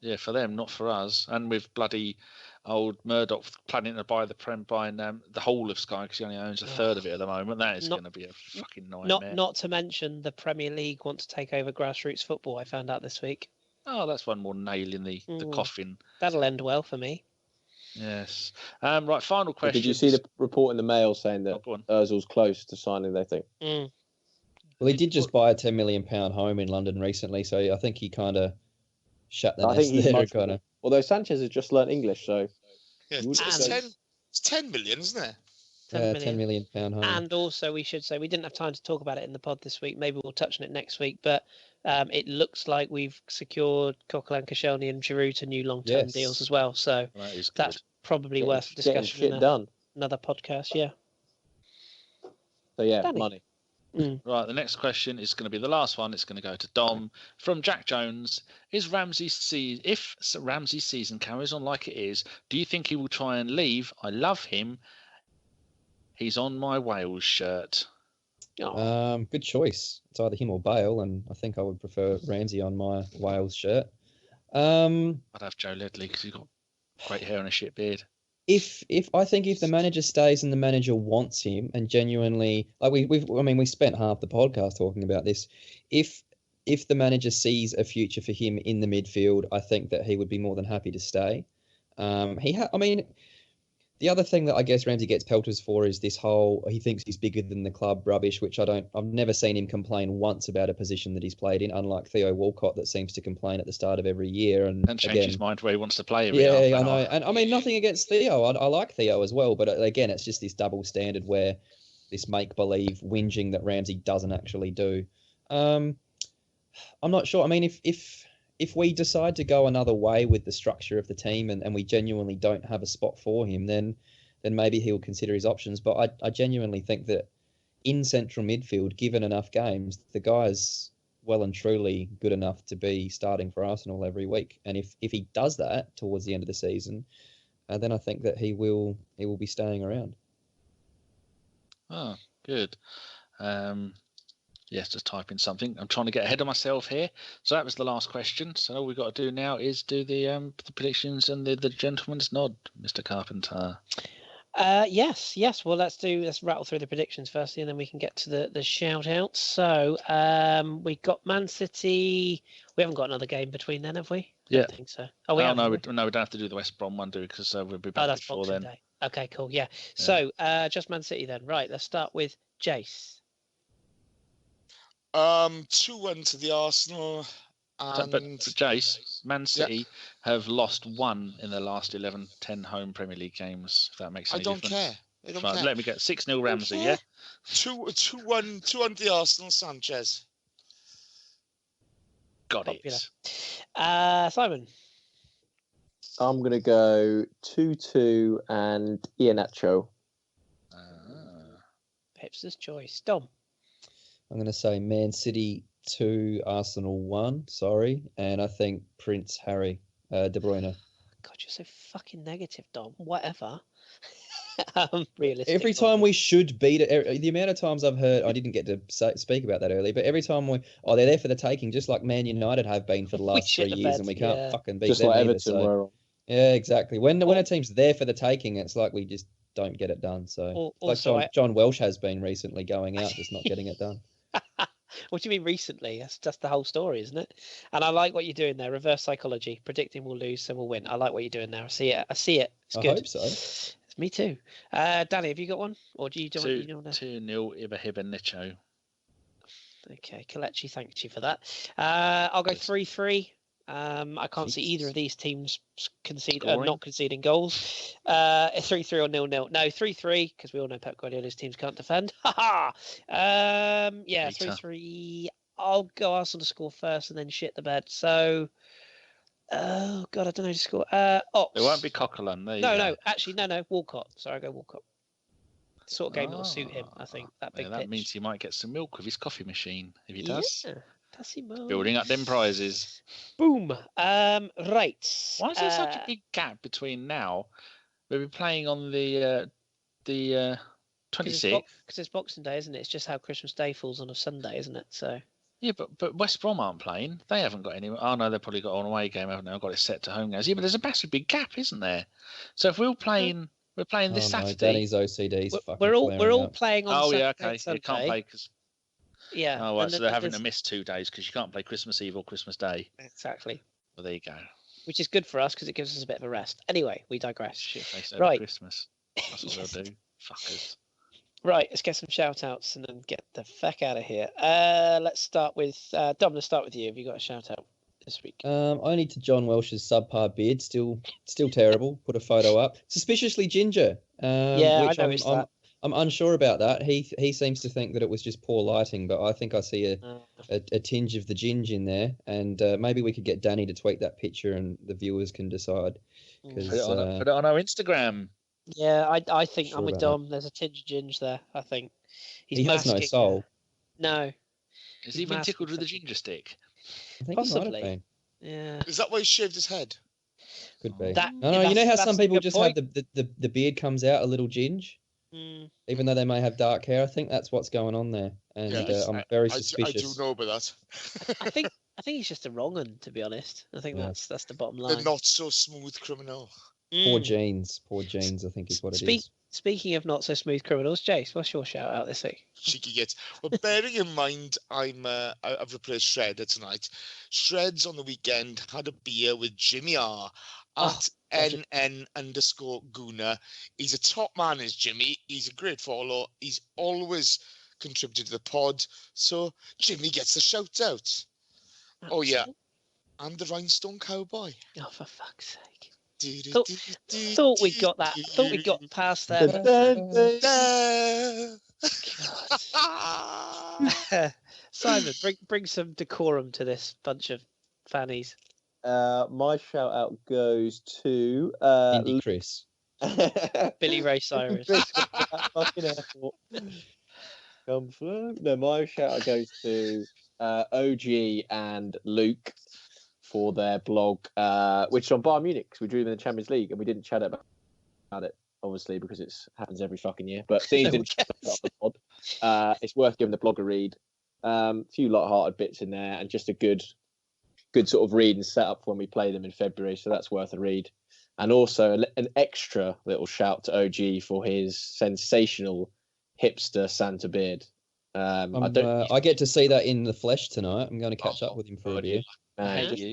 Yeah, for them, not for us. And with bloody old Murdoch planning to buy buying the whole of Sky because he only owns a third of it at the moment. That is going to be a fucking nightmare. Not to mention the Premier League wants to take over grassroots football. I found out this week. Oh, that's one more nail in the coffin. That'll end well for me. Yes. Right. Final question. Did you see the report in the Mail saying that Ozil's close to signing? They think. Well, he did just buy a £10 million home in London recently, so I think he kind of shut the nest there. Kind of. Although Sanchez has just learnt English, so yeah, it's 10 million, isn't it? £10 million home. And also, we should say we didn't have time to talk about it in the pod this week. Maybe we'll touch on it next week. But it looks like we've secured Coquelin, Koscielny, and Giroud to new long-term deals as well. So that's probably worth discussion in another podcast. Yeah. So yeah, money. Right, the next question is going to be the last one. It's going to go to Dom from Jack Jones. If Ramsey's season carries on like it is, do you think he will try and leave? I love him. He's on my Wales shirt. Good choice. It's either him or Bale, and I think I would prefer Ramsey on my Wales shirt. I'd have Joe Ledley because he's got great hair and a shit beard. If the manager stays and the manager wants him and genuinely, like we spent half the podcast talking about this. If if the manager sees a future for him in the midfield, I think that he would be more than happy to stay. I mean, the other thing that I guess Ramsey gets pelters for is this whole he thinks he's bigger than the club rubbish, which I've never seen him complain once about a position that he's played in, unlike Theo Walcott that seems to complain at the start of every year and change again, his mind where he wants to play every half I hour. know. And I mean, nothing against Theo. I like Theo as well, but again, it's just this double standard where this make-believe whinging that Ramsey doesn't actually do. I'm not sure. I mean, if we decide to go another way with the structure of the team and we genuinely don't have a spot for him, then maybe he'll consider his options. But I genuinely think that in central midfield, given enough games, the guy's well and truly good enough to be starting for Arsenal every week. And if he does that towards the end of the season, then I think that he will be staying around. Oh, good. Yes, just typing something. I'm trying to get ahead of myself here. So that was the last question. So all we've got to do now is do the predictions and the gentleman's nod, Mr. Carpenter. Yes. Well, let's rattle through the predictions firstly, and then we can get to the shout outs. So we got Man City. We haven't got another game between then, have we? Yeah. I don't think so. Oh, we don't have to do the West Brom one, do we? Because we'll be back that's before Boxing then. Day. Okay, cool. Yeah. So just Man City then. Right. Let's start with Jace. 2-1 to the Arsenal. And But Jace, Man City have lost 1 in the last 10 home Premier League games, if that makes any difference. I don't care. Let me get 6-0 Ramsey, yeah? 2-1 to the Arsenal, Sanchez. Got Popular. it. Simon. I'm going to go 2-2 and Iheanacho. Hipster's choice. Dom. I'm going to say Man City 2, Arsenal 1. Sorry, and I think Prince Harry, De Bruyne. God, you're so fucking negative, Dom. Whatever. Realistic. Every time we should beat it, the amount of times I've heard, I didn't get to speak about that earlier, but every time they're there for the taking, just like Man United have been for the last 3 years, and we can't fucking beat just them like either. Everton were. Yeah, exactly. When a team's there for the taking, it's like we just don't get it done. So like John Welsh has been recently going out, just not getting it done. What do you mean recently? That's just the whole story, isn't it? And I like what you're doing there. Reverse psychology, predicting we'll lose, so we'll win. I like what you're doing there. I see it. It's good. I hope so. Me too. Danny, have you got one, or do you want 2-0 Ibrahima Nicho? Okay, Kelechi, thank you for that. I'll go 3-3. I can't see either of these teams not conceding goals. 3-3 or 0-0. No, 3-3 because we all know Pep Guardiola's teams can't defend. Yeah, 3-3. I'll go Arsenal to score first and then shit the bed. So, oh god, I don't know who to score. Ox. It won't be Coquelin. No. Actually, no. Walcott. Sorry, I go Walcott. The sort of game that'll suit him. I think that big that pitch. means he might get some milk with his coffee machine if he does. Yeah. Building up them prizes. Boom. Right. Why is there such a big gap between now? We'll be playing on the 26th. Because it's Boxing Day, isn't it? It's just how Christmas Day falls on a Sunday, isn't it? So. Yeah, but West Brom aren't playing. They haven't got any. Oh no, they've probably got an away game, haven't they? I've got it set to home games. Yeah, but there's a massive big gap, isn't there? So if we're playing this Saturday. Danny's OCD's fucking we're all playing on. Oh Saturday, yeah, okay. Sunday. You can't play because. Yeah. Oh, right, so they're having to miss 2 days because you can't play Christmas Eve or Christmas Day. Exactly. Well, there you go. Which is good for us because it gives us a bit of a rest. Anyway, we digress. Shit, they say right. Christmas. That's what they'll do. Fuckers. Right, let's get some shout outs and then get the fuck out of here. Let's start with Dom. Let's start with you. Have you got a shout out this week? Only to John Welsh's subpar beard, still terrible. Put a photo up. Suspiciously ginger. I noticed that. I'm unsure about that. He seems to think that it was just poor lighting, but I think I see a tinge of the ginge in there, and maybe we could get Danny to tweet that picture, and the viewers can decide. Put it on our Instagram. Yeah, I think Sure I'm with about Dom. There's a tinge of ginge there. I think he has no soul. No. Has he been tickled with a ginger stick? I think Possibly. He might have been. Yeah. Is that why he shaved his head? Could be. No, you know how some people have just have the beard comes out a little ginge? Even though they may have dark hair, I think that's what's going on there, and I'm very suspicious. I do know about that. I think he's just a wrong one, to be honest. I think that's the bottom line. The not so smooth criminal. Poor genes, I think is what it is. Speaking of not so smooth criminals, Jace, what's your shout out this week? Cheeky gits. Well, bearing in mind I've replaced Shredder tonight. Shreds on the weekend had a beer with Jimmy R at NN_Guna. He's a top man, is Jimmy. He's a great follow. He's always contributed to the pod. So Jimmy gets the shout out. Oh yeah. And the Rhinestone Cowboy. Oh, for fuck's sake. Thought we got that. Thought we got past that. Simon, bring some decorum to this bunch of fannies. My shout out goes to Indie Kris. Billy Ray Cyrus. Fucking airport. No, my shout out goes to OG and Luke for their blog, which is on Bayern Munich, because we drew them in the Champions League and we didn't chat about it, obviously, because it happens every fucking year. But things didn't chat about the pod. It's worth giving the blog a read. A few light-hearted bits in there, and just a good sort of read and setup when we play them in February. So that's worth a read. And also an extra little shout to OG for his sensational hipster Santa beard. I get to see that in the flesh tonight. I'm going to catch up with him for a beer. Just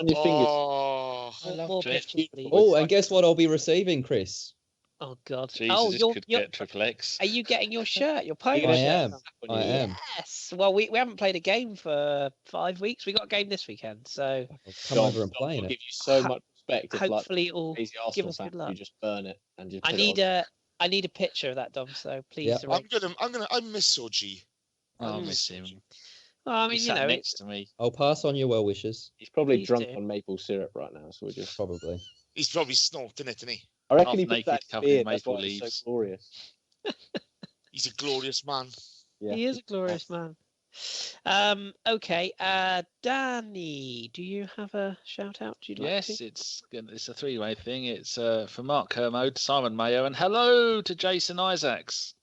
on your fingers. More pictures, please. Oh, and guess what I'll be receiving, Chris? Oh God! Jesus, you're get triple X. Are you getting your shirt? Your polo I shirt? am. I am. Yes. Well, we haven't played a game for 5 weeks. We got a game this weekend, so I'll come over and play I'll it. give you so much respect. If, hopefully it'll crazy give Arsenal us good fan, luck. you just burn it and just. I need a picture of that, Dom. So please. Yeah. I miss OG. I miss him. Well, I mean, He you sat know, next to me. I'll pass on your well wishes. He's probably Please drunk do. on maple syrup right now, so we're just. Probably. He's probably snorting it, isn't he? I reckon Half he puts naked, that covered in beard. That's maple why he's leaves. so glorious. He's a glorious man. Yeah. he is a glorious man. Okay. Danny, do you have a shout out? You'd like Yes, to? it's a three-way thing. It's for Mark Kermode, Simon Mayo, and hello to Jason Isaacs.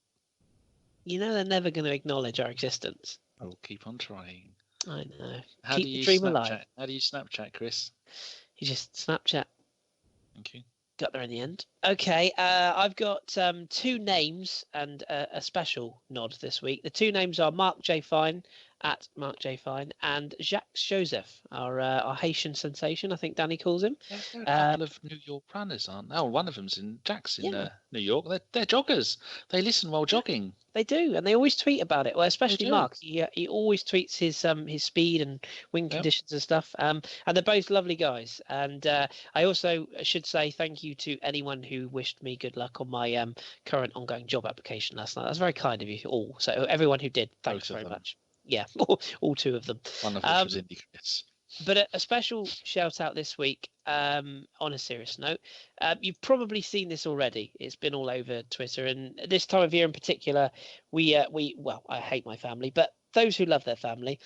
You know they're never going to acknowledge our existence. I'll keep on trying. I know. How Keep do the you dream Snapchat? alive. How do you Snapchat, Chris? You just Snapchat. Thank you. Got there in the end. Okay, I've got two names and a special nod this week. The two names are Mark J. Fine at Mark J. Fine and Jacques Joseph, our Haitian sensation, I think Danny calls him. Yeah, there are a couple of New York runners, aren't they? Oh, one of them's in Jackson, New York. They're joggers. They listen while jogging. They do, and they always tweet about it. Well, especially do. Mark. He always tweets his speed and wing conditions and stuff. And they're both lovely guys. And I also should say thank you to anyone who wished me good luck on my current ongoing job application last night. That's very kind of you all. So everyone who did, thanks very much. Yeah, all two of them. One of which was Indie Kris. But a special shout out this week, on a serious note. You've probably seen this already. It's been all over Twitter, and this time of year in particular, we I hate my family, but those who love their family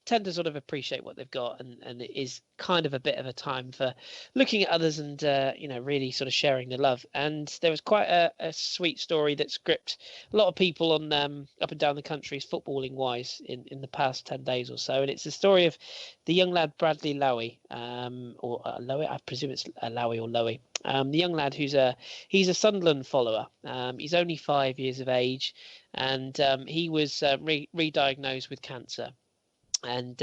tend to sort of appreciate what they've got, and it is kind of a bit of a time for looking at others and really sort of sharing the love. And there was quite a sweet story that's gripped a lot of people on up and down the country, footballing wise, in the past 10 days or so. And it's the story of the young lad Bradley Lowy, or Lowy, I presume it's Lowy or Lowy. The young lad he's a Sunderland follower. He's only 5 years of age, and he was re-diagnosed with cancer. And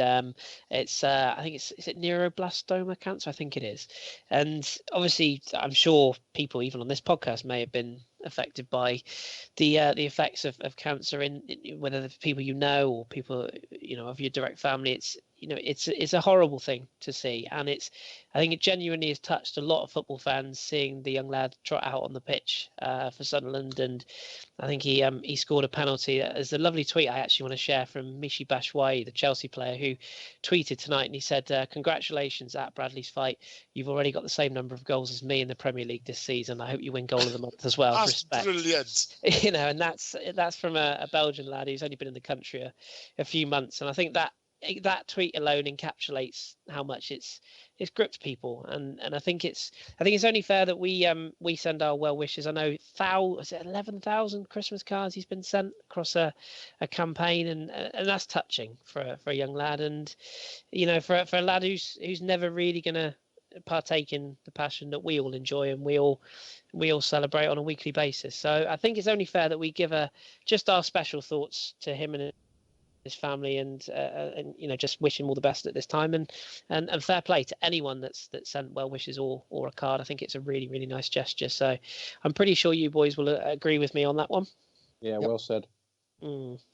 it's I think is it neuroblastoma cancer? I think it is. And obviously, I'm sure people even on this podcast may have been affected by the effects of cancer in whether the people you know or people of your direct family. It's a horrible thing to see, and I think it genuinely has touched a lot of football fans seeing the young lad trot out on the pitch for Sunderland. And I think he scored a penalty. There's a lovely tweet I actually want to share from Michy Batshuayi, the Chelsea player, who tweeted tonight, and he said, "Congratulations at Bradley's fight. You've already got the same number of goals as me in the Premier League this season. I hope you win goal of the month as well." That's Respect. brilliant. And that's from a Belgian lad who's only been in the country a few months, and I think that tweet alone encapsulates how much it's gripped people, and I think it's only fair that we send our well wishes. I know 11,000 Christmas cards he's been sent across a campaign, and that's touching for a young lad, and for a lad who's never really gonna partake in the passion that we all enjoy and we all celebrate on a weekly basis. So I think it's only fair that we give just our special thoughts to him and his family, and just wish him all the best at this time, and fair play to anyone that's sent well wishes or a card. I think it's a really, really nice gesture. So I'm pretty sure you boys will agree with me on that one. Yeah, Yep. well said.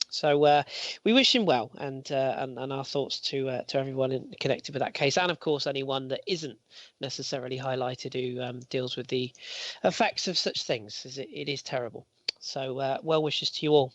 So we wish him well, and our thoughts to everyone connected with that case, and of course anyone that isn't necessarily highlighted who deals with the effects of such things, as it is terrible. So well wishes to you all.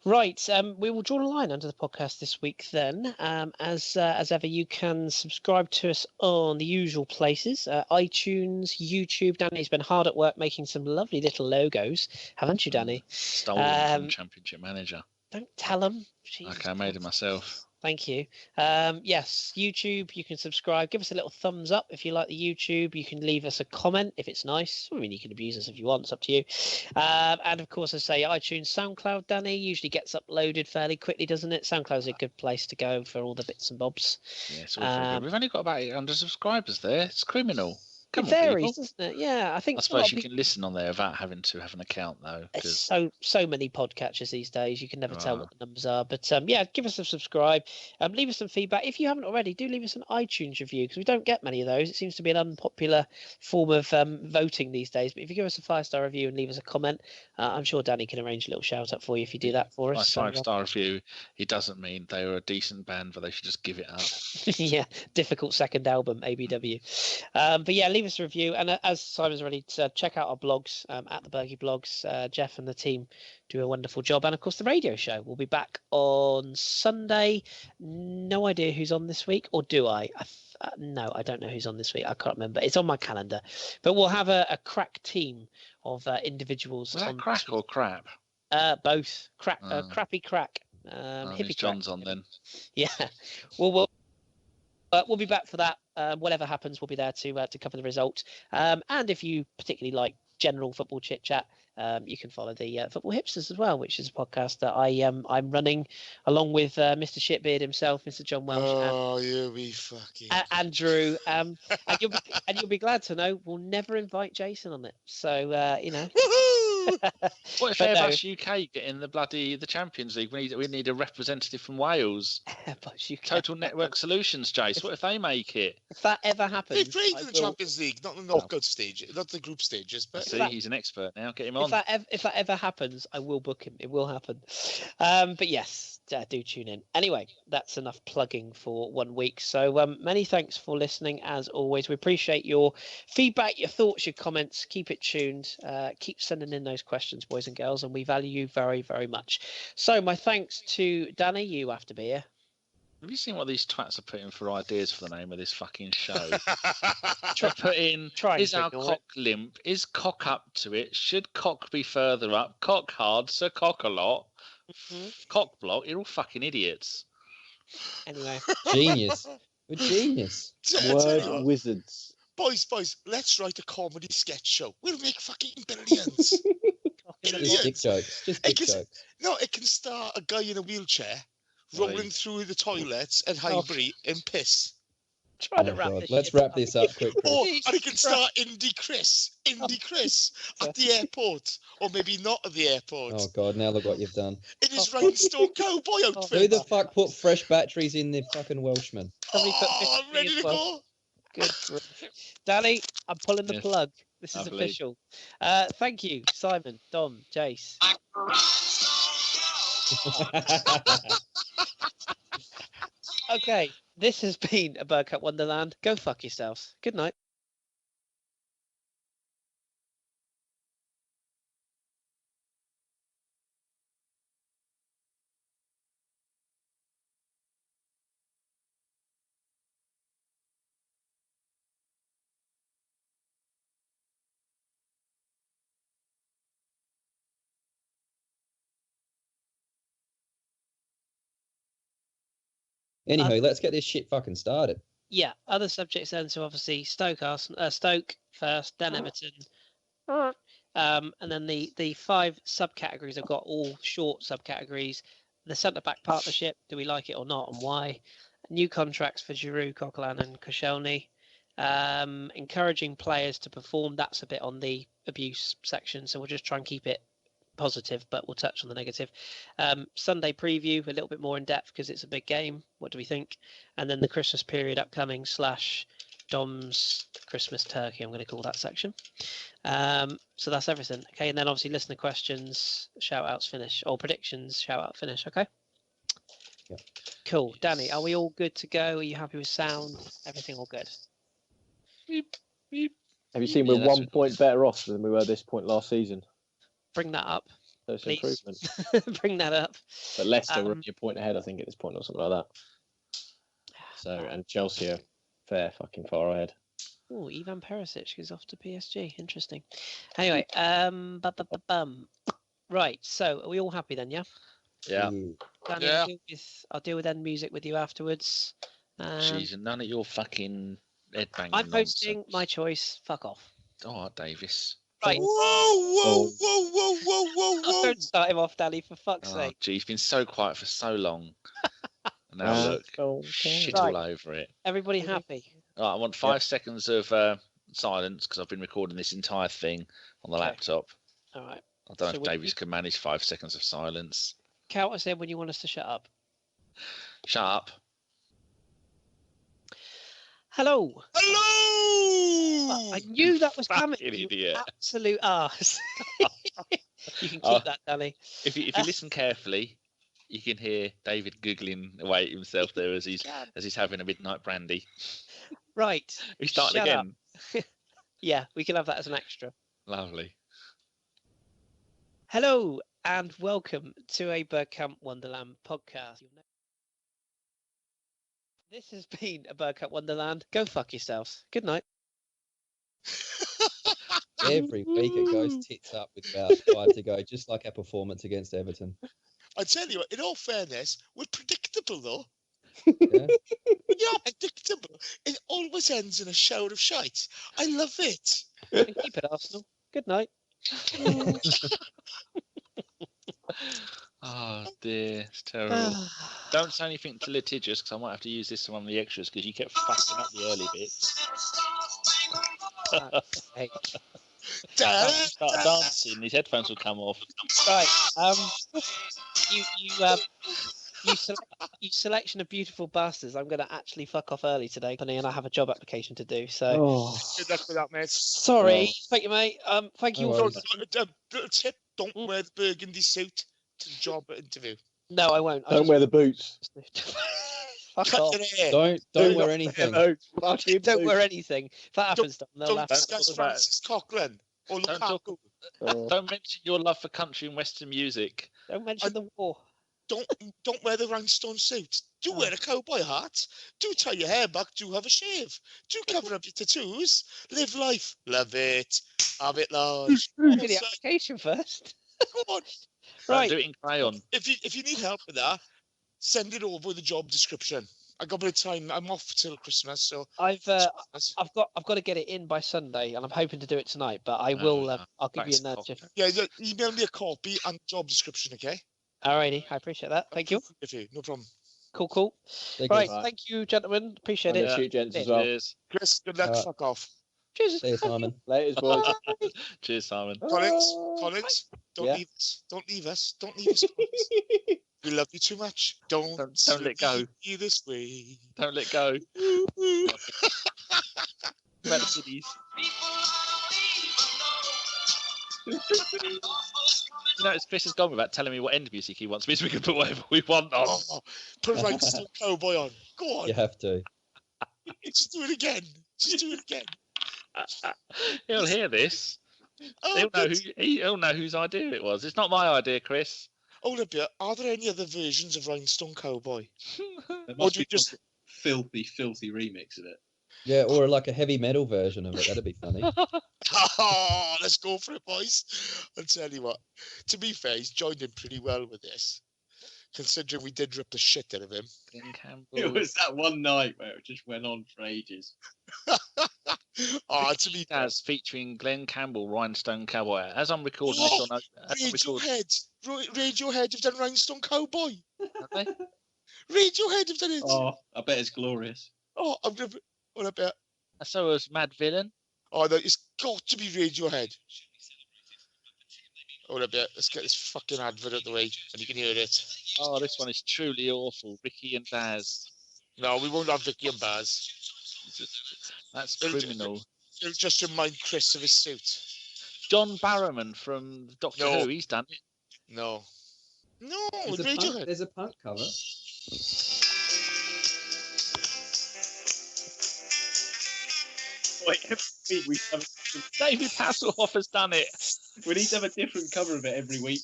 Right, we will draw a line under the podcast this week then. As ever, you can subscribe to us on the usual places, iTunes, YouTube. Danny's been hard at work making some lovely little logos, haven't you, Danny? Stolen from Championship Manager. Don't tell them. Okay, I made it myself. Thank you. Yes, YouTube, you can subscribe. Give us a little thumbs up if you like the YouTube. You can leave us a comment if it's nice. I mean, you can abuse us if you want. It's up to you. And of course, I say iTunes, SoundCloud, Danny, usually gets uploaded fairly quickly, doesn't it? SoundCloud's a good place to go for all the bits and bobs. Yeah, it's all very good. We've only got about 800 subscribers there. It's criminal. It varies, doesn't it? Yeah, I think. I suppose you can listen on there without having to have an account, though. There's so many podcatchers these days. You can never tell what the numbers are. But yeah, give us a subscribe. Leave us some feedback. If you haven't already, do leave us an iTunes review, because we don't get many of those. It seems to be an unpopular form of voting these days. But if you give us a 5-star review and leave us a comment, I'm sure Danny can arrange a little shout out for you if you do that for us. My 5-star review, it doesn't mean they were a decent band, but they should just give it up. Yeah, difficult second album, ABW. But yeah, leave us a review. And as Simon's already said, check out our blogs at the Bergie Blogs. Jeff and the team do a wonderful job. And of course, the radio show will be back on Sunday. No idea who's on this week, or do I? No, I don't know who's on this week. I can't remember. It's on my calendar. But we'll have a crack team of individuals. Was that crack or crap? Both. Crappy crack. Hippie John's crack. on then. Yeah. We'll be back for that. Whatever happens, we'll be there to cover the result. And if you particularly like general football chit chat, you can follow the Football Hipsters as well, which is a podcast that I'm running along with Mr. Shitbeard himself, Mr. John Welsh. Oh, you be fucking Andrew. And you'll be glad to know we'll never invite Jason on it. So What if Airbus UK get in the Champions League? We need a representative from Wales. Total Network Solutions, Jace. What if they make it? If that ever happens, they played in the Champions League, not the knockout stage, not the group stages. But he's an expert now. Get him on. If that ever happens, I will book him. It will happen. But yes, do tune in. Anyway, that's enough plugging for 1 week. So many thanks for listening. As always, we appreciate your feedback, your thoughts, your comments. Keep it tuned. Keep sending in those questions, boys and girls, and we value you very, very much. So my thanks to Danny. You have to be here. Have you seen what these twats are putting for ideas for the name of this fucking show? Put in, is our cock limp? Is cock up to it? Should cock be further up? Cock hard, so cock a lot. Cock block. You're all fucking idiots. Anyway. Genius. We're genius. Word wizards. Boys, let's write a comedy sketch show. We'll make fucking billions. Just dick jokes. No, it can star a guy in a wheelchair rolling through the toilets at Highbury in piss. Let's wrap this up quick. Or I can start Indie Kris at the airport, or maybe not at the airport. Oh God! Now look what you've done. In his rhinestone cowboy outfit. Who the fuck put fresh batteries in the fucking Welshman? I'm ready to go. Good. Danny, I'm pulling the plug. This is official. Thank you, Simon, Dom, Jace. Okay, this has been a Bergkamp Wonderland. Go fuck yourselves. Good night. Anyway, let's get this shit fucking started. Yeah, other subjects then. So obviously Stoke first, then Everton, and then the 5 subcategories. I've got all short subcategories. The centre back partnership. Do we like it or not, and why? New contracts for Giroud, Coquelin, and Koscielny. Encouraging players to perform. That's a bit on the abuse section. So we'll just try and keep it positive, but we'll touch on the negative. Sunday preview, a little bit more in depth because it's a big game. What do we think? And then the Christmas period upcoming / Dom's Christmas turkey, I'm going to call that section. So that's everything. Okay, and then obviously listener questions, shout outs, finish, or predictions, shout out, finish. Okay. Yeah. Cool. Danny, are we all good to go? Are you happy with sound? Everything all good? Beep, beep. Have you seen Yeah, we're that's 1 point better off than we were this point last season? Bring that up, So it's please. improvement. Bring that up. But Leicester were only a point ahead, I think, at this point or something like that. So, Oh. and Chelsea are fair fucking far ahead. Oh, Ivan Perisic goes off to PSG. Interesting. Anyway, right. So, are we all happy then? Yeah. Yeah. Danny, Yeah. I'll deal with end music with you afterwards. Jeez, none of your fucking head banging I'm hosting. nonsense. My choice. Fuck off. All right, Davis. Right. Whoa, whoa, whoa, whoa, whoa, whoa. Don't start him off, Danny. For fuck's Oh, sake. gee, he's been so quiet for so long. And now look, shit Right. all over it. Everybody happy? All right, I want 5 seconds of silence because I've been recording this entire thing on the Okay. laptop. All right. I don't know So if would Davis you- can manage 5 seconds of silence. Count us in when you want us to shut up. Shut up. Hello. Hello! I knew that was coming. Fucking You idiot. absolute arse. You can keep Oh. that, Danny. If you listen carefully, you can hear David googling away at himself there as he's having a midnight brandy. Right. He's starting Shut again. Yeah, we can have that as an extra. Lovely. Hello and welcome to a Bergkamp Wonderland podcast. This has been a Bergkamp Wonderland. Go fuck yourselves. Good night. Every week it goes tits up with about 5 to go, just like our performance against Everton. I tell you what, in all fairness, we're predictable though. Yeah. We are predictable. It always ends in a shower of shite. I love it. And keep it, Arsenal. Good night. Oh dear, it's terrible. Don't say anything too litigious because I might have to use this on one of the extras because you kept fucking up the early bits. Hey. Start dancing, these headphones will come off. Right. You selection of beautiful bastards. I'm going to actually fuck off early today, Connie, and I have a job application to do. So Good luck with that, mate. sorry. Thank you, mate. Thank you. No all. worries. Little tip, don't wear the burgundy suit to the job interview. No, I won't. Don't wear the boots. Fuck Cut off. your hair. Don't wear anything. Don't wear anything. If that happens, they'll Don't laugh. discuss What about- Francis Cochran or Don't talk- Lukaku. Don't mention your love for country and western music. Don't mention the war. Don't wear the rhinestone suit. Do wear a cowboy hat. Do tie your hair back. Do have a shave. Do cover up your tattoos. Live life. Love it. Have it large. Do the application first. Come on. Don't Right. do it in crayon. If you need help with that, send it over with the job description. I got a bit of time. I'm off till Christmas, so I've got to get it in by Sunday, and I'm hoping to do it tonight. But I will. I'll give you a nudge. yeah, email me a copy and job description, okay? Alrighty, I appreciate that. Thank you. If you, no problem. Cool. They're Right, good. thank you, gentlemen. Appreciate it. Yeah. Shoot gents as well. Cheers. Chris, good luck. Alright. Fuck off. Cheers. See you, Simon. Latest boys. Cheers, Simon. Collings, don't Yeah. leave us. Don't leave us. Don't leave us. Collings. We love you too much. Don't let go. leave me this way. Don't let go. Ooh, ooh. About the kiddies. You notice Chris has gone without telling me what end music he wants, means we can put whatever we want on. Oh, put Rhinestone Cowboy on. Go on. You have to. Just do it again. Just do it again. He'll hear this. Oh, He'll know whose idea it was. It's not my idea, Chris. hold up here. Are there any other versions of Rhinestone Cowboy? There Or must do be you just- some filthy remix of it. Yeah, or like a heavy metal version of it. That'd be funny. Oh, let's go for it, boys. I'll tell you what. To be fair, he's joined in pretty well with this, considering we did rip the shit out of him. Glenn Campbell. It was that one night where it just went on for ages. Oh, to be fair, Daz featuring Glenn Campbell, Rhinestone Cowboy. As I'm recording this on, Radiohead have done Rhinestone Cowboy. have they? Radiohead have done it. Oh, I bet it's glorious. Oh, I'm gonna. What about? So was Mad Villain. Oh, no, it's got to be Radiohead. Hold up there. Let's get this fucking advert out the way, and you can hear it. Oh, this one is truly awful. Ricky and Baz. No, we won't have Vicky and Baz. That's criminal. It'll just remind Kris of his suit. John Barrowman from Doctor Who, he's done it. No. No, There's a punk cover. Wait, every week we have David Hasselhoff has done it. we need to have a different cover of it every week.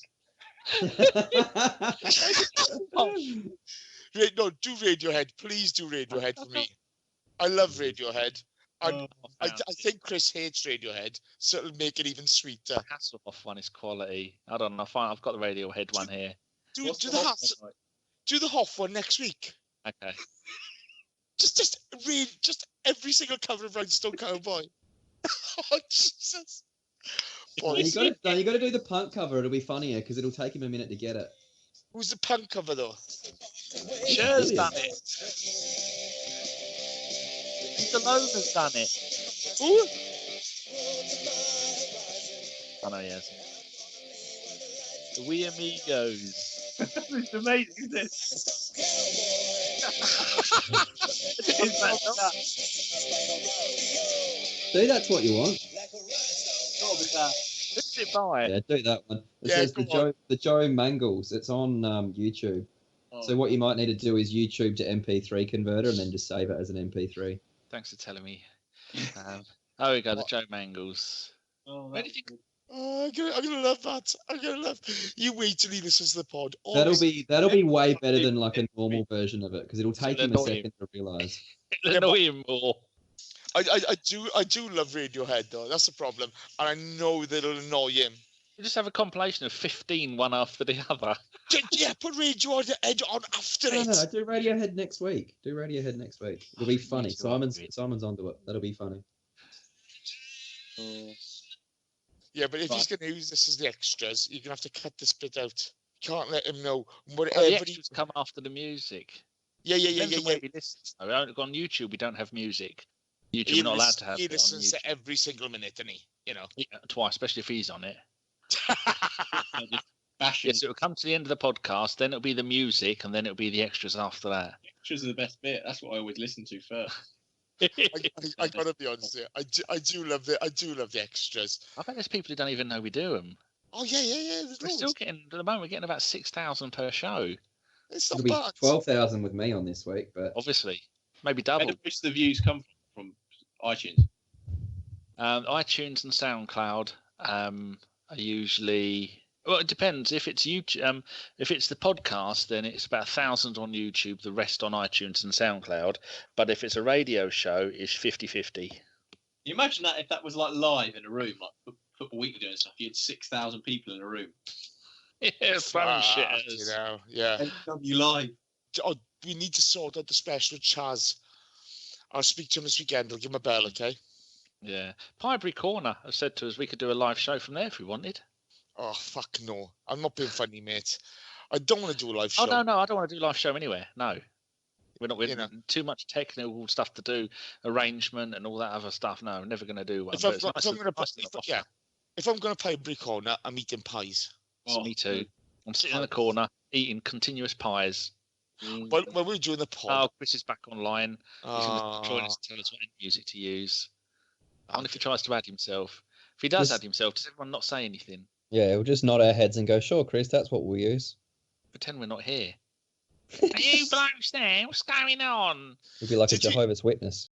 No, do Radiohead. Please do Radiohead for me. I love Radiohead. I think Kris hates Radiohead, so it'll make it even sweeter. The Hasselhoff one is quality. I don't know. I've got the Radiohead one here. Do the Hoff one next week. Okay. Just read every single cover of Rhinestone Cowboy. Oh Jesus! You got to do the punk cover. It'll be funnier because it'll take him a minute to get it. Who's the punk cover though? Cher's done it. Stallone has done it. Who? I know he hasn't. The We Amigos. It's amazing, this. Do that's what you want. Who's it by? Yeah, do that one. It says the Joe Mangles. It's on YouTube. Oh. So what you might need to do is YouTube to MP3 converter and then just save it as an MP3. Thanks for telling me. Oh, we go, the Joe Mangles. Oh, Where do you think? Oh, I'm gonna love that. I'm gonna love. You wait till he listens to the pod. That'll be way better than like a normal version of it because it'll take him a second to realise. It'll annoy him more. I do love Radiohead though. That's the problem, and I know that it'll annoy him. You just have a compilation of 15, one after the other. Yeah, put Radiohead on after it. No, do Radiohead next week. It'll be funny. Simon's onto it. That'll be funny. Yeah, but if he's going to use this as the extras, you're going to have to cut this bit out. You can't let him know. The extras come after the music. Yeah. Where he listens. On YouTube, we don't have music. YouTube, we're not allowed to have it on YouTube. He listens to every single minute, doesn't he? You know. Yeah, twice, especially if he's on it. Yes, it'll come to the end of the podcast, then it'll be the music, and then it'll be the extras after that. Extras are the best bit. That's what I always listen to first. I gotta be honest here. I do love the extras. I bet there's people who don't even know we do them. Oh yeah. We're still getting, at the moment, we're getting about 6,000 per show. It's not It'll bad. be 12,000 with me on this week, but obviously, maybe double. Where do most of the views come from iTunes? iTunes and SoundCloud are usually. Well, it depends. If it's YouTube, if it's the podcast, then it's about 1,000 on YouTube, the rest on iTunes and SoundCloud. But if it's a radio show, it's 50-50. You imagine that if that was like live in a room, like Football Weekly doing stuff, you had 6,000 people in a room. Yeah, phone shitters. You know, yeah. You live. Oh, we need to sort out the special with Chaz. I'll speak to him this weekend. I'll give him a bell, okay? Yeah. Pinebury Corner has said to us we could do a live show from there if we wanted. Oh, fuck no. I'm not being funny, mate. I don't want to do a live show. Oh, no, I don't want to do a live show anywhere. No. We're not, too much technical stuff to do, arrangement and all that other stuff. No, we're never going to do one. If I'm going to Pinebury Corner, I'm eating pies. Oh, me too. I'm sitting in the corner eating continuous pies. When we're doing the pod. Oh, Kris is back online. He's going to join us and tell us what music to use. I wonder if he tries to add himself. If he does add himself, does everyone not say anything? Yeah, we'll just nod our heads and go, sure, Kris, that's what we'll use. Pretend we're not here. Are you blokes there? What's going on? We'll be like a Jehovah's Witness.